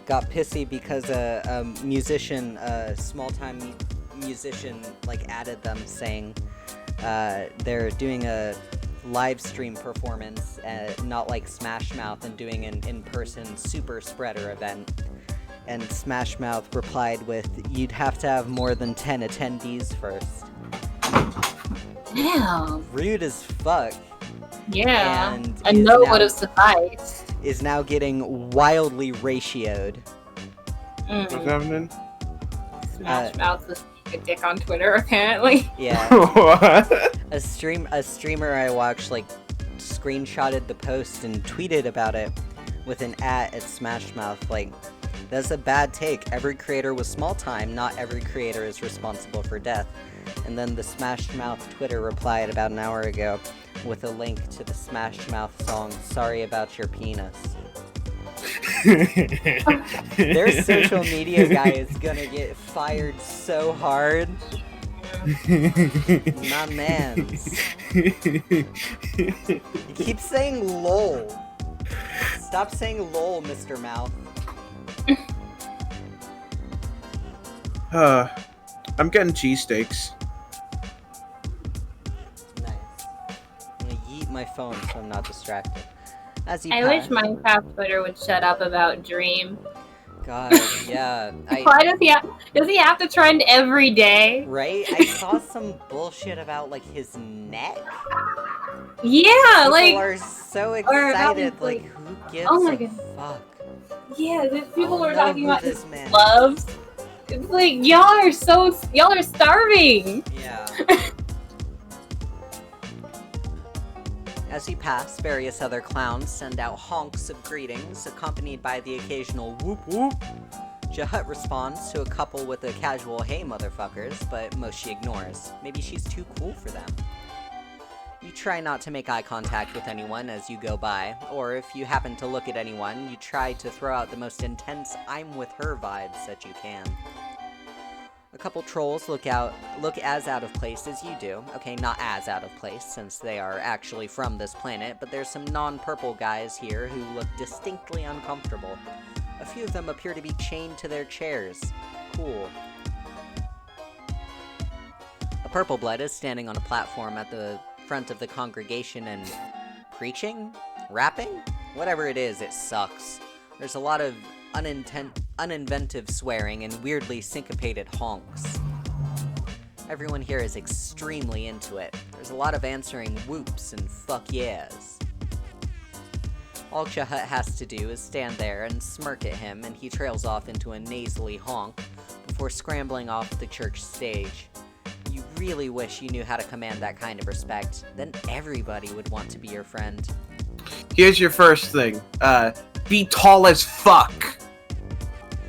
Got pissy because a musician, a small-time musician, like added them saying they're doing a live stream performance, not like Smash Mouth, and doing an in-person super spreader event. And Smash Mouth replied with, "You'd have to have more than 10 attendees first." Damn. Rude as fuck. Yeah. And A is no now- would have sufficed. Is now getting wildly ratioed. What's happening? Smash Mouth was a dick on Twitter, apparently. Yeah. What? A streamer I watched like screenshotted the post and tweeted about it with an at Smash Mouth, like, "That's a bad take. Every creator was small time, not every creator is responsible for death." And then the Smash Mouth Twitter replied about an hour ago with a link to the Smash Mouth song "Sorry About Your Penis." Their social media guy is gonna get fired so hard. My mans. You keep saying lol. Stop saying lol, Mr. Mouth. I'm getting cheesesteaks. Nice. I'm gonna yeet my phone so I'm not distracted. As you I pass. wish Minecraft Twitter would shut up about Dream. God, yeah. Why does he have to trend every day? Right? I saw some bullshit about like his neck. Yeah, People like are so or about excited. his, Like, like- who gives Oh my a God. fuck? yeah, there's people I'll are know talking who about this his man is. gloves. It's like y'all are starving. Yeah. As you pass, various other clowns send out honks of greetings, accompanied by the occasional whoop whoop. Jahut responds to a couple with a casual "hey motherfuckers," but most she ignores. Maybe she's too cool for them. You try not to make eye contact with anyone as you go by, or if you happen to look at anyone, you try to throw out the most intense I'm with her vibes that you can. A couple trolls look as out of place as you do. Okay, not as out of place, since they are actually from this planet, but there's some non-purple guys here who look distinctly uncomfortable. A few of them appear to be chained to their chairs. Cool. A purple blood is standing on a platform at the front of the congregation and preaching? Rapping? Whatever it is, it sucks. There's a lot of uninventive swearing and weirdly syncopated honks. Everyone here is extremely into it. There's a lot of answering whoops and fuck yeahs. All Chahut has to do is stand there and smirk at him, and he trails off into a nasally honk before scrambling off the church stage. You really wish you knew how to command that kind of respect. Then everybody would want to be your friend. Here's your first thing. Be tall as fuck.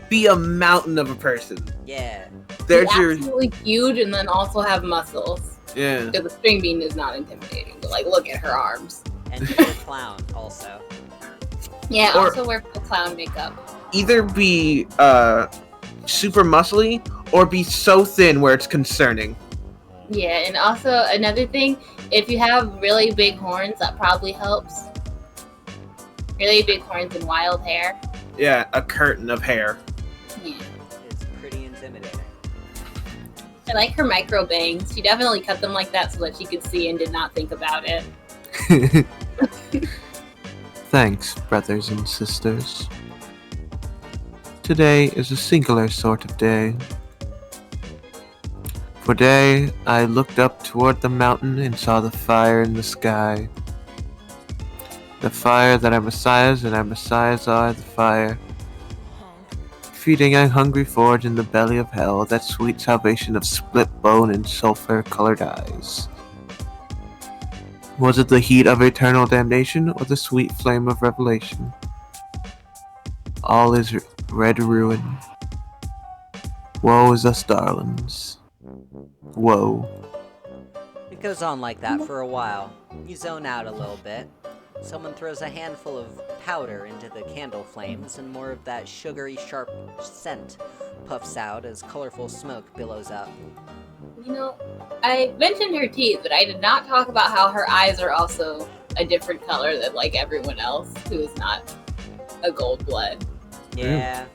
Be a mountain of a person. Yeah. There's Be your absolutely huge and then also have muscles. yeah. Because the string bean is not intimidating, but like look at her arms. And be a clown, also. Yeah, Or- also wear full clown makeup. Either be super muscly or be so thin where it's concerning. Yeah, and also another thing, if you have really big horns, that probably helps. Really big horns and wild hair. Yeah, a curtain of hair. Yeah. It's pretty intimidating. I like her micro bangs. She definitely cut them like that so that she could see and did not think about it. Thanks, brothers and sisters. Today is a singular sort of day. For day, I looked up toward the mountain and saw the fire in the sky. The fire that our messiahs and our messiahs are the fire. Feeding a hungry forge in the belly of hell, that sweet salvation of split bone and sulfur-colored eyes. Was it the heat of eternal damnation or the sweet flame of revelation? All is red ruin. Woe is us darlings. Woe. It goes on like that for a while. You zone out a little bit. Someone throws a handful of powder into the candle flames, and more of that sugary, sharp scent puffs out as colorful smoke billows up. You know, I mentioned her teeth, but I did not talk about how her eyes are also a different color than like everyone else who is not a gold blood. Yeah.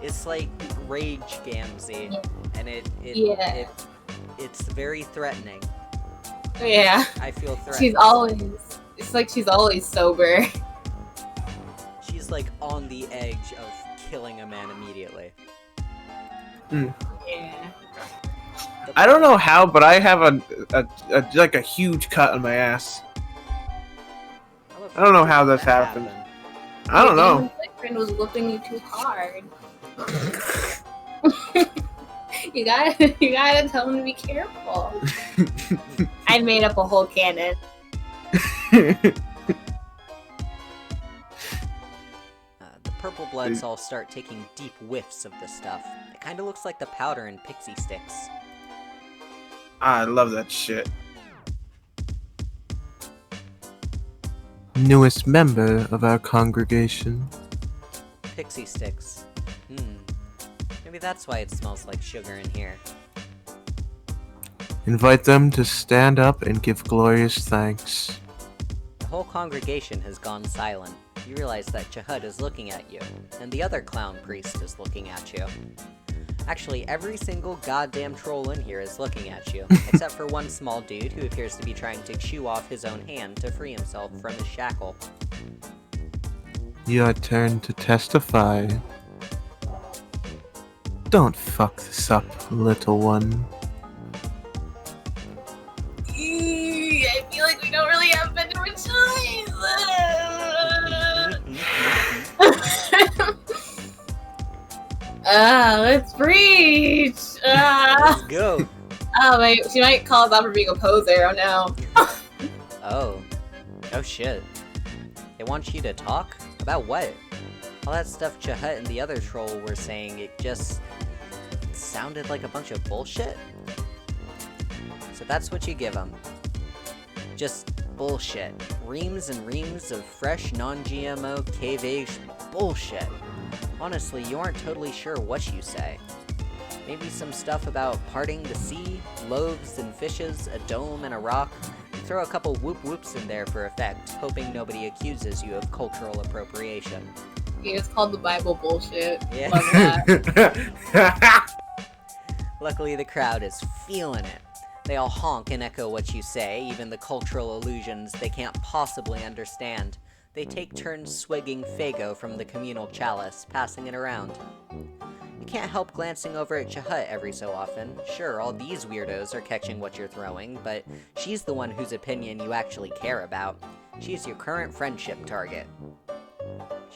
It's like rage Gamzee, and it's very threatening. Yeah. I feel threatened. It's like she's always sober. She's like on the edge of killing a man immediately. Yeah. I don't know how, but I have a huge cut on my ass. I don't know how that's happened. I don't know. My boyfriend was whooping you too hard. you gotta tell him to be careful. I made up a whole canon. The purple bloods all start taking deep whiffs of this stuff. It kind of looks like the powder in pixie sticks. I love that shit. Newest member of our congregation. Pixie sticks. Maybe that's why it smells like sugar in here. Invite them to stand up and give glorious thanks. The whole congregation has gone silent. You realize that Chahut is looking at you, and the other clown priest is looking at you. Actually, every single goddamn troll in here is looking at you, except for one small dude who appears to be trying to chew off his own hand to free himself from his shackle. Your turn to testify. Don't fuck this up, little one. I feel like we don't really have much of a choice. Let's preach. Let's go! Oh wait, she might call us out for being a poser. Oh no. Oh. Oh shit. They want you to talk? About what? All that stuff Chahut and the other troll were saying, it just sounded like a bunch of bullshit? So that's what you give them. Just bullshit. Reams and reams of fresh, non-GMO, cave-aged bullshit. Honestly, you aren't totally sure what you say. Maybe some stuff about parting the sea, loaves and fishes, a dome and a rock. You throw a couple whoop-whoops in there for effect, hoping nobody accuses you of cultural appropriation. Yeah, it's called the Bible bullshit. Yeah. Love that. Luckily, the crowd is feeling it. They all honk and echo what you say, even the cultural allusions they can't possibly understand. They take turns swigging Fago from the communal chalice, passing it around. You can't help glancing over at Chahut every so often. Sure, all these weirdos are catching what you're throwing, but she's the one whose opinion you actually care about. She's your current friendship target.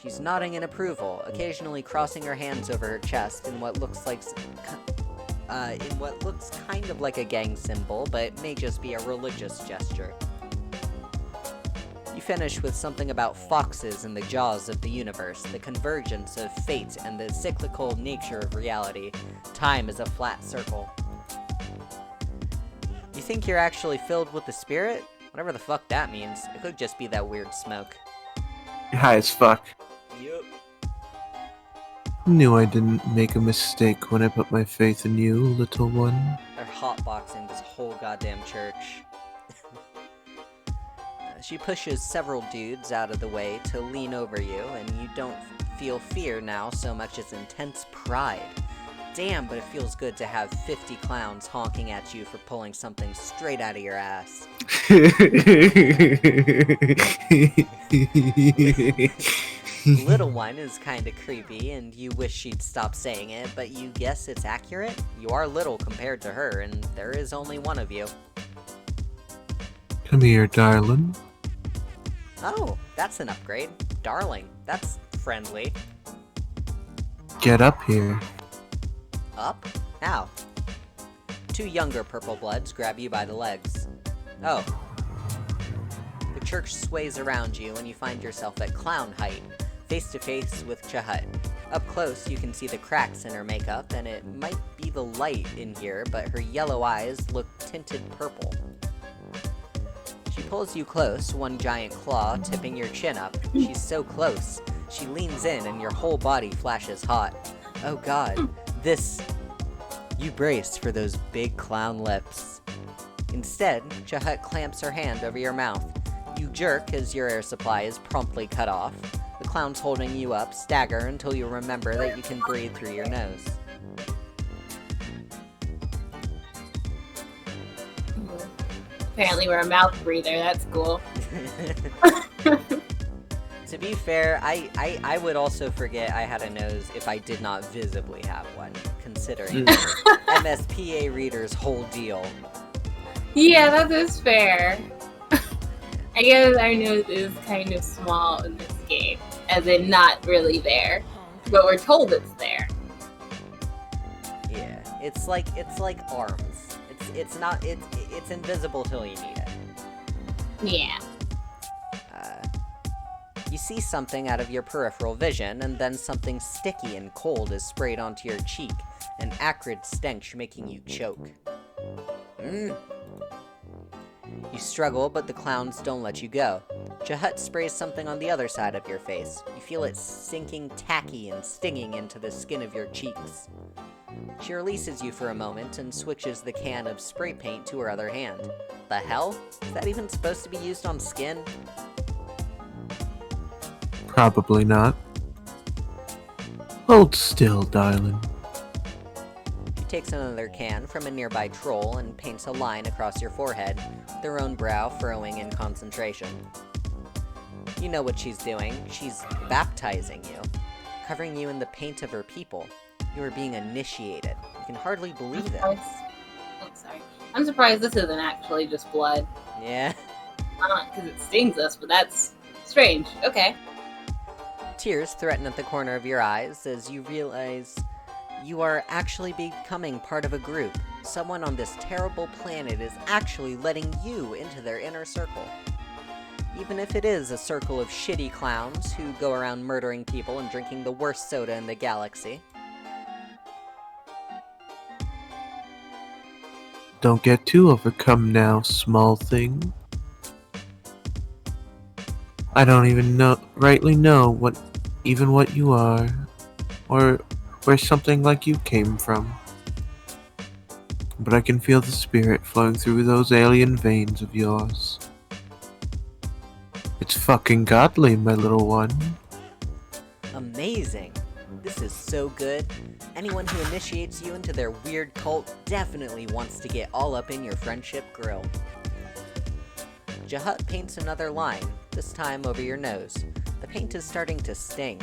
She's nodding in approval, occasionally crossing her hands over her chest in what looks kind of like a gang symbol, but may just be a religious gesture. You finish with something about foxes in the jaws of the universe, the convergence of fate and the cyclical nature of reality. Time is a flat circle. You think you're actually filled with the spirit? Whatever the fuck that means. It could just be that weird smoke. You're high as fuck. Yup. Knew I didn't make a mistake when I put my faith in you, little one. They're hotboxing this whole goddamn church. She pushes several dudes out of the way to lean over you, and you don't feel fear now so much as intense pride. Damn, but it feels good to have 50 clowns honking at you for pulling something straight out of your ass. Little one is kinda creepy, and you wish she'd stop saying it, but you guess it's accurate? You are little compared to her, and there is only one of you. Come here, darling. Oh, that's an upgrade. Darling, that's friendly. Get up here. Up? How? Two younger purple bloods grab you by the legs. Oh. The church sways around you and you find yourself at clown height, face to face with Chahut. Up close, you can see the cracks in her makeup, and it might be the light in here, but her yellow eyes look tinted purple. She pulls you close, one giant claw tipping your chin up. She's so close. She leans in and your whole body flashes hot. Oh god, this... You brace for those big clown lips. Instead, Chahut clamps her hand over your mouth. You jerk as your air supply is promptly cut off. The clowns holding you up stagger until you remember that you can breathe through your nose. Apparently we're a mouth breather, that's cool. To be fair, I would also forget I had a nose if I did not visibly have one, considering MSPA reader's whole deal. Yeah, that is fair. I guess our nose is kind of small in this game, as in not really there, but we're told it's there. Yeah, it's like arms. It's invisible till you need it. Yeah. You see something out of your peripheral vision, and then something sticky and cold is sprayed onto your cheek, an acrid stench making you choke. You struggle, but the clowns don't let you go. Chahut sprays something on the other side of your face. You feel it sinking tacky and stinging into the skin of your cheeks. She releases you for a moment and switches the can of spray paint to her other hand. The hell? Is that even supposed to be used on skin? Probably not. Hold still, darling. She takes another can from a nearby troll and paints a line across your forehead, their own brow furrowing in concentration. You know what she's doing. She's baptizing you, covering you in the paint of her people. You are being initiated. You can hardly believe it. Oh, sorry. I'm surprised this isn't actually just blood. Yeah. Not because it stings us, but that's strange. Okay. Tears threaten at the corner of your eyes as you realize you are actually becoming part of a group. Someone on this terrible planet is actually letting you into their inner circle. Even if it is a circle of shitty clowns who go around murdering people and drinking the worst soda in the galaxy. Don't get too overcome now, small thing. I don't even rightly know what you are, or where something like you came from. But I can feel the spirit flowing through those alien veins of yours. It's fucking godly, my little one. Amazing! This is so good. Anyone who initiates you into their weird cult definitely wants to get all up in your friendship grill. Jahut paints another line, this time over your nose. The paint is starting to sting.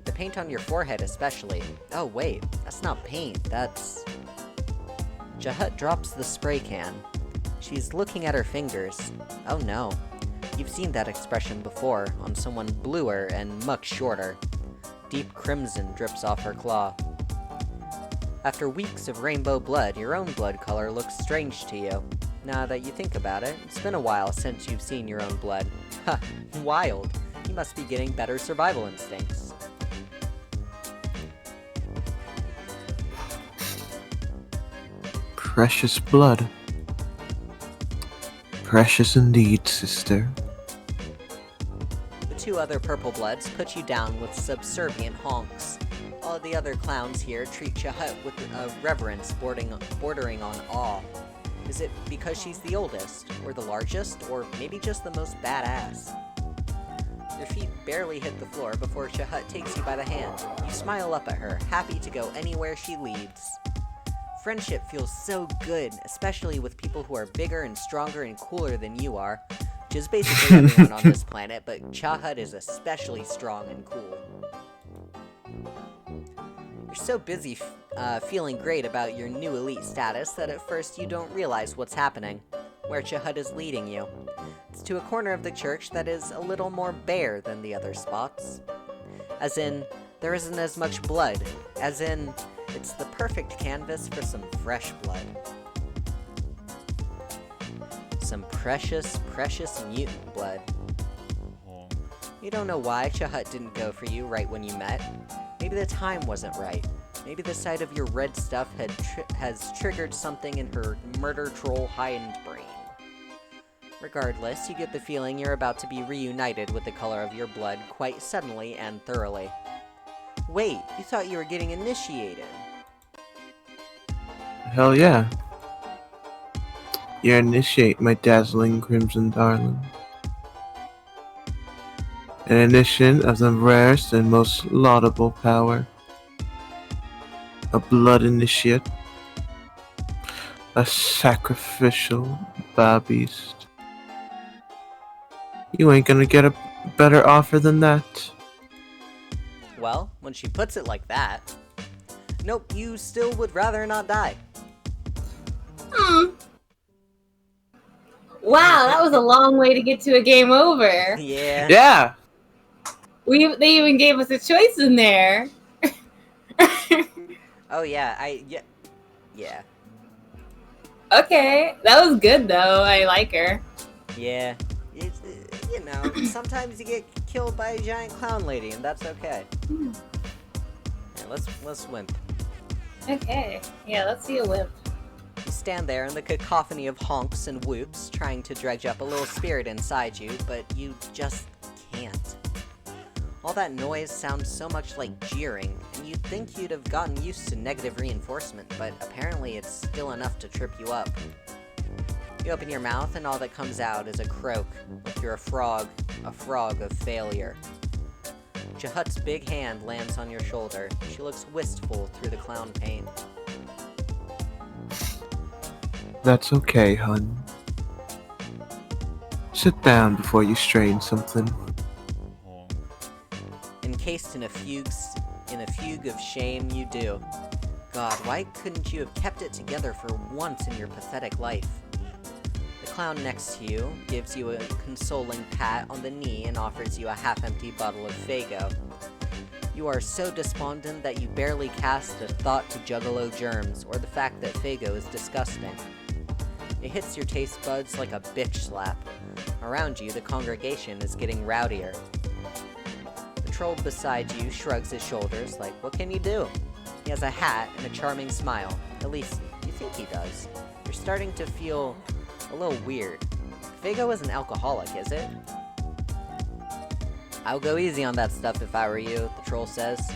The paint on your forehead especially. Oh wait, that's not paint, that's... Jahut drops the spray can. She's looking at her fingers. Oh no. You've seen that expression before, on someone bluer and much shorter. Deep crimson drips off her claw. After weeks of rainbow blood, your own blood color looks strange to you. Now that you think about it, it's been a while since you've seen your own blood. Ha, wild. You must be getting better survival instincts. Precious blood. Precious indeed, sister. The two other purple bloods put you down with subservient honks. All the other clowns here treat Jahut with a reverence bordering on awe. Is it because she's the oldest, or the largest, or maybe just the most badass? Your feet barely hit the floor before Jahut takes you by the hand. You smile up at her, happy to go anywhere she leads. Friendship feels so good, especially with people who are bigger and stronger and cooler than you are, which is basically everyone on this planet, but Jahut is especially strong and cool. You're so busy feeling great about your new elite status that at first you don't realize what's happening, where Jahut is leading you. It's to a corner of the church that is a little more bare than the other spots. As in, there isn't as much blood. As in, it's the perfect canvas for some fresh blood. Some precious, precious mutant blood. You don't know why Jahut didn't go for you right when you met. Maybe the time wasn't right. Maybe the sight of your red stuff has triggered something in her murder troll hindbrain. Regardless, you get the feeling you're about to be reunited with the color of your blood quite suddenly and thoroughly. Wait, you thought you were getting initiated. Hell yeah. You initiate, my dazzling crimson darling. An initiate of the rarest and most laudable power. A blood initiate. A sacrificial beast. You ain't gonna get a better offer than that. Well, when she puts it like that... Nope, you still would rather not die. Wow, that was a long way to get to a game over. Yeah. Yeah! They even gave us a choice in there. Oh yeah, yeah. Okay, that was good though. I like her. Yeah. It's, you know, sometimes you get killed by a giant clown lady, and that's okay. Yeah, let's wimp. Okay, yeah, let's see a whip. You stand there in the cacophony of honks and whoops, trying to dredge up a little spirit inside you, but you just can't. All that noise sounds so much like jeering, and you'd think you'd have gotten used to negative reinforcement, but apparently it's still enough to trip you up. You open your mouth, and all that comes out is a croak, like you're a frog of failure. Jahut's big hand lands on your shoulder. She looks wistful through the clown paint. That's okay, hun. Sit down before you strain something. Encased in a fugue of shame, you do. God, why couldn't you have kept it together for once in your pathetic life? The clown next to you gives you a consoling pat on the knee and offers you a half-empty bottle of Faygo. You are so despondent that you barely cast a thought to juggalo germs or the fact that Faygo is disgusting. It hits your taste buds like a bitch slap. Around you, the congregation is getting rowdier. The troll beside you shrugs his shoulders like, what can you do? He has a hat and a charming smile. At least, you think he does. You're starting to feel a little weird. Faygo isn't alcoholic, is it? I'll go easy on that stuff if I were you, the troll says.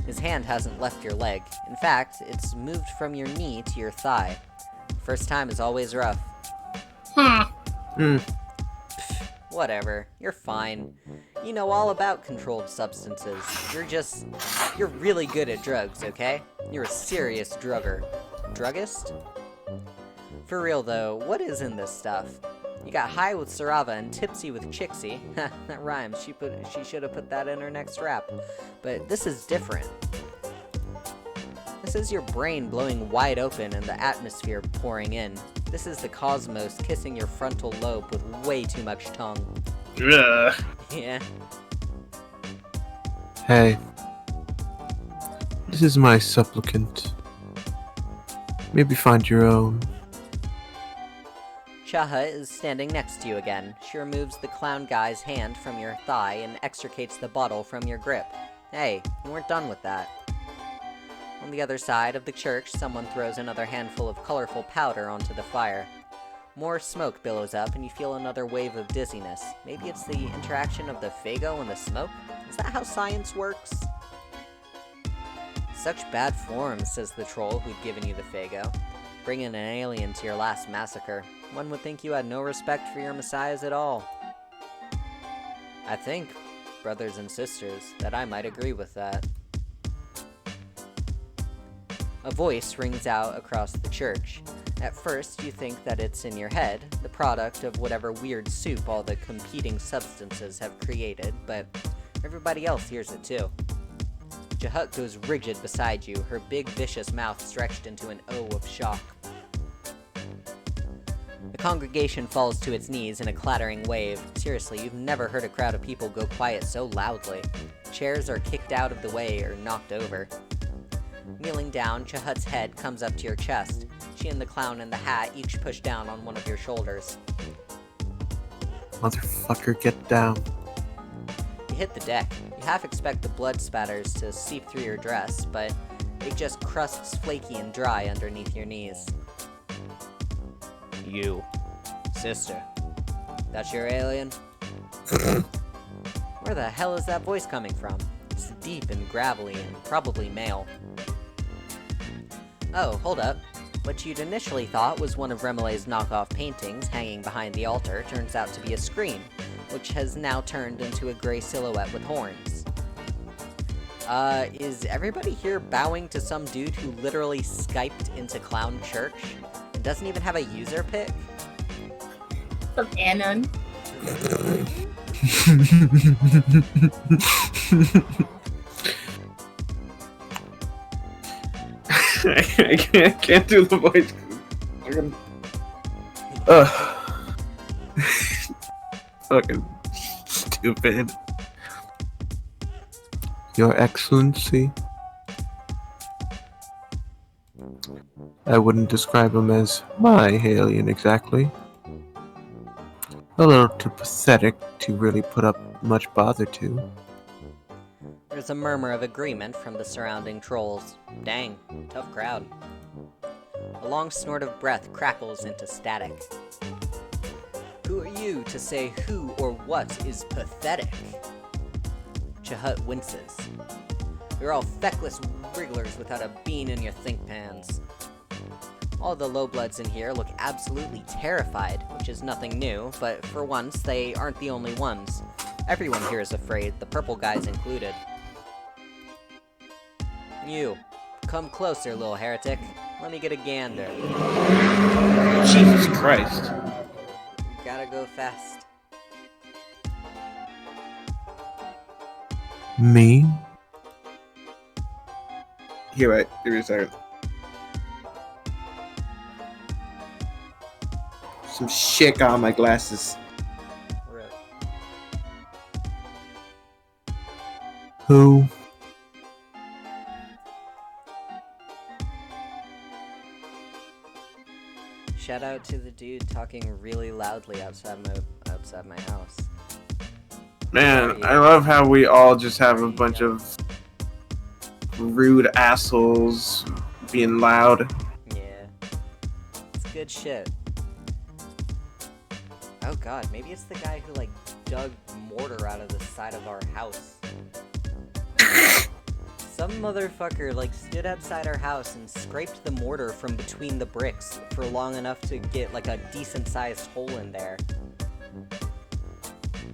His hand hasn't left your leg. In fact, it's moved from your knee to your thigh. First time is always rough. Whatever, you're fine. You know all about controlled substances. You're really good at drugs, okay? You're a serious drugger. Druggist? For real though, what is in this stuff? You got high with Sarava and tipsy with Chixie. That rhymes. She should have put that in her next rap. But this is different. This is your brain blowing wide open and the atmosphere pouring in. This is the cosmos kissing your frontal lobe with way too much tongue. Ugh. Yeah. Hey. This is my supplicant. Maybe find your own. Chaha is standing next to you again. She removes the clown guy's hand from your thigh and extricates the bottle from your grip. Hey, you weren't done with that. On the other side of the church, someone throws another handful of colorful powder onto the fire. More smoke billows up and you feel another wave of dizziness. Maybe it's the interaction of the Fago and the smoke? Is that how science works? Such bad form, says the troll who'd given you the Fago. Bringing an alien to your last massacre. One would think you had no respect for your messiahs at all. I think, brothers and sisters, that I might agree with that. A voice rings out across the church. At first, you think that it's in your head, the product of whatever weird soup all the competing substances have created, but everybody else hears it too. Jahut goes rigid beside you, her big vicious mouth stretched into an O of shock. The congregation falls to its knees in a clattering wave. Seriously, you've never heard a crowd of people go quiet so loudly. Chairs are kicked out of the way or knocked over. Kneeling down, Chahut's head comes up to your chest. She and the clown in the hat each push down on one of your shoulders. Motherfucker, get down. You hit the deck. You half expect the blood spatters to seep through your dress, but it just crusts flaky and dry underneath your knees. You. Sister. That's your alien? Where the hell is that voice coming from? It's deep and gravelly and probably male. Oh, hold up. What you'd initially thought was one of Remolay's knockoff paintings hanging behind the altar turns out to be a screen, which has now turned into a gray silhouette with horns. Is everybody here bowing to some dude who literally Skyped into Clown Church and doesn't even have a user pic? Some Anon. I can't do the voice. Fucking stupid. Your Excellency, I wouldn't describe him as my alien exactly. A little too pathetic to really put up much bother to. There's a murmur of agreement from the surrounding trolls. Dang, tough crowd. A long snort of breath crackles into static. Who are you to say who or what is pathetic? Chahut winces. You're all feckless wrigglers without a bean in your think pans. All the lowbloods in here look absolutely terrified, which is nothing new, but for once they aren't the only ones. Everyone here is afraid, the purple guys included. You, come closer, little heretic. Let me get a gander. Jesus Christ. Gotta go fast. Me? Here, wait. Give me a second. Some shit got on my glasses. Rip. Who? Shout out to the dude talking really loudly outside my house. Man, I love how we all just have a bunch of rude assholes being loud. Yeah. It's good shit. Oh god, maybe it's the guy who, like, dug mortar out of the side of our house. Some motherfucker, like, stood outside our house and scraped the mortar from between the bricks for long enough to get, like, a decent-sized hole in there.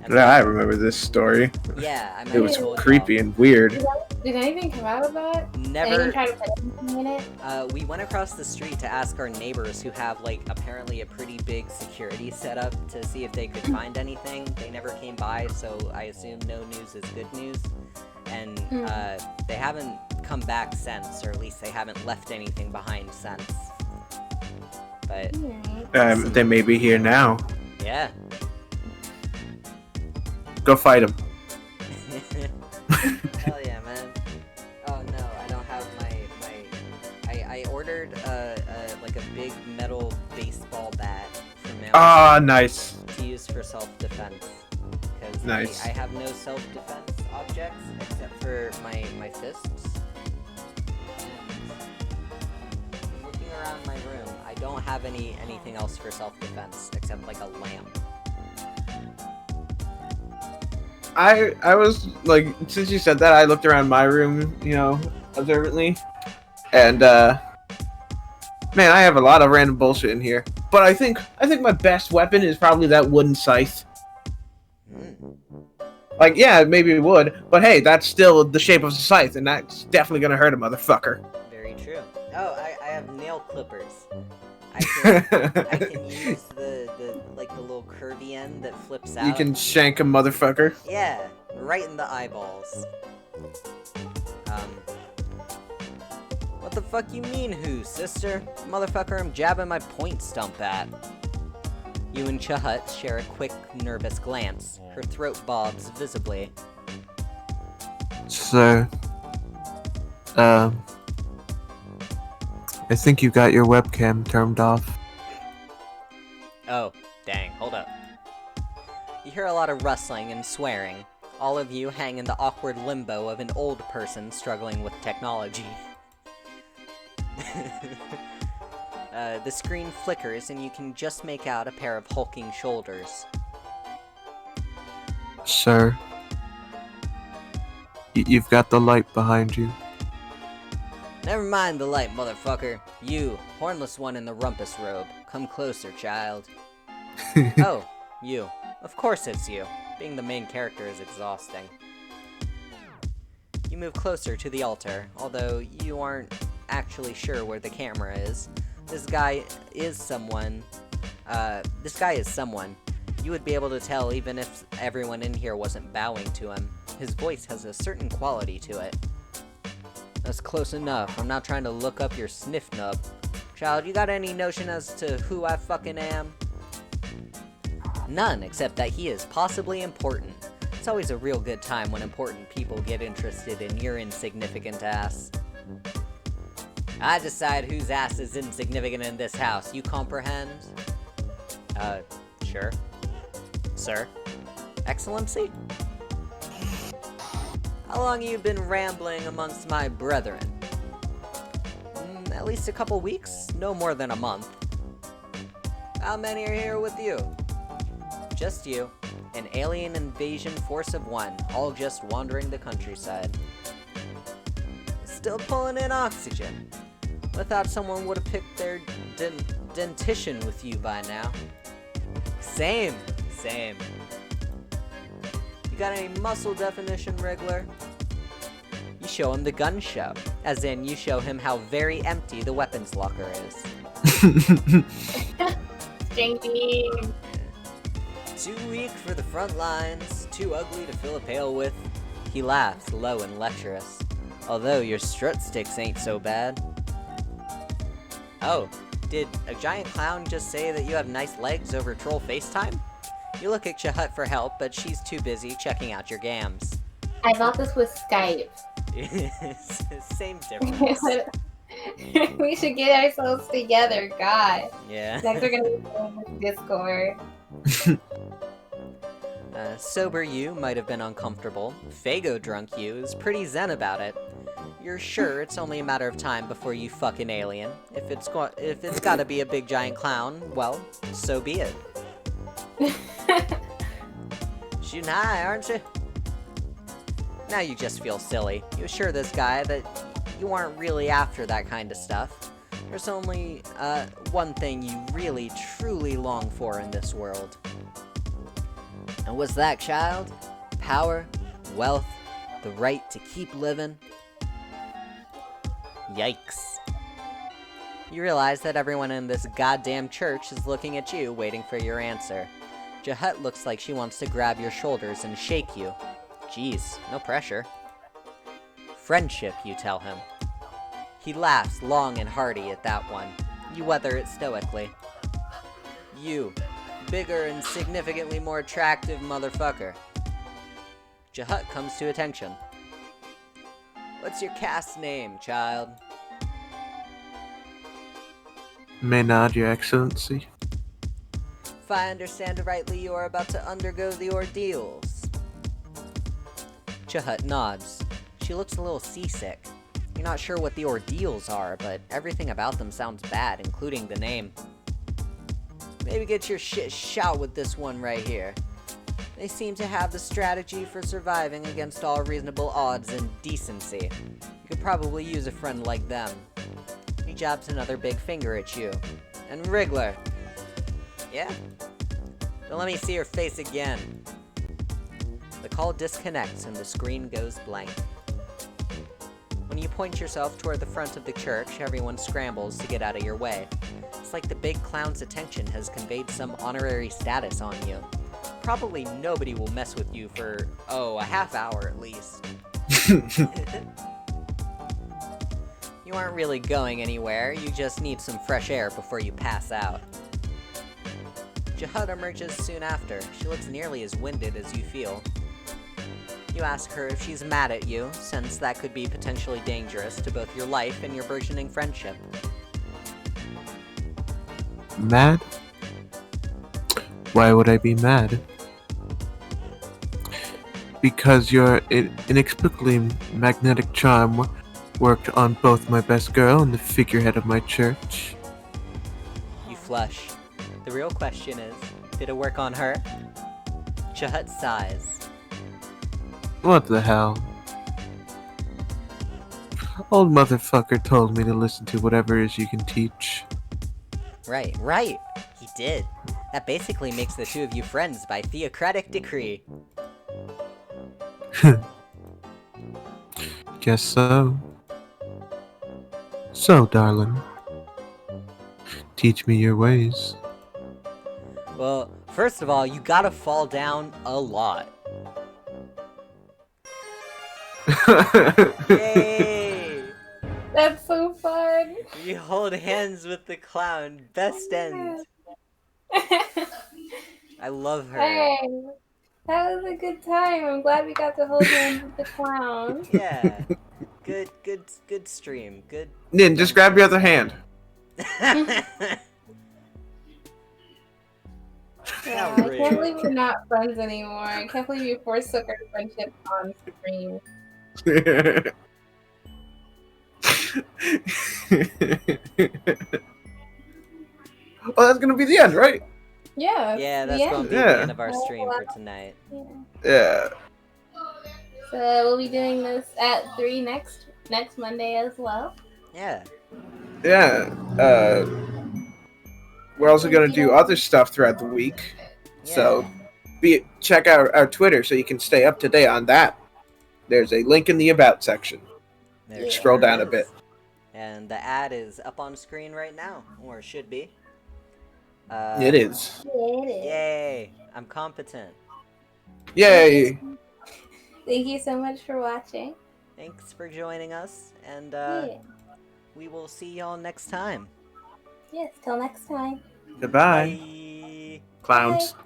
And Yeah, I remember this story. Yeah, I might It was have told creepy y'all. and weird. Did anything come out of that? Did Never. anyone try to put anything in it? We went across the street to ask our neighbors who have, like, apparently a pretty big security setup to see if they could find anything. They never came by, so I assume no news is good news. And they haven't come back since, or at least they haven't left anything behind since. But They may be here now. yeah. Go fight them. Hell yeah, man. Oh no, I don't have my I ordered like a big metal baseball bat from Mail Ah, nice. to use for self-defense. Because Nice. I have no self-defense objects except for my fists. And looking around my room, I don't have anything else for self-defense except like a lamp. I was like, since you said that, I looked around my room, you know, observantly, and man, I have a lot of random bullshit in here. But I think my best weapon is probably that wooden scythe. Like, yeah, maybe it would, but hey, that's still the shape of a scythe, and that's definitely gonna hurt a motherfucker. Very true. Oh, I have nail clippers. I can use the little curvy end that flips out. You can shank a motherfucker. Yeah, right in the eyeballs. What the fuck you mean, who, sister? Motherfucker, I'm jabbing my point stump at. You and Chahut share a quick, nervous glance. Her throat bobs visibly. So, I think you got your webcam turned off. Oh, dang, hold up. You hear a lot of rustling and swearing. All of you hang in the awkward limbo of an old person struggling with technology. The screen flickers and you can just make out a pair of hulking shoulders. Sir, you've got the light behind you. Never mind the light, motherfucker. You, hornless one in the rumpus robe. Come closer, child. Oh, you. Of course it's you. Being the main character is exhausting. You move closer to the altar, although you aren't actually sure where the camera is. This guy is someone. You would be able to tell even if everyone in here wasn't bowing to him. His voice has a certain quality to it. That's close enough. I'm not trying to look up your sniff nub. Child, you got any notion as to who I fucking am? None, except that he is possibly important. It's always a real good time when important people get interested in your insignificant ass. I decide whose ass is insignificant in this house, you comprehend? Sure. Sir? Excellency? How long have you been rambling amongst my brethren? At least a couple weeks? No more than a month. How many are here with you? Just you. An alien invasion force of one, all just wandering the countryside. Still pulling in oxygen. I thought someone would have picked their dentition with you by now. Same. You got any muscle definition, Wriggler? You show him the gun show, as in you show him how very empty the weapons locker is. Stinky. Too weak for the front lines, too ugly to fill a pail with. He laughs, low and lecherous. Although your strut sticks ain't so bad. Oh, did a giant clown just say that you have nice legs over troll FaceTime? You look at Chahut for help, but she's too busy checking out your gams. I thought this was Skype. Same difference. We should get ourselves together, God. Yeah. Next we're gonna be doing this Discord. Sober you might have been uncomfortable. Fago drunk you is pretty zen about it. You're sure it's only a matter of time before you fuck an alien. If it's gotta be a big giant clown, well, so be it. Shooting high, aren't you? Now you just feel silly. You assure this guy that you aren't really after that kind of stuff. There's only one thing you really, truly long for in this world. And what's that, child? Power, wealth, the right to keep living? Yikes. You realize that everyone in this goddamn church is looking at you, waiting for your answer. Jahat looks like she wants to grab your shoulders and shake you. Jeez, no pressure. Friendship, you tell him. He laughs long and hearty at that one. You weather it stoically. You, bigger and significantly more attractive motherfucker. Jahat comes to attention. What's your caste name, child? Maynard, Your Excellency. If I understand rightly, you are about to undergo the ordeals. Jahat nods. She looks a little seasick. You're not sure what the ordeals are, but everything about them sounds bad, including the name. Maybe get your shit shot with this one right here. They seem to have the strategy for surviving against all reasonable odds and decency. You could probably use a friend like them. He jabs another big finger at you. And Wriggler. Yeah? Don't let me see your face again. The call disconnects and the screen goes blank. When you point yourself toward the front of the church, everyone scrambles to get out of your way. It's like the big clown's attention has conveyed some honorary status on you. Probably nobody will mess with you for, a half hour at least. You aren't really going anywhere, you just need some fresh air before you pass out. Jahat emerges soon after. She looks nearly as winded as you feel. You ask her if she's mad at you, since that could be potentially dangerous to both your life and your burgeoning friendship. Mad? Why would I be mad? Because your inexplicably magnetic charm worked on both my best girl and the figurehead of my church. You flush. The real question is, did it work on her? Jahat sighs. What the hell? Old motherfucker told me to listen to whatever it is you can teach. Right. He did. That basically makes the two of you friends by theocratic decree. Guess so. So, darling, teach me your ways. Well, first of all, you gotta fall down a lot. Yay! That's so fun. You hold hands with the clown. Best end. I love her. Hey, that was a good time. I'm glad we got to hold hands with the clown. Yeah. Good stream. Good. Nin, just grab your other hand. Yeah, I can't believe we're not friends anymore. I can't believe you forsook our friendship on stream. Oh, that's gonna be the end, right? Yeah. Yeah, that's the gonna end. be the end of our stream for tonight. Yeah. Yeah. So we'll be doing this at 3 next Monday as well. Yeah. Yeah. We're also gonna do other stuff throughout the week. So check out our Twitter so you can stay up to date on that. There's a link in the About section. There Scroll sure down a is. bit. And the ad is up on screen right now, or it should be. It is. Yay! I'm competent. Yay! Thank you so much for watching. Thanks for joining us, and Yeah. we will see y'all next time. Yes, till next time. Goodbye, Bye. clowns. Bye.